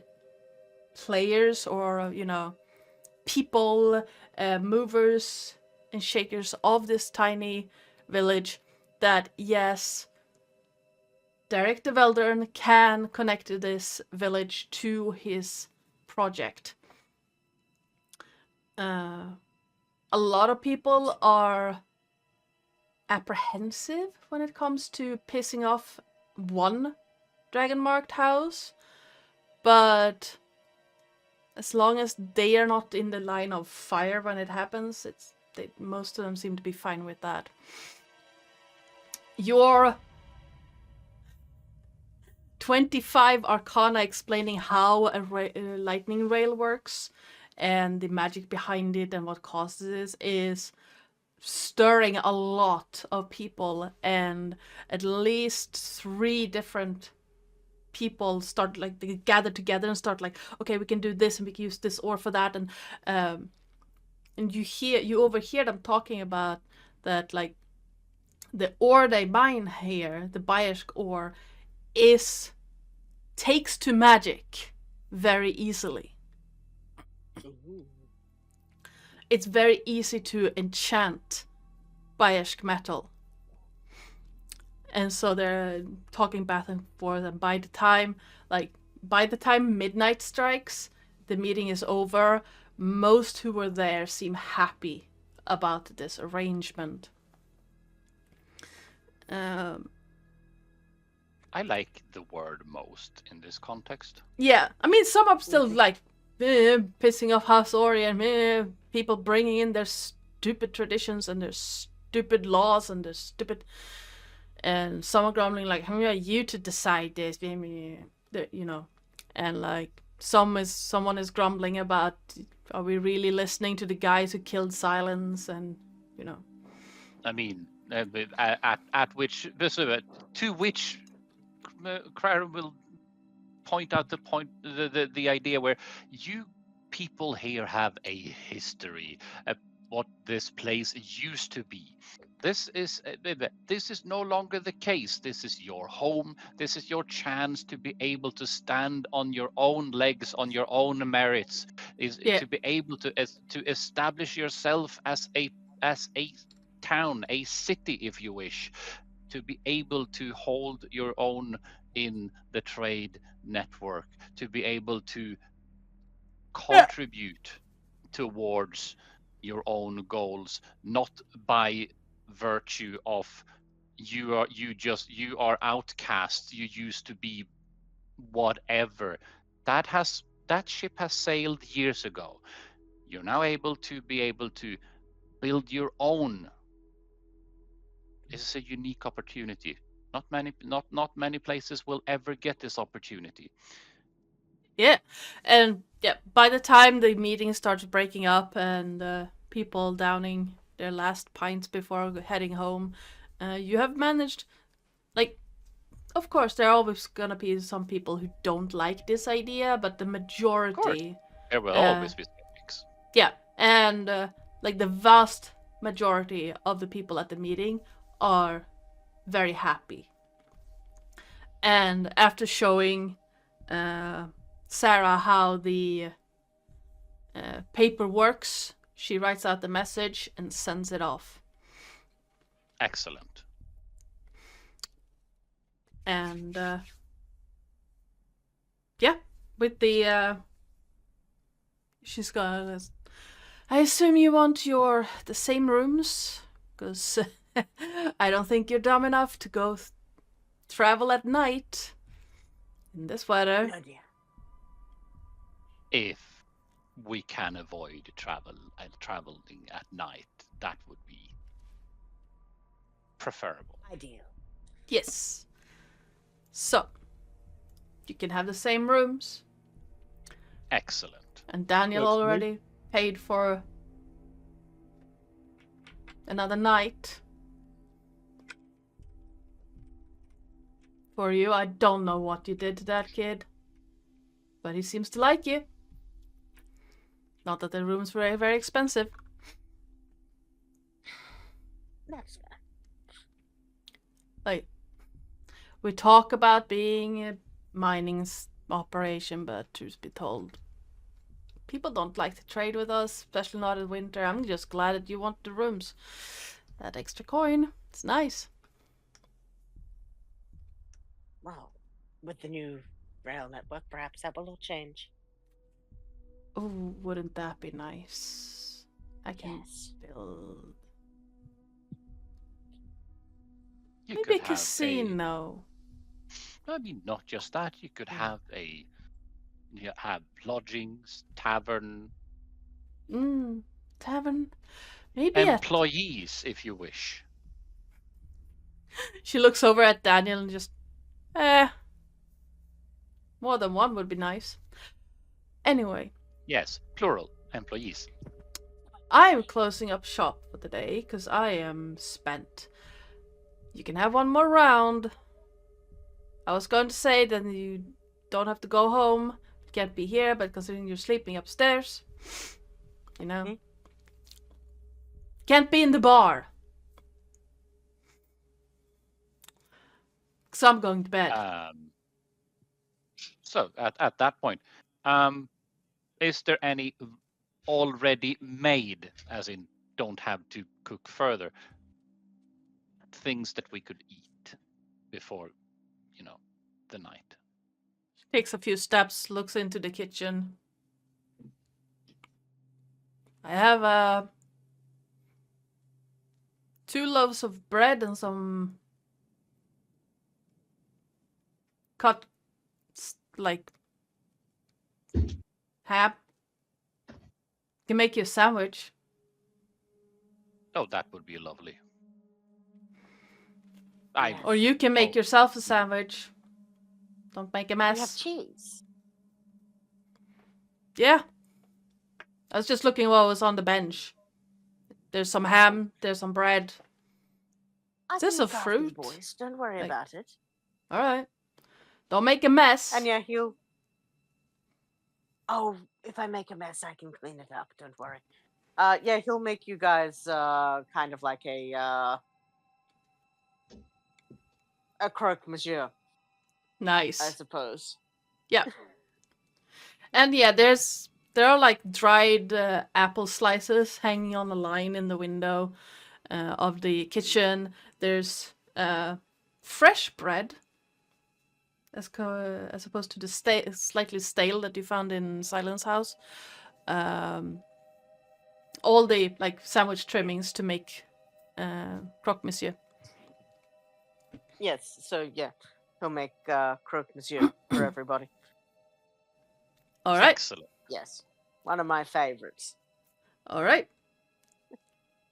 players or people, movers and shakers of this tiny village, that yes, Derek de Veldern can connect this village to his project. A lot of people are apprehensive when it comes to pissing off one dragon-marked house, but as long as they are not in the line of fire when it happens, most of them seem to be fine with that. Your 25 Arcana explaining how a lightning rail works and the magic behind it and what causes it is stirring a lot of people, and at least 3 different people start they gather together and start okay, we can do this and we can use this ore for that, and you overhear them talking about that, the ore they mine here, the Bayersk ore, takes to magic very easily. It's very easy to enchant Bayersk metal. And so they're talking back and forth, and by the time midnight strikes, the meeting is over. Most who were there seem happy about this arrangement. I like the word most in this context. Yeah, I mean, some are still like pissing off Hasori and people bringing in their stupid traditions and their stupid laws and their stupid. And some are grumbling like, "Who are you to decide this?" You know, and like someone is grumbling about, "Are we really listening to the guys who killed Silence?" And you know. I mean, at which to which Crowder will point out the idea where you people here have a history, what this place used to be. This is no longer the case. This is your home. This is your chance to be able to stand on your own legs, on your own merits, to be able to establish yourself as a town, a city, if you wish, to be able to hold your own in the trade network, to be able to contribute towards your own goals, not by virtue of you are outcast, you used to be whatever. That ship has sailed years ago. You're now able to build your own. This is a unique opportunity. Not many places will ever get this opportunity. Yeah, and by the time the meeting starts breaking up and people downing their last pints before heading home, you have managed, like, of course there are always gonna be some people who don't like this idea, but the majority, there will always be skeptics. Yeah, and like the vast majority of the people at the meeting are very happy. And after showing Sarah how the paper works, she writes out the message and sends it off. Excellent. And with the she's gonna. I assume you want the same rooms, because I don't think you're dumb enough to go travel at night in this weather. Good idea. If we can avoid traveling at night, that would be preferable. Ideal. Yes. So, you can have the same rooms. Excellent. And Daniel Works for me. already paid for another night. For you, I don't know what you did to that kid, but he seems to like you. Not that the rooms were very expensive. That's fair. Like, we talk about being a mining operation, but truth be told, people don't like to trade with us, especially not in winter. I'm just glad that you want the rooms. That extra coin, it's nice. Well, with the new rail network, perhaps that will all change. Oh, wouldn't that be nice? I can Yes. build You maybe could a casino. I mean, not just that. You could have have lodgings, tavern, Tavern. Maybe employees, if you wish. She looks over at Daniel and just, more than one would be nice. Anyway, Yes, plural employees. I'm closing up shop for the day because I am spent. You can have one more round. I was going to say that you don't have to go home. You can't be here, but considering you're sleeping upstairs, you know. Can't be in the bar. So I'm going to bed. So at that point, is there any already made, as in, don't have to cook further, things that we could eat. before, the night. Takes a few steps, looks into the kitchen. I have 2 loaves of bread and some cut like ham. Can make you a sandwich. Oh, that would be lovely. Or you can make Oh. yourself a sandwich. Don't make a We have mess. cheese. Yeah. I was just looking what was on the bench. There's some ham, there's some bread. I this can a look after fruit? the boys. Don't worry Like- about it. Alright. Don't make a mess. And yeah, he'll. Oh, if I make a mess, I can clean it up. Don't worry. Yeah, he'll make you guys kind of like a croque monsieur, Nice. I suppose. And yeah, there are like dried apple slices hanging on a line in the window of the kitchen. There's fresh bread, as opposed to the slightly stale that you found in Silence House. All the like sandwich trimmings to make croque monsieur. Yes, so yeah, he'll make croque monsieur for everybody. All right, Excellent. Yes, one of my favorites. all right.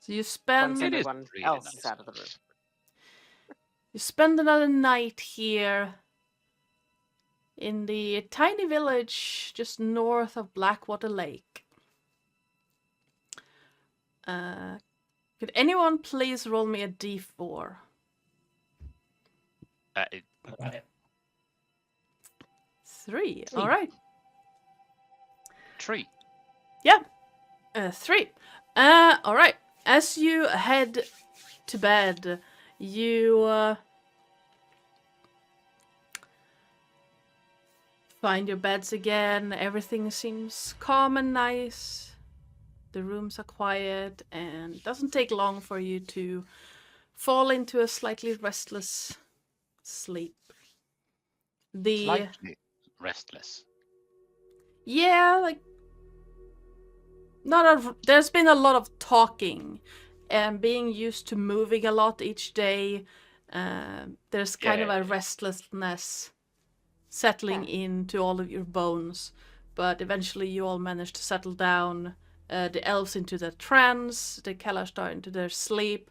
So you Once spend It is everyone really else nice. is out of the room. another night here in the tiny village just north of Blackwater Lake. Could anyone please roll me a d4? Right. 3. Three. All right. Tree. 3. All right. As you head to bed, you find your beds again. Everything seems calm and nice. The rooms are quiet, and it doesn't take long for you to fall into a slightly restless sleep. Slightly restless. Yeah, like there's been a lot of talking and being used to moving a lot each day. There's kind of Yeah. a restlessness settling into all of your bones, but eventually you all manage to settle down. The elves into their trance, the Kalastar into their sleep,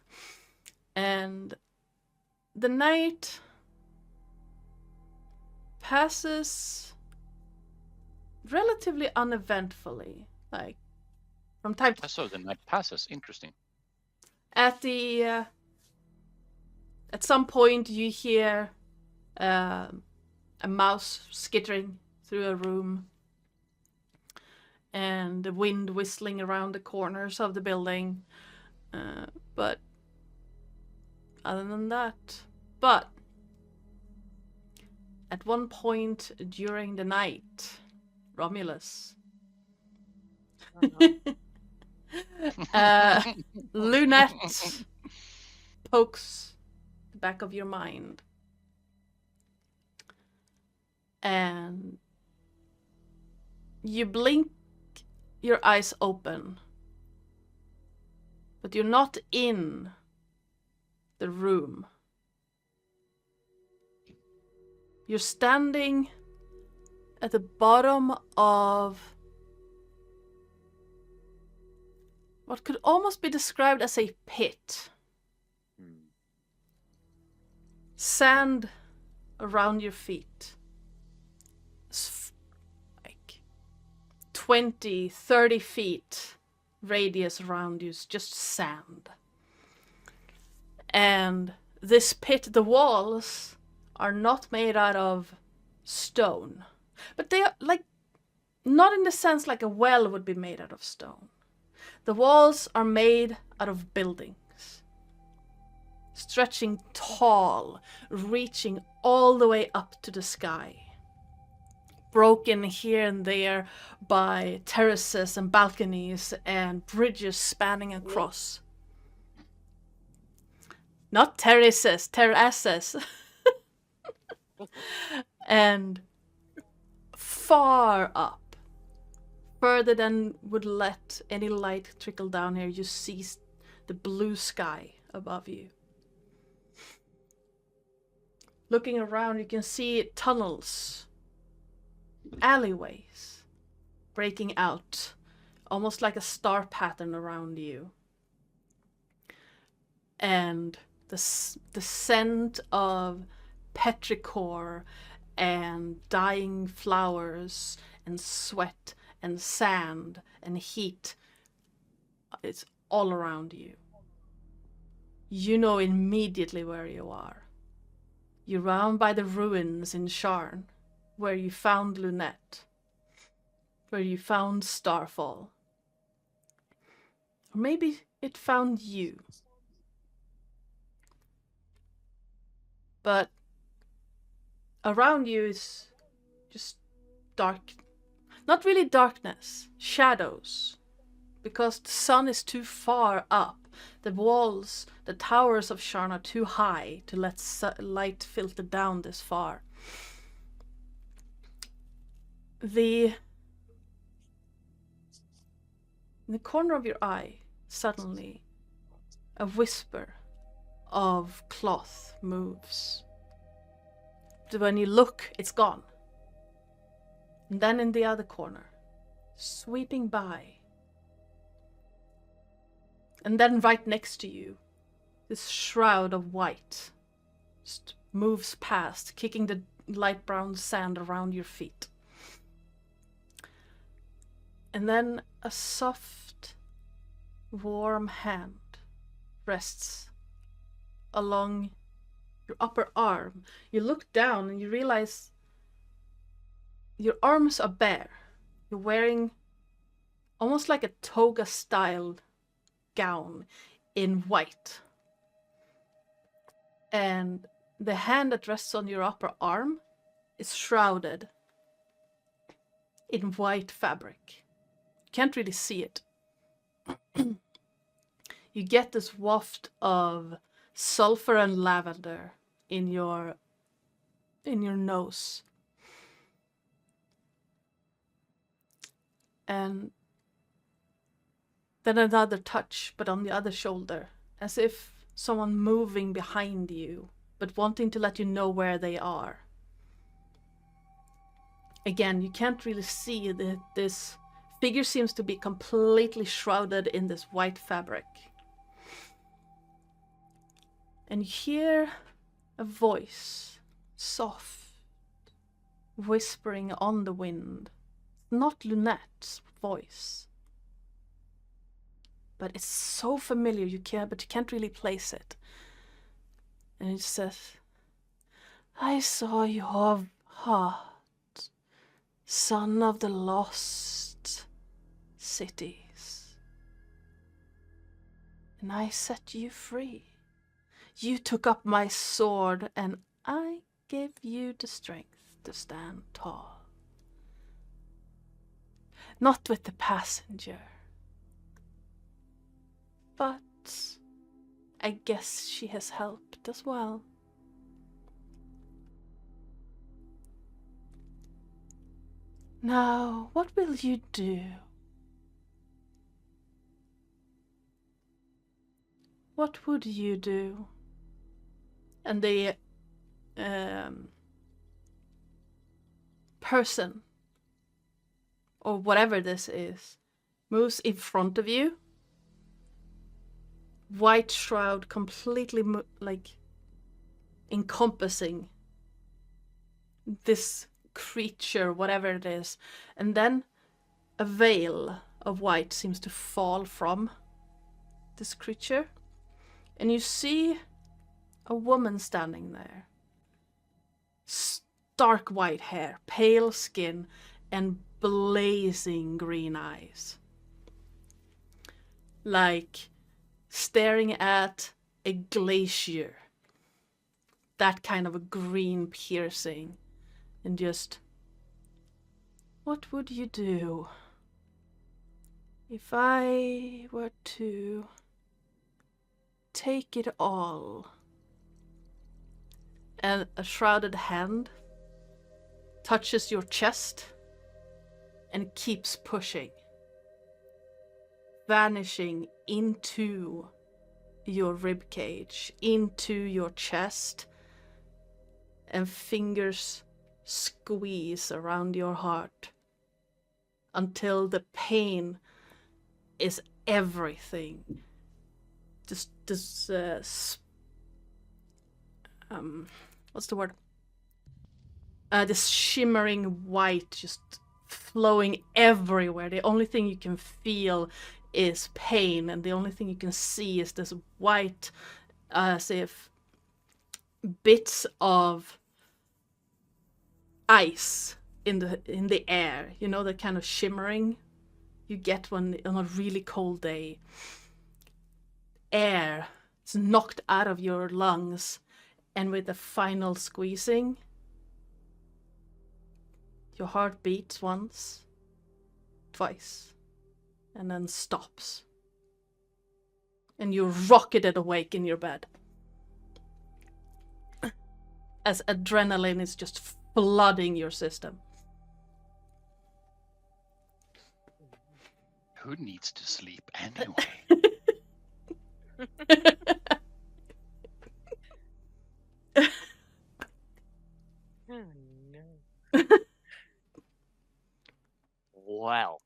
and the night passes relatively uneventfully. Like from time to So the night passes. Interesting. at some point you hear a mouse skittering through a room and the wind whistling around the corners of the building, but other than that, at one point during the night, Romulus, Lunette pokes the back of your mind. And you blink your eyes open, but you're not in the room. You're standing at the bottom of what could almost be described as a pit. Sand around your feet. Like 20, 30 feet radius around you is just sand. And this pit, the walls are not made out of stone. But they are like, not in the sense like a well would be made out of stone. The walls are made out of buildings, stretching tall, reaching all the way up to the sky. Broken here and there by terraces and balconies and bridges spanning across. Not terraces, terraces. And far up, further than would let any light trickle down here, you see the blue sky above you. Looking around, you can see tunnels, alleyways, breaking out, almost like a star pattern around you. And the scent of petrichor and dying flowers and sweat and sand and heat, it's all around you. You know immediately where you are. You're round by the ruins in Sharn, where you found Lunette, where you found Starfall. Or maybe it found you. But around you is just dark. Not really darkness, shadows. Because the sun is too far up. The walls, the towers of Sharn are too high to let light filter down this far. In the corner of your eye, suddenly, a whisper of cloth moves. But when you look, it's gone. And then in the other corner, sweeping by, and then right next to you, this shroud of white just moves past, kicking the light brown sand around your feet. And then a soft, warm hand rests along your upper arm. You look down and you realize your arms are bare. You're wearing almost like a toga-styled gown in white. And the hand that rests on your upper arm is shrouded in white fabric. You can't really see it. You get this waft of sulfur and lavender in your nose. And then another touch, but on the other shoulder, as if someone moving behind you, but wanting to let you know where they are. Again, you can't really see that this figure seems to be completely shrouded in this white fabric. And you hear a voice, soft, whispering on the wind. Not Lunette's voice. But it's so familiar, but you can't really place it. And it says, I saw your heart, son of the lost cities. And I set you free. You took up my sword, and I gave you the strength to stand tall. Not with the passenger. But I guess she has helped as well. Now, what will you do? What would you do? And the person, or whatever this is, moves in front of you. White shroud completely encompassing this creature, whatever it is. And then a veil of white seems to fall from this creature. And you see a woman standing there. Stark white hair, pale skin, and blazing green eyes. Like staring at a glacier. That kind of a green piercing. And just, what would you do if I were to take it all and a shrouded hand touches your chest and keeps pushing, vanishing into your rib cage, into your chest, and fingers squeeze around your heart until the pain is everything. Just what's the word? This shimmering white just flowing everywhere. The only thing you can feel is pain, and the only thing you can see is this white, as if bits of ice in the air. You know, the kind of shimmering you get when on a really cold day. Air is knocked out of your lungs, and with the final squeezing, your heart beats once, twice, and then stops. And you're rocketed awake in your bed, as adrenaline is just flooding your system. Who needs to sleep anyway? Oh no. Well.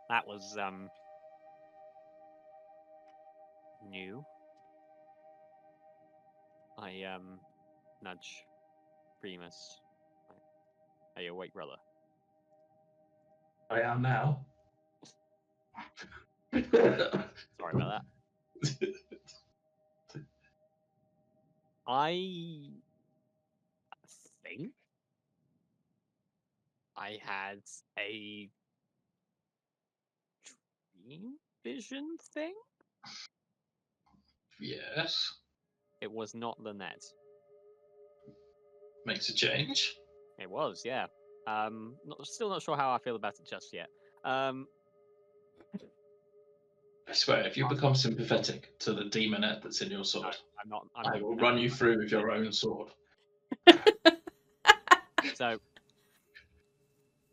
That was new. I nudge Remus. Are you awake, brother? I am now. Sorry about that. I think I had a dream vision thing. Yes. It was not the net. Makes a change. It was, yeah. Still not sure how I feel about it just yet. I swear, if you become sympathetic to the demonette that's in your sword, I'm not. I will run you through with your own sword. So,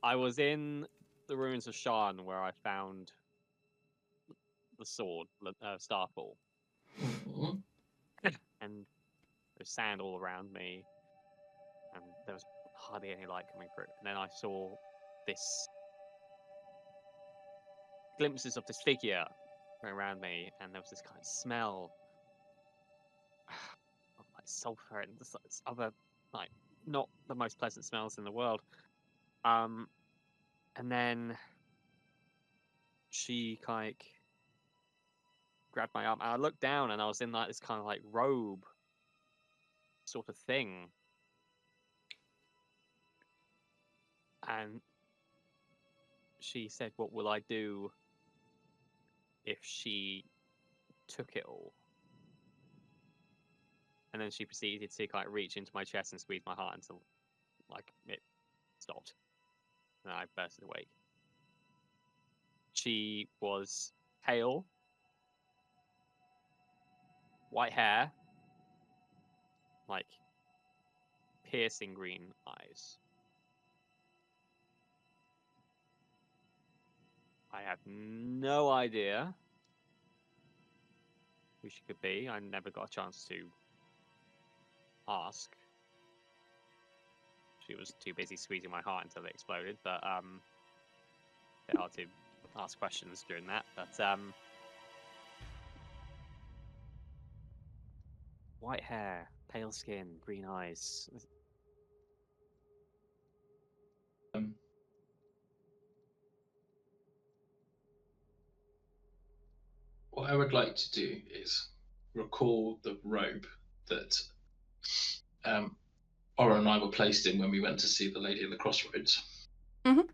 I was in the ruins of Sharn where I found the sword, Starfall, Mhm. and there's sand all around me, and there was hardly any light coming through. And then I saw this glimpses of this figure going around me, and there was this kind of smell of like sulfur and this other, like, not the most pleasant smells in the world. And then she kind of grabbed my arm, and I looked down, and I was in like this kind of like robe sort of thing, and she said, "What will I do if she took it all?" And then she proceeded to kind of reach into my chest and squeeze my heart until like it stopped, and I bursted awake. She was pale, white hair, like piercing green eyes. I have no idea who she could be. I never got a chance to ask. She was too busy squeezing my heart until it exploded, but a bit hard to ask questions during that. But white hair, pale skin, green eyes. What I would like to do is recall the robe that Ora and I were placed in when we went to see the Lady of the Crossroads. Mhm.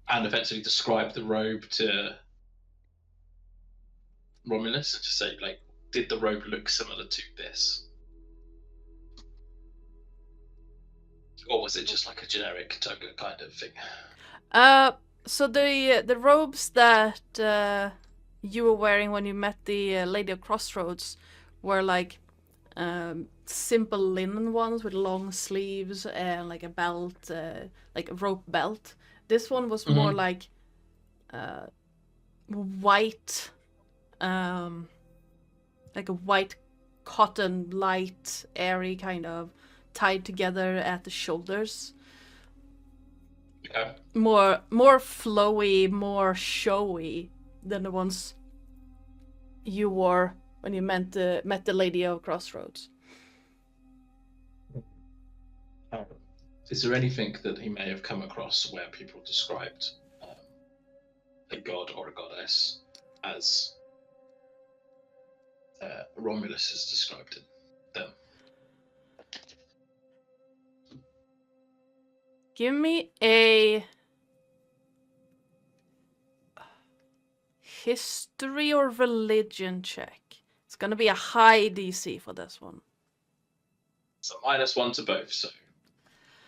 And effectively describe the robe to Romulus to say, like, did the robe look similar to this? Or was it just like a generic toga kind of thing? So the robes that you were wearing when you met the Lady of Crossroads were like simple linen ones with long sleeves and like a belt, like a rope belt. This one was more like white, like a white cotton, light, airy kind of, tied together at the shoulders. Okay. More flowy, more showy than the ones you wore when you met the Lady of Crossroads. Is there anything that he may have come across where people described a god or a goddess as Romulus has described them? Give me a history or religion check. It's gonna be a high DC for this one. So -1 to both, so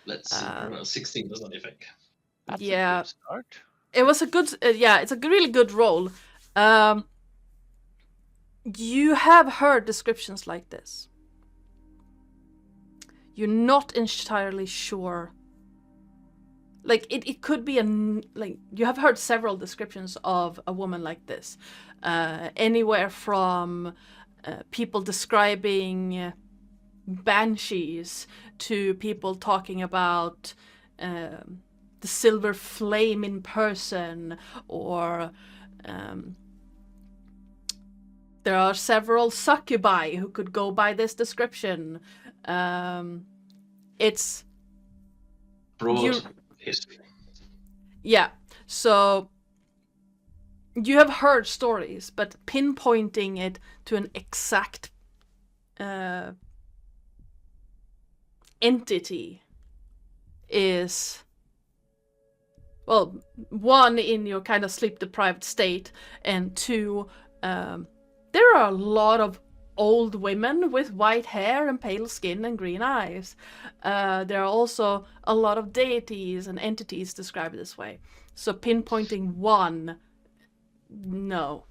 let's see. 16 does anything. That's Yeah. a good start. It was a good, it's a really good roll. You have heard descriptions like this. You're not entirely sure. Like, it could be like, you have heard several descriptions of a woman like this. Anywhere from people describing banshees to people talking about the silver flame in person, or there are several succubi who could go by this description. It's Broad history. Yeah, so you have heard stories, but pinpointing it to an exact entity is, well, one, in your kind of sleep-deprived state, and two, there are a lot of old women with white hair and pale skin and green eyes. There are also a lot of deities and entities described this way. So pinpointing one, no.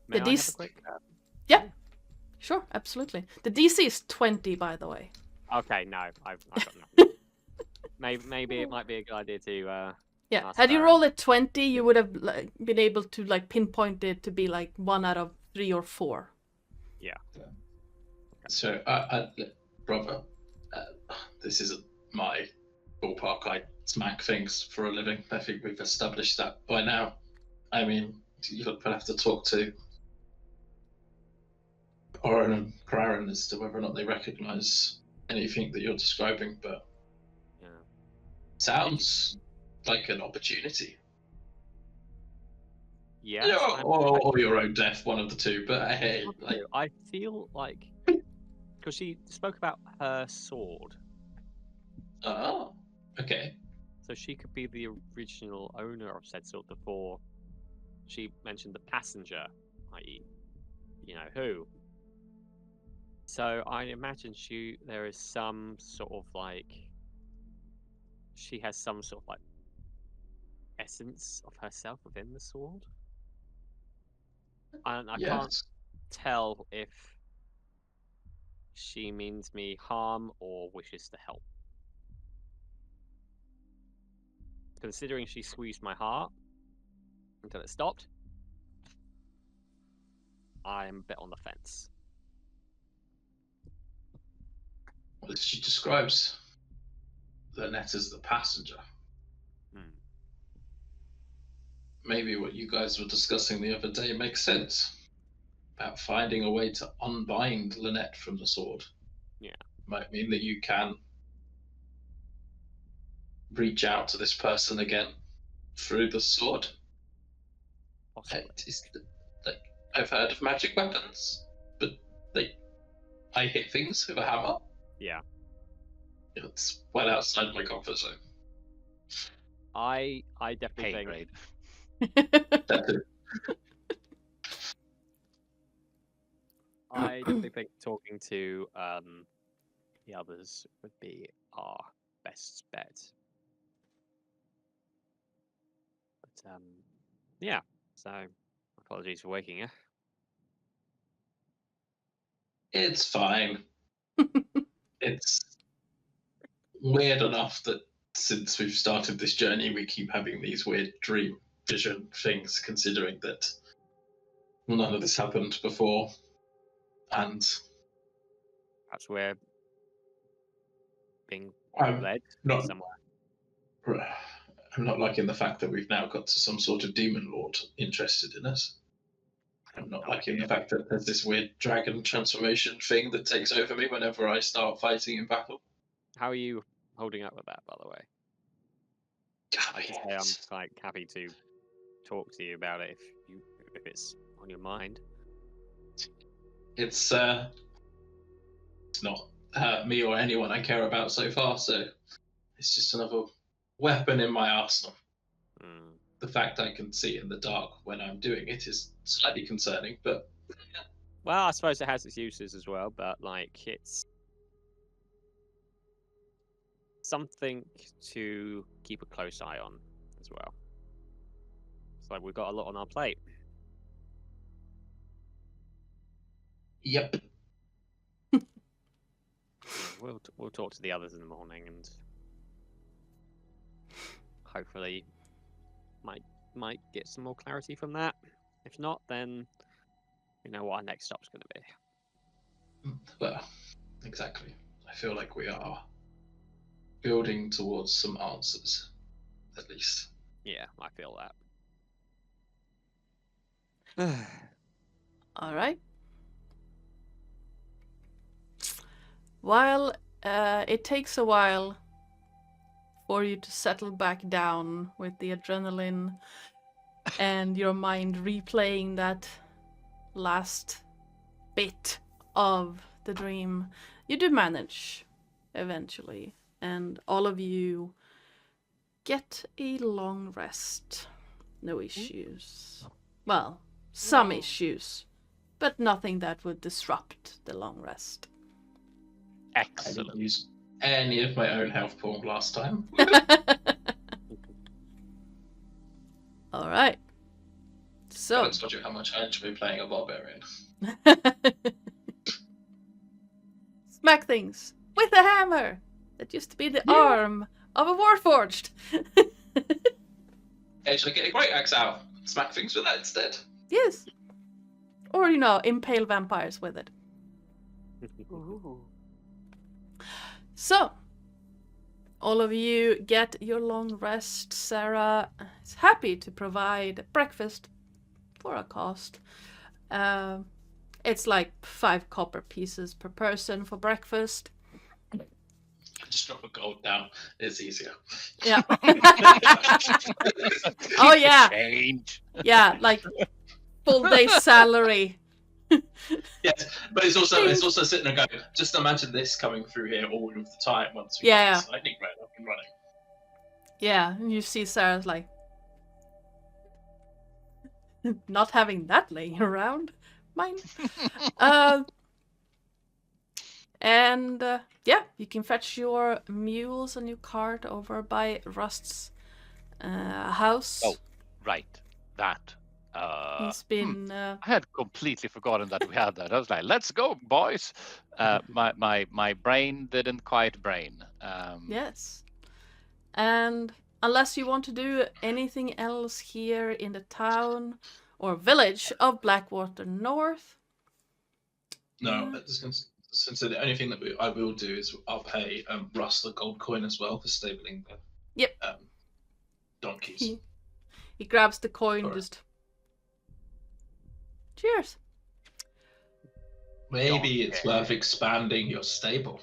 May The I have DC a quick? Yeah, sure, absolutely. The DC is 20, by the way. Okay, no, I've got nothing. Maybe it might be a good idea to. Yeah, ask had you Baron. rolled a 20, you would have been able to pinpoint it to be 1 out of 3 or 4. Yeah. So, brother, this isn't my ballpark. I smack things for a living. I think we've established that by now. I mean, you'll have to talk to Oren and Craren as to whether or not they recognise anything that you're describing, but Yeah. sounds like an opportunity. Yes. Yeah, or your own death, one of the two. But hey, like, I feel like because she spoke about her sword, oh, okay. so she could be the original owner of said sword before she mentioned the passenger, i.e., who. So I imagine there is some sort of she has some sort of essence of herself within the sword. And I can't Yes. tell if she means me harm or wishes to help. Considering she squeezed my heart until it stopped, I'm a bit on the fence. Well, she describes Lynette as the passenger. Maybe what you guys were discussing the other day makes sense. About finding a way to unbind Lynette from the sword. Yeah. Might mean that you can reach out to this person again through the sword. Possibly. I've heard of magic weapons, but I hit things with a hammer. Yeah. It's well outside my comfort zone. I definitely think grade. I definitely think talking to the others would be our best bet. But yeah, so I Apologies for waking you. It's fine. It's weird enough that since we've started this journey, we keep having these weird dream vision things, considering that none of this happened before. And Perhaps we're being I'm led not somewhere. I'm not liking the fact that we've now got to some sort of demon lord interested in us. I'm not liking the fact that there's this weird dragon transformation thing that takes over me whenever I start fighting in battle. How are you holding up with that, by the way? I just say I'm like happy to talk to you about it if it's on your mind. It's not hurt me or anyone I care about so far, so it's just another weapon in my arsenal. Mm. The fact I can see in the dark when I'm doing it is slightly concerning, but Well, I suppose it has its uses as well, but like it's something to keep a close eye on as well. It's like we've got a lot on our plate. yep. We'll talk to the others in the morning and hopefully might get some more clarity from that. If not, then we know what our next stop's going to be. Well, exactly. I feel like we are building towards some answers, at least. Yeah, I feel that. All right. While it takes a while for you to settle back down with the adrenaline and your mind replaying that last bit of the dream, you do manage eventually, and all of you get a long rest. No issues. Well, some issues, but nothing that would disrupt the long rest. I Excellent. didn't use any of my own health pool last time. All right. So. I told you how much I enjoy playing a barbarian. Smack things with a hammer that used to be the arm of a warforged. Hey, should I get a great axe out? Smack things with that instead. Yes. Or, impale vampires with it. Ooh. So, all of you get your long rest. Sarah is happy to provide breakfast for a cost. It's like 5 copper pieces per person for breakfast. Just drop a gold down. It's easier. Yeah. Oh yeah. Change. Yeah, like full day salary. Yes, but it's also sitting and going. Just imagine this coming through here all of the time once we Yeah. get this lightning red up and running. Yeah, and you see Sarah's like not having that laying around. Mine. Yeah, you can fetch your mules and your cart over by Rust's house. Oh, right. That. He's been I had completely forgotten that we had that. I was like, "Let's go, boys!" My brain didn't quite brain. yes. And unless you want to do anything else here in the town or village of Blackwater North. No, since the only thing that I will do is I'll pay Russ the gold coin as well for stabling the Yep. Donkeys. He grabs the coin, Alright. just cheers. Maybe it's worth expanding your stable.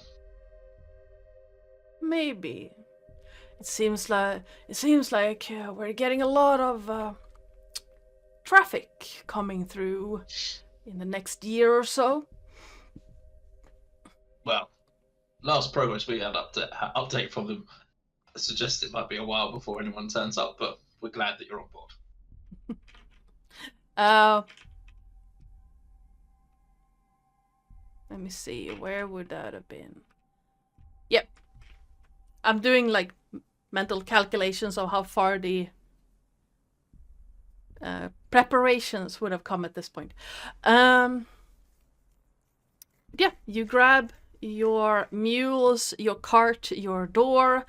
Maybe. It seems like we're getting a lot of traffic coming through in the next year or so. Well, last progress we had update from them suggests it might be a while before anyone turns up, but we're glad that you're on board. Let me see, where would that have been? Yep. I'm doing like mental calculations of how far the preparations would have come at this point. Yeah, you grab your mules, your cart, your door,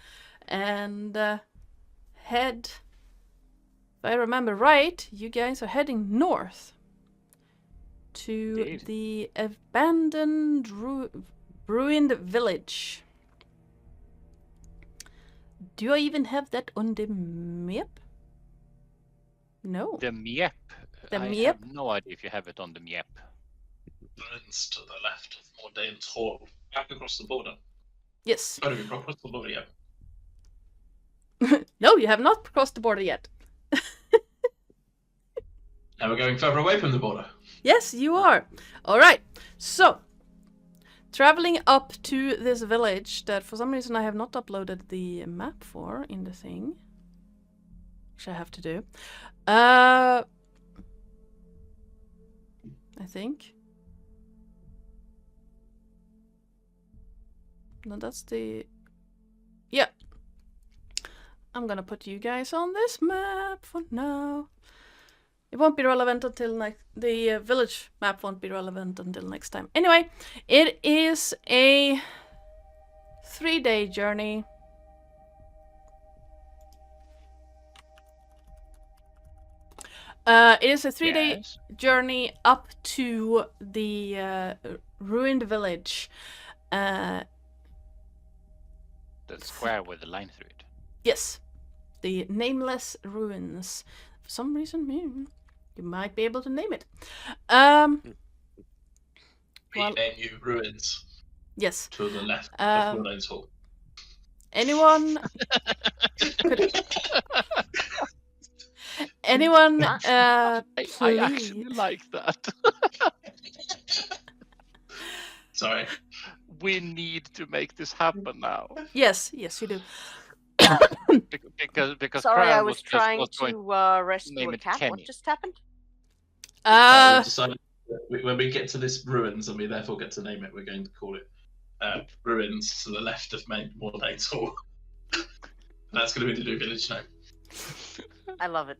and head. If I remember right, you guys are heading north to Indeed. the abandoned, ruined village. Do I even have that on the map? No. The Miep. The I Miep? have no idea if you have it on the Miep. Ruins to the left of Mourdain's Hall, back across the border. Yes. Oh, no, we've not crossed the border yet. No, you have not crossed the border yet. Now we're going further away from the border. Yes, you are. All right. So, traveling up to this village that for some reason I have not uploaded the map for in the thing, which I have to do. I think. No, that's the... Yeah. I'm gonna put you guys on this map for now. It won't be relevant until next... The village map won't be relevant until next time. Anyway, it is a 3-day journey. It is a 3-day Yes. journey up to the ruined village. The square with the line through it. Yes, the nameless ruins. For some reason, you might be able to name it. Well- Rename you ruins Yes. to the left of Um, Mourdain's Hall. Anyone? Anyone? I Please. actually like that. Sorry. We need to make this happen now. Yes, yes, you do. Because Sorry, I Crown was just trying going to rescue name a it cat. What Kenny. just happened? We decided that when we get to this ruins and we therefore get to name it, we're going to call it ruins to the left of Mourdain's Hall. That's going to be the new village name. I love it.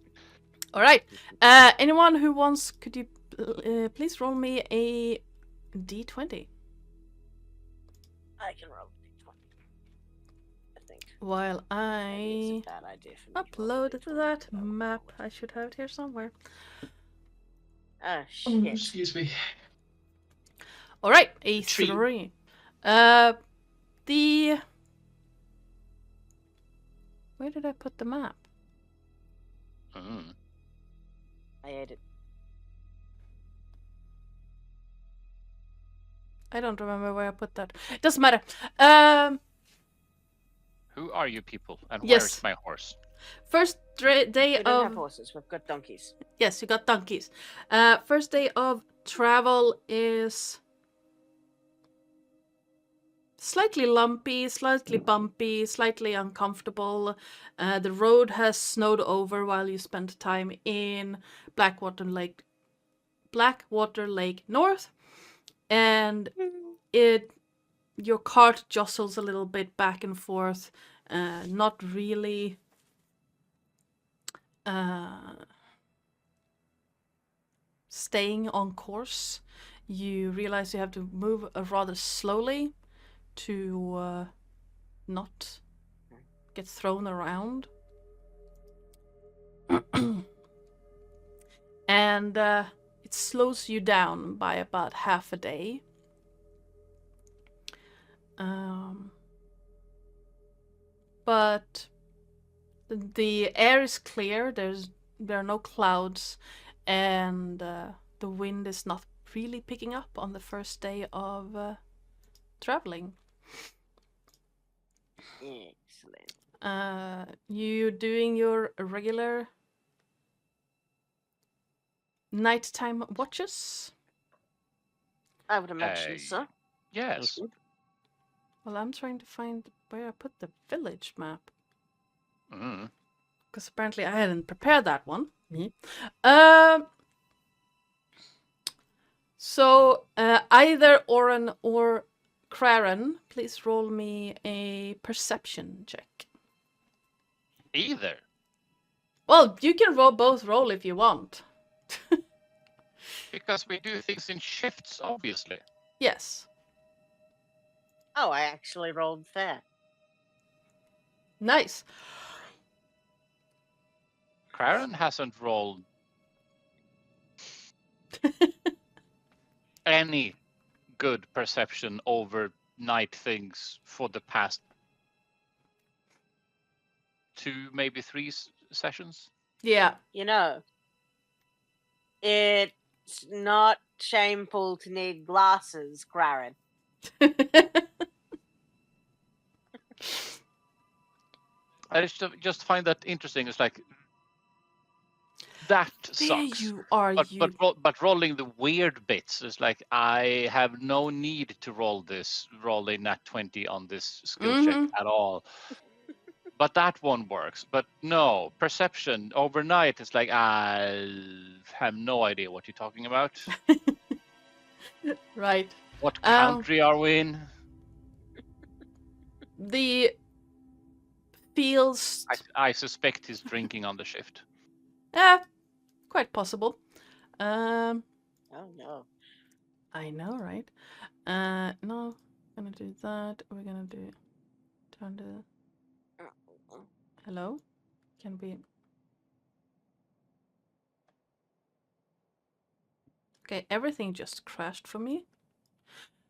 All right. Anyone who wants, could you please roll me a d20 I can roll d20. I think. while Maybe I it's a bad idea for me to roll upload d20, that but I'll map. roll I should have it here somewhere. it. Oh shit! Excuse me. All right, a Tree. 3. The... Where did I put the map? Mm. I ate it. I don't remember where I put that. It doesn't matter. Who are you people? And Yes. where's my horse? First day We don't have of... horses. We've got donkeys. Yes, you got donkeys. First day of travel is slightly lumpy, slightly bumpy, slightly uncomfortable. The road has snowed over while you spend time in Blackwater Lake North, and your cart jostles a little bit back and forth, not really staying on course. You realize you have to move rather slowly to not get thrown around. And it slows you down by about half a day. But the air is clear. There are no clouds, and the wind is not really picking up on the first day of traveling. Excellent. You doing your regular nighttime watches? I would imagine so. Yes. Well, I'm trying to find where I put the village map. Mm. Because apparently I hadn't prepared that one. So either Oren or Craren, please roll me a perception check. Either. Well, you can both roll if you want. Because we do things in shifts, obviously. Yes. Oh, I actually rolled fair. Nice. Craren hasn't rolled any good perception over night things for the past 2, maybe 3 sessions. Yeah. You know, it's not shameful to need glasses, Craren. I just find that interesting. It's like that There sucks. you are, But rolling the weird bits is like I have no need to roll a nat 20 on this skill check at all. But that one works. But no, perception overnight is like I have no idea what you're talking about. Right. What country are we in? The feels... I suspect he's drinking on the shift. Quite possible. Oh no. I know, right? No, gonna do that. We're gonna do turn the... Hello? Can we... Okay, everything just crashed for me.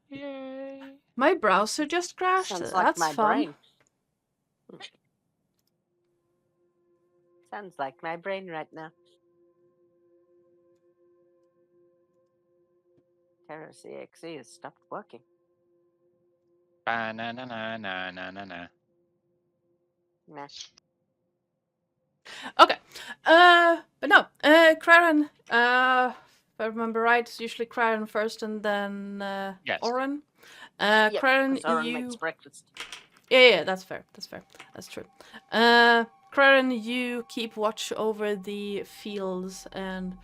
Yay. My browser just crashed. Sounds like That's my fun. brain. Sounds like my brain right now. Terris EXE has stopped working. Ba-na-na-na-na-na-na. Nah. Okay. But no. Craren. If I remember right, it's usually Craren first and then Yes. Oren. Yep, Craren, 'cause Oren you... makes breakfast. Yeah, that's fair. That's fair. That's true. Craren, you keep watch over the fields and...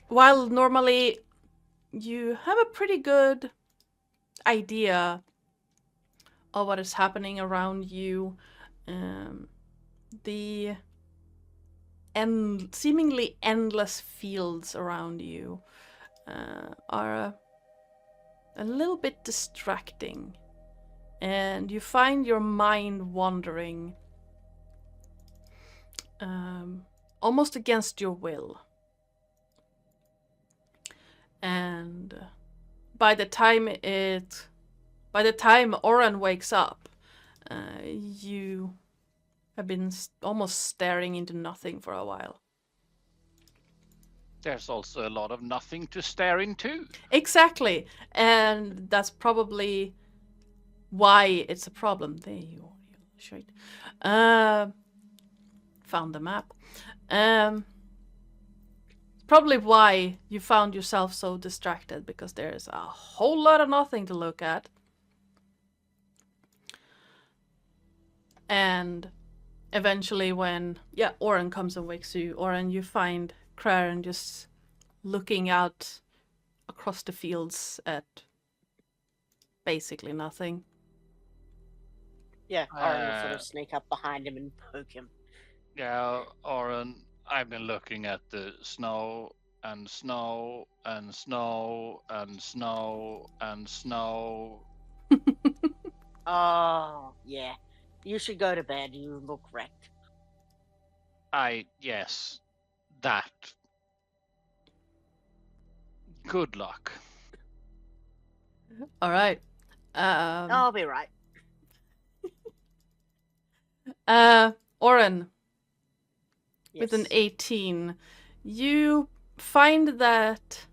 While normally you have a pretty good idea of what is happening around you, the seemingly endless fields around you are a little bit distracting, and you find your mind wandering almost against your will. And by the time Oren wakes up, you have been almost staring into nothing for a while. There's also a lot of nothing to stare into. Exactly, and that's probably why it's a problem. There you are, straight. Found the map. Probably why you found yourself so distracted, because there's a whole lot of nothing to look at. And eventually when, Oren comes and wakes you, Oren, you find Craren just looking out across the fields at basically nothing. Yeah, Oren will sort of sneak up behind him and poke him. Yeah, Oren, I've been looking at the snow and snow and snow and snow and snow. Oh, yeah. You should go to bed. You look wrecked. Yes, that. Good luck. All right. I'll be right. Oren, Yes. with an 18, you find that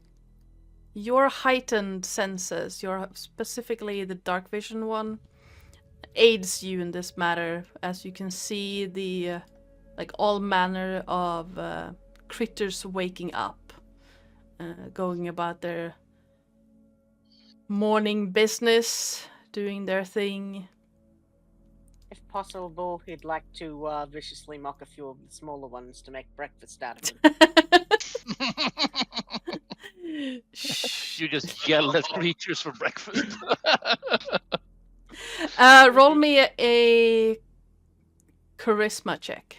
your heightened senses, specifically the dark vision one, aids you in this matter, as you can see the all manner of critters waking up, going about their morning business, doing their thing. If possible, he'd like to viciously mock a few of the smaller ones to make breakfast out of them. You just yell at creatures for breakfast. Roll me a charisma check.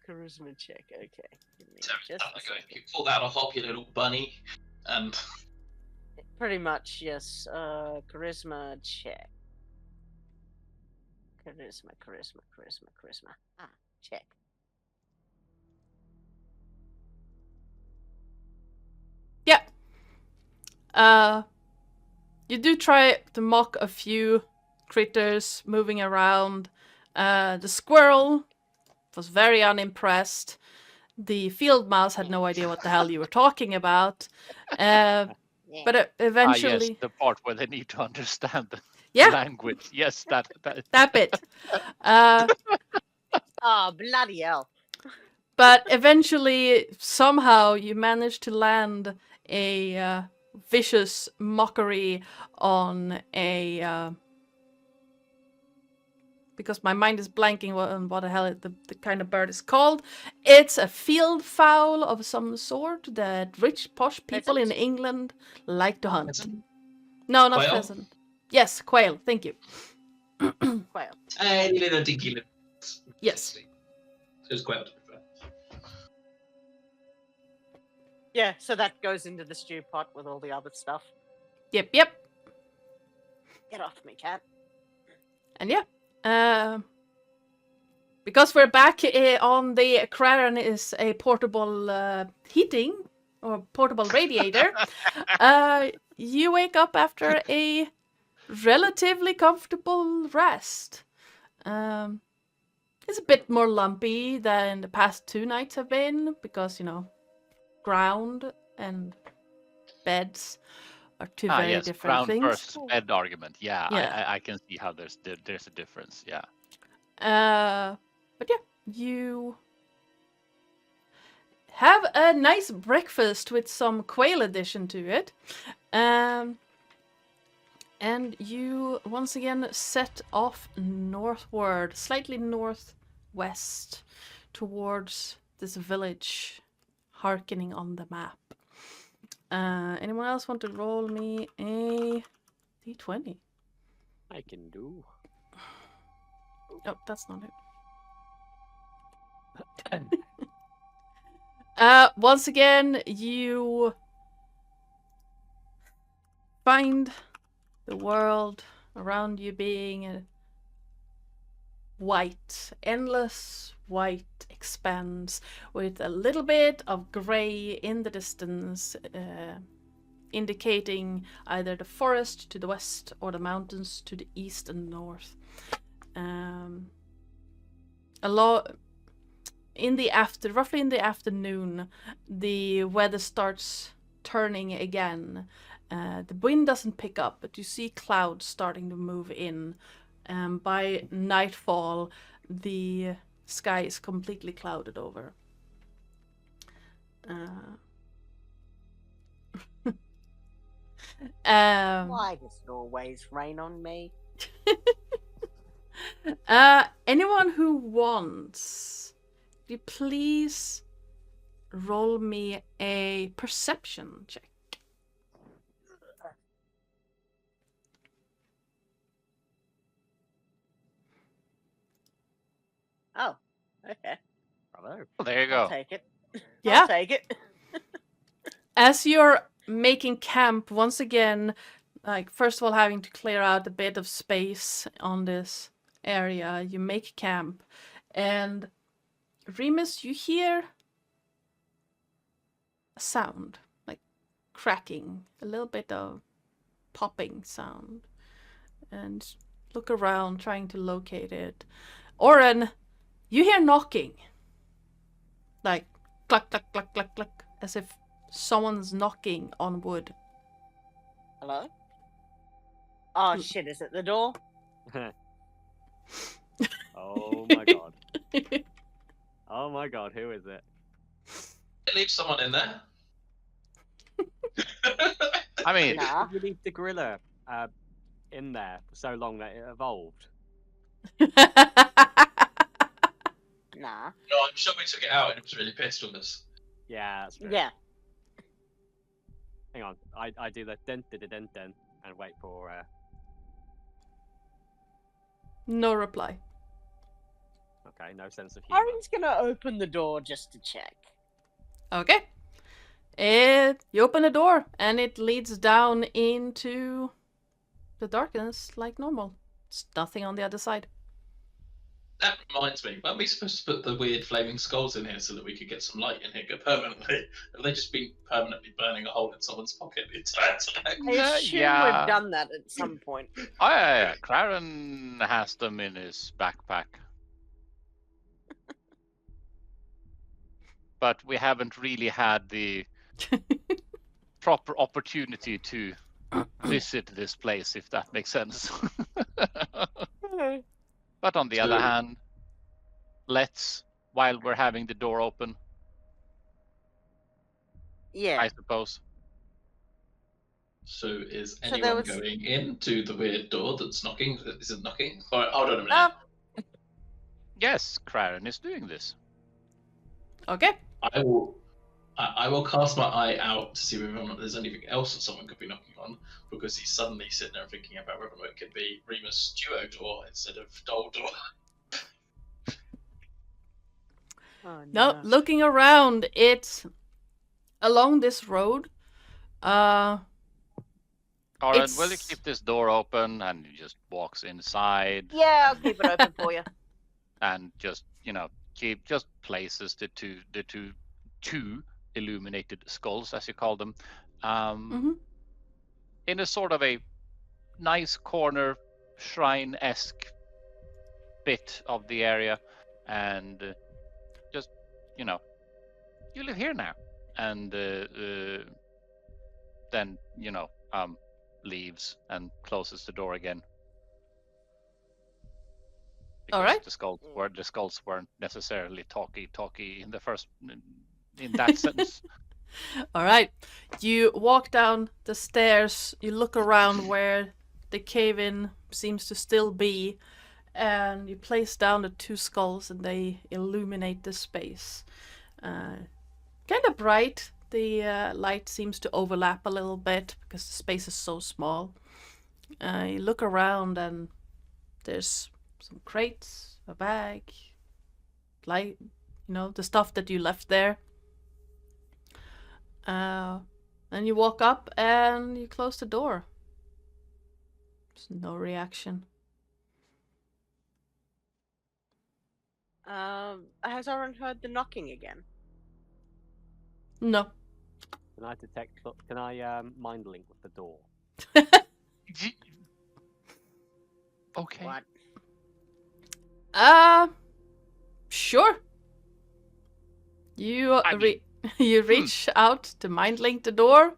Charisma check. Okay. Give me Terris, just a okay, second. you pull out a hop, you little bunny, and Pretty much, yes. Charisma check. Charisma. Ah, check. Yeah. You do try to mock a few critters moving around. The squirrel was very unimpressed. The field mouse had no idea what the hell you were talking about. Yeah. But eventually... yes, the part where they need to understand the Yeah, language. Yes, that. that bit. Uh, Oh, bloody hell. but eventually, somehow, you manage to land a vicious mockery on a... because my mind is blanking on what the hell the kind of bird is called. It's a field fowl of some sort that rich, posh people in Pheasant? England like to hunt. Pheasant? No, not Quail? pheasant. Yes, quail. Thank you. Quail. tiny little dinky little. Yes. It was quail, to be fair. Yeah, so that goes into the stew pot with all the other stuff. Yep. Get off me, cat. And yeah. Because we're back on the Kraran is a portable heating or portable radiator. You wake up after a relatively comfortable rest. It's a bit more lumpy than the past 2 nights have been because, ground and beds are two very yes, different ground things. versus bed argument. Yeah, Yeah. I can see how there's a difference. Yeah. But yeah, you have a nice breakfast with some quail addition to it. And you once again set off northward, slightly northwest, towards this village, hearkening on the map. Anyone else want to roll me a d20? I can do. Oh, that's not it. 10. Once again, you find the world around you being white, endless white expanse with a little bit of grey in the distance, indicating either the forest to the west or the mountains to the east and north. Roughly in the afternoon, the weather starts turning again. The wind doesn't pick up, but you see clouds starting to move in. By nightfall, the sky is completely clouded over. Why does it always rain on me? Anyone who wants, could you please roll me a perception check? Oh, okay. Bravo. Well, there you I'll go. take it. Yeah. I'll take it. As you're making camp, once again, first of all, having to clear out a bit of space on this area, you make camp. And Remus, you hear a sound, like cracking, a little bit of popping sound. And look around, trying to locate it. Oren, you hear knocking. Like, cluck, cluck, cluck, cluck, cluck, as if someone's knocking on wood. Hello? Oh shit, is it the door? Oh my god. Oh my god, who is it? Leave someone in there. I mean, Nah. You leave the gorilla in there for so long that it evolved. Nah. No, I'm sure we took it out and it was really pissed with us. Yeah, that's true. Yeah. Hang on, I do the dun dun dun dun dun and wait for No reply. Okay, no sense of humor. Aaron's gonna open the door just to check. Okay. You open the door, and it leads down into the darkness like normal. There's nothing on the other side. That reminds me, weren't we supposed to put the weird flaming skulls in here so that we could get some light in here permanently? Have they just been permanently burning a hole in someone's pocket the entire time? I assume yeah. we've done that at some point. Oh yeah. Craren has them in his backpack. But we haven't really had the proper opportunity to visit this place, if that makes sense. But on the other hand, let's, while we're having the door open, Yeah. I suppose. So is So there anyone was- going into the weird door that's knocking? Is it knocking? Or, hold on a minute. Yes, Craren is doing this. Okay. I will cast my eye out to see whether or not there's anything else that someone could be knocking on, because he's suddenly sitting there thinking about whether or not it could be Remus' duo door instead of Dole door. Oh, No, looking around, it's along this road. Alright, will you It's- keep this door open? And he just walks inside Yeah, I'll keep it open for you. and just, keep just places the two illuminated skulls, as you call them, Mhm. in a sort of a nice corner shrine-esque bit of the area, and just you live here now, and then leaves and closes the door again. Because Alright. the skulls weren't necessarily talky in the first in that sense. All right. You walk down the stairs. You look around where the cave-in seems to still be, and you place down the two skulls, and they illuminate the space. Kind of bright. The light seems to overlap a little bit because the space is so small. You look around, and there's some crates, a bag, light, the stuff that you left there. Then you walk up and you close the door. There's no reaction. Has Aaron heard the knocking again? No. Can I detect? Can I mind link with the door? Okay. What? Sure. You you reach out to mind link the door.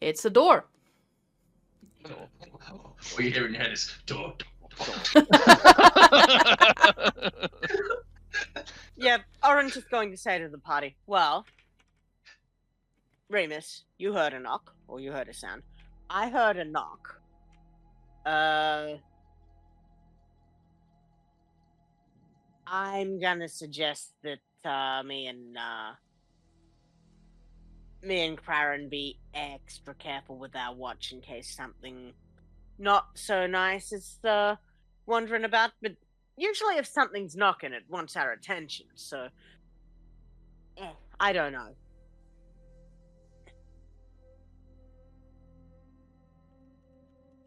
It's a door. All you hear in your head is door. Yeah, Aaron's just going to say to the party, well, Remus, you heard a knock, or you heard a sound. I heard a knock. I'm gonna suggest that me and Craren be extra careful with our watch in case something not so nice is wandering about. But usually, if something's knocking, it wants our attention. So, I don't know.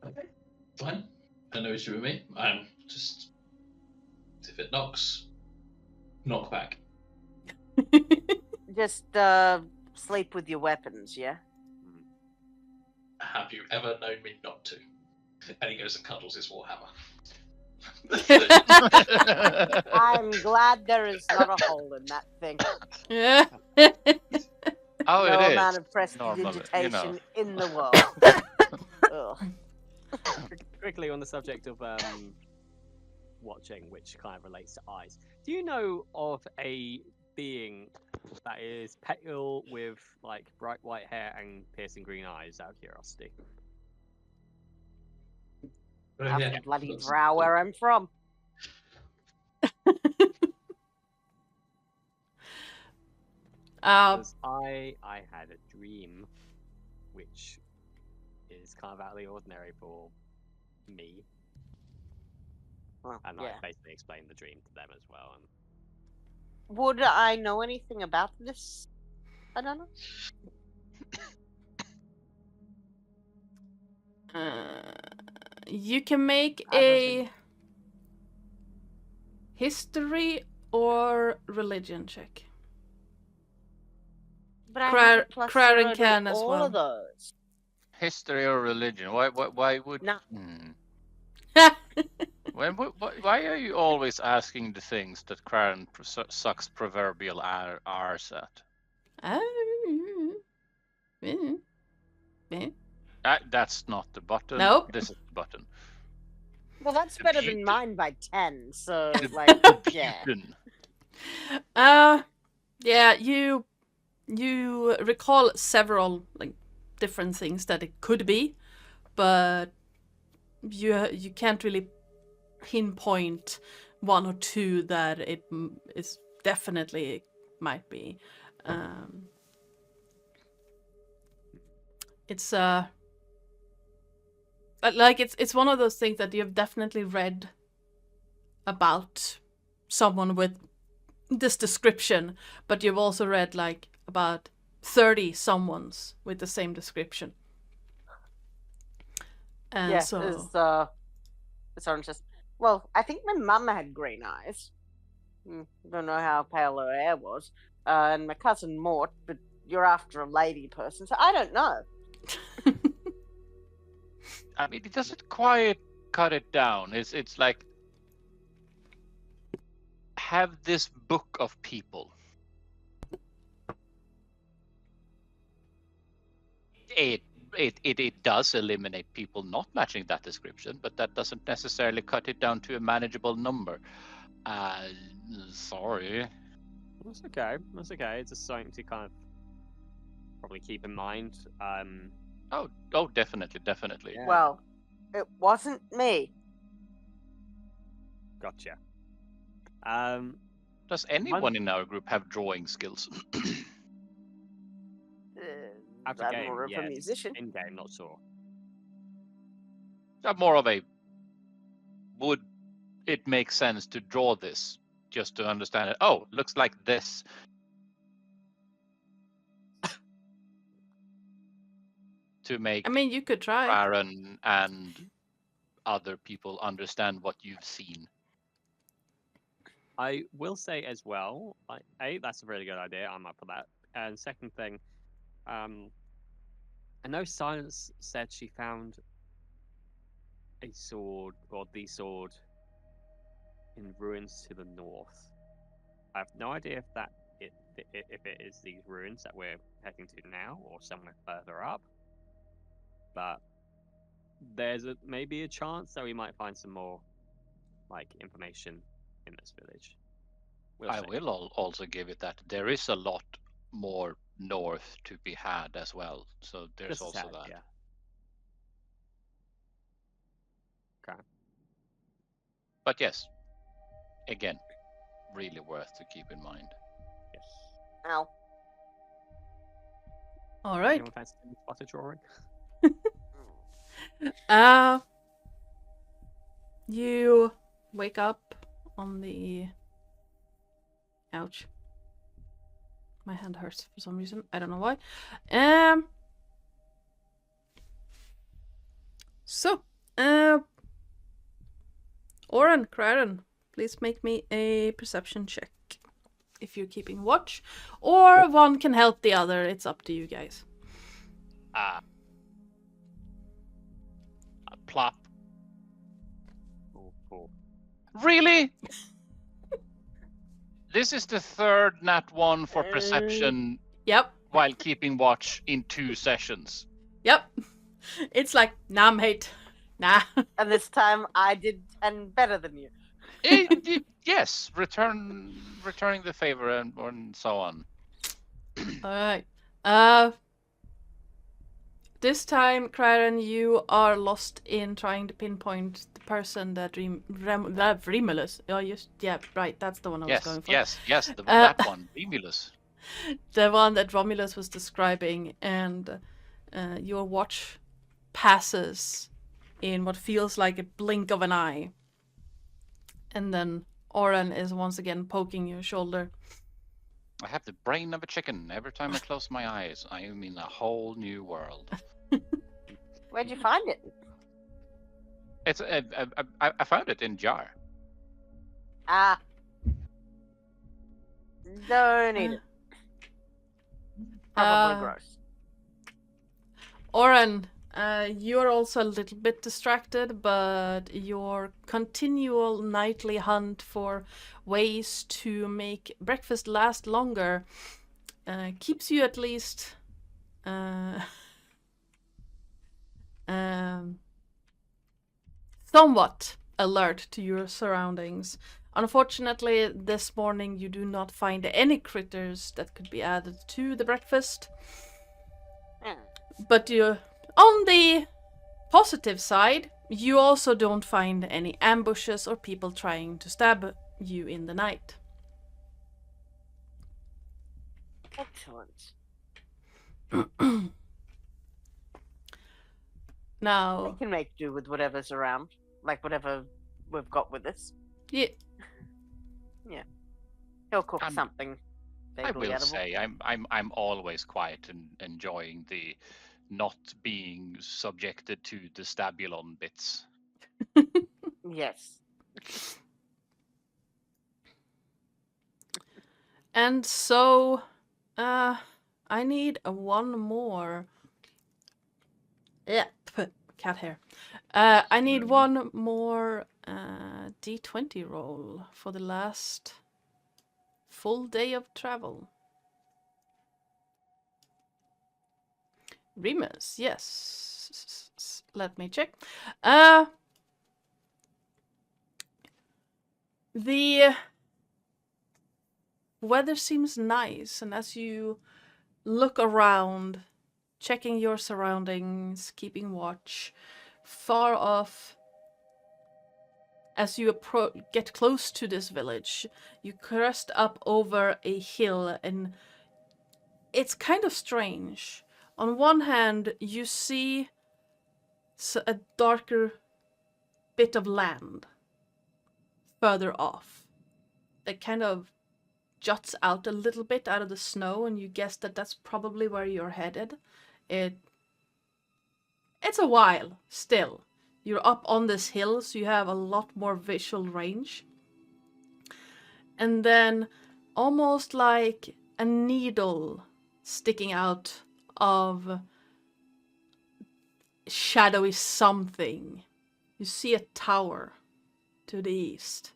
Okay, fine. No issue with me. I'm just, if it knocks, knock back. Just sleep with your weapons, yeah? Have you ever known me not to? And he goes and cuddles his warhammer. I'm glad there is not a hole in that thing. Yeah. Oh, No it is. amount of Normal, prestidigitation in the world. Ugh. Quickly on the subject of watching, which kind of relates to eyes. Do you know of a being that is pale with like bright white hair and piercing green eyes? Out of curiosity. That's the bloody drow where I'm from. Because I had a dream, which is kind of out of the ordinary for me, Well, And yeah. I basically explained the dream to them as well. And Would I know anything about this? I don't know. You can make I don't a think- history or religion check. But I Crar- have a plus Craren 0 to can as all well. of those. History or religion? Why would? No. Why are you always asking the things that Craren sucks proverbial arse at? That's not the button. Nope. This is the button. Well, that's The better than beauty- mine by 10. So, The like, yeah. button. Yeah, you recall several like different things that it could be, but you can't really pinpoint one or two that it is definitely might be. It's like it's one of those things that you've definitely read about someone with this description, but you've also read like about 30 someones with the same description. And Yeah, so it's orange. Well, I think my mum had green eyes. Don't know how pale her hair was. And my cousin Mort, but you're after a lady person, so I don't know. I mean, it doesn't quite cut it down. It's like have this book of people. It does eliminate people not matching that description, but that doesn't necessarily cut it down to a manageable number. Sorry. that's okay. That's okay. It's just something to kind of probably keep in mind. Oh, definitely. Yeah. Well, it wasn't me. Gotcha. Does anyone in our group have drawing skills? Out of I'm game, more of a yes. musician. In game, not sure. More of a. Would it make sense to draw this just to understand it? Oh, looks like this. To make I mean, you could try. Aaron and other people understand what you've seen. I will say as well, that's a really good idea. I'm up for that. And second thing, I know Silence said she found a sword, or the sword, in ruins to the north. I have no idea if it is these ruins that we're heading to now, or somewhere further up. But there's maybe a chance that we might find some more like information in this village. I will also give it that there is a lot more north to be had as well. So there's Just also sad, that. yeah. Okay. But yes, again, really worth to keep in mind. Yes. Ow. All right. Anyone fancy doing spotted drawing? You wake up on the. Ouch. My hand hurts for some reason. I don't know why. So, Oren, Craren, please make me a perception check. If you're keeping watch. Or one can help the other. It's up to you guys. Plop. Cool. Really? This is the third nat 1 for perception Yep. while keeping watch in 2 sessions. Yep. It's like, nah, mate. Nah. And this time I did and better than you. Yes, returning the favor and so on. Alright. This time, Craren, you are lost in trying to pinpoint the person that Remulus. Oh, yeah, right, that's the one I was going for. Yes, that one, Remulus. The one that Romulus was describing, and your watch passes in what feels like a blink of an eye. And then Oren is once again poking your shoulder. I have the brain of a chicken. Every time I close my eyes, I am in a whole new world. Where'd you find it? It's I found it in a jar. Ah. Don't eat it. Probably gross. Oren, you're also a little bit distracted, but your continual nightly hunt for ways to make breakfast last longer keeps you at least somewhat alert to your surroundings. Unfortunately, this morning you do not find any critters that could be added to the breakfast. But on the positive side, you also don't find any ambushes or people trying to stab you in the night. Excellent. Now, We can make do with whatever's around. Like whatever we've got with us. yeah, He'll cook I'm- something I vaguely will edible. say I'm always quiet and enjoying the not being subjected to the stabulon bits. Yes. and so, I need one more. Yeah, cat hair. I need one more D20 roll for the last full day of travel. Remus, yes. Let me check. The weather seems nice, and as you look around, checking your surroundings, keeping watch, far off, as you get close to this village, you crest up over a hill, and it's kind of strange. On one hand, you see a darker bit of land further off that kind of juts out a little bit out of the snow, and you guess that that's probably where you're headed. It's a while still. You're up on this hill, so you have a lot more visual range. And then, almost like a needle sticking out of shadowy something, you see a tower to the east.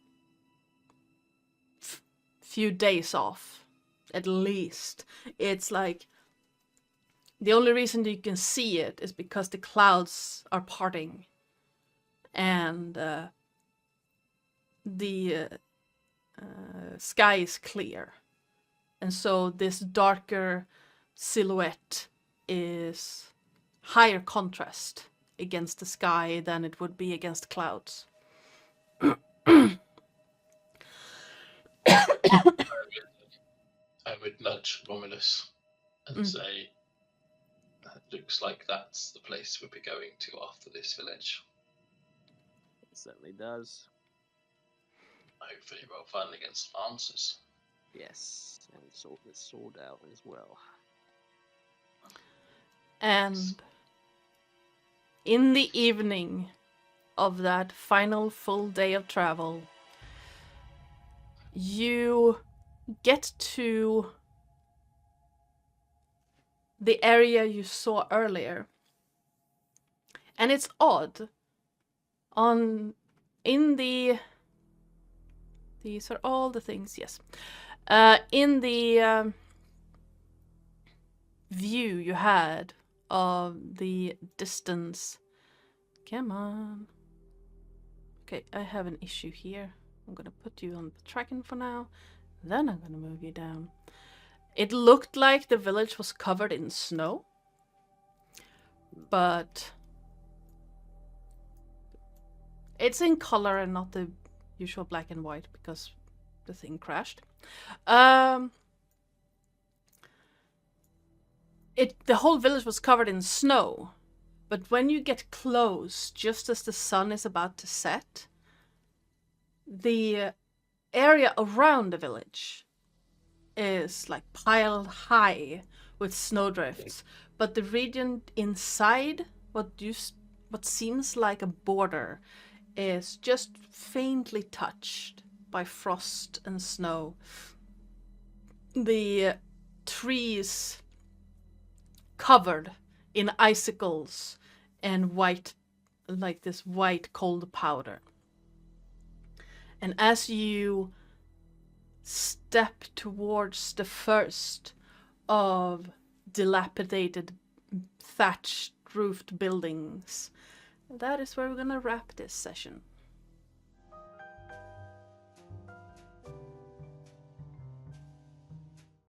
Few days off, at least. It's like the only reason you can see it is because the clouds are parting and the sky is clear, and so this darker silhouette is higher contrast against the sky than it would be against clouds. I would nudge Romulus and say, "It looks like that's the place we'll be going to after this village. It certainly does. Hopefully we'll finally get some answers." Yes, and sort this sword out as well. And in the evening of that final full day of travel, you get to the area you saw earlier. And it's odd. These are all the things, yes. In the view you had of the distance. Come on. Okay, I have an issue here. I'm gonna put you on the tracking for now. Then I'm gonna move you down. It looked like the village was covered in snow. But it's in color and not the usual black and white because the thing crashed. The whole village was covered in snow, but when you get close, just as the sun is about to set, the area around the village is like piled high with snowdrifts, but the region inside, what seems like a border, is just faintly touched by frost and snow. The trees covered in icicles and white, like this white cold powder. And as you step towards the first of dilapidated thatched roofed buildings, that is where we're gonna wrap this session.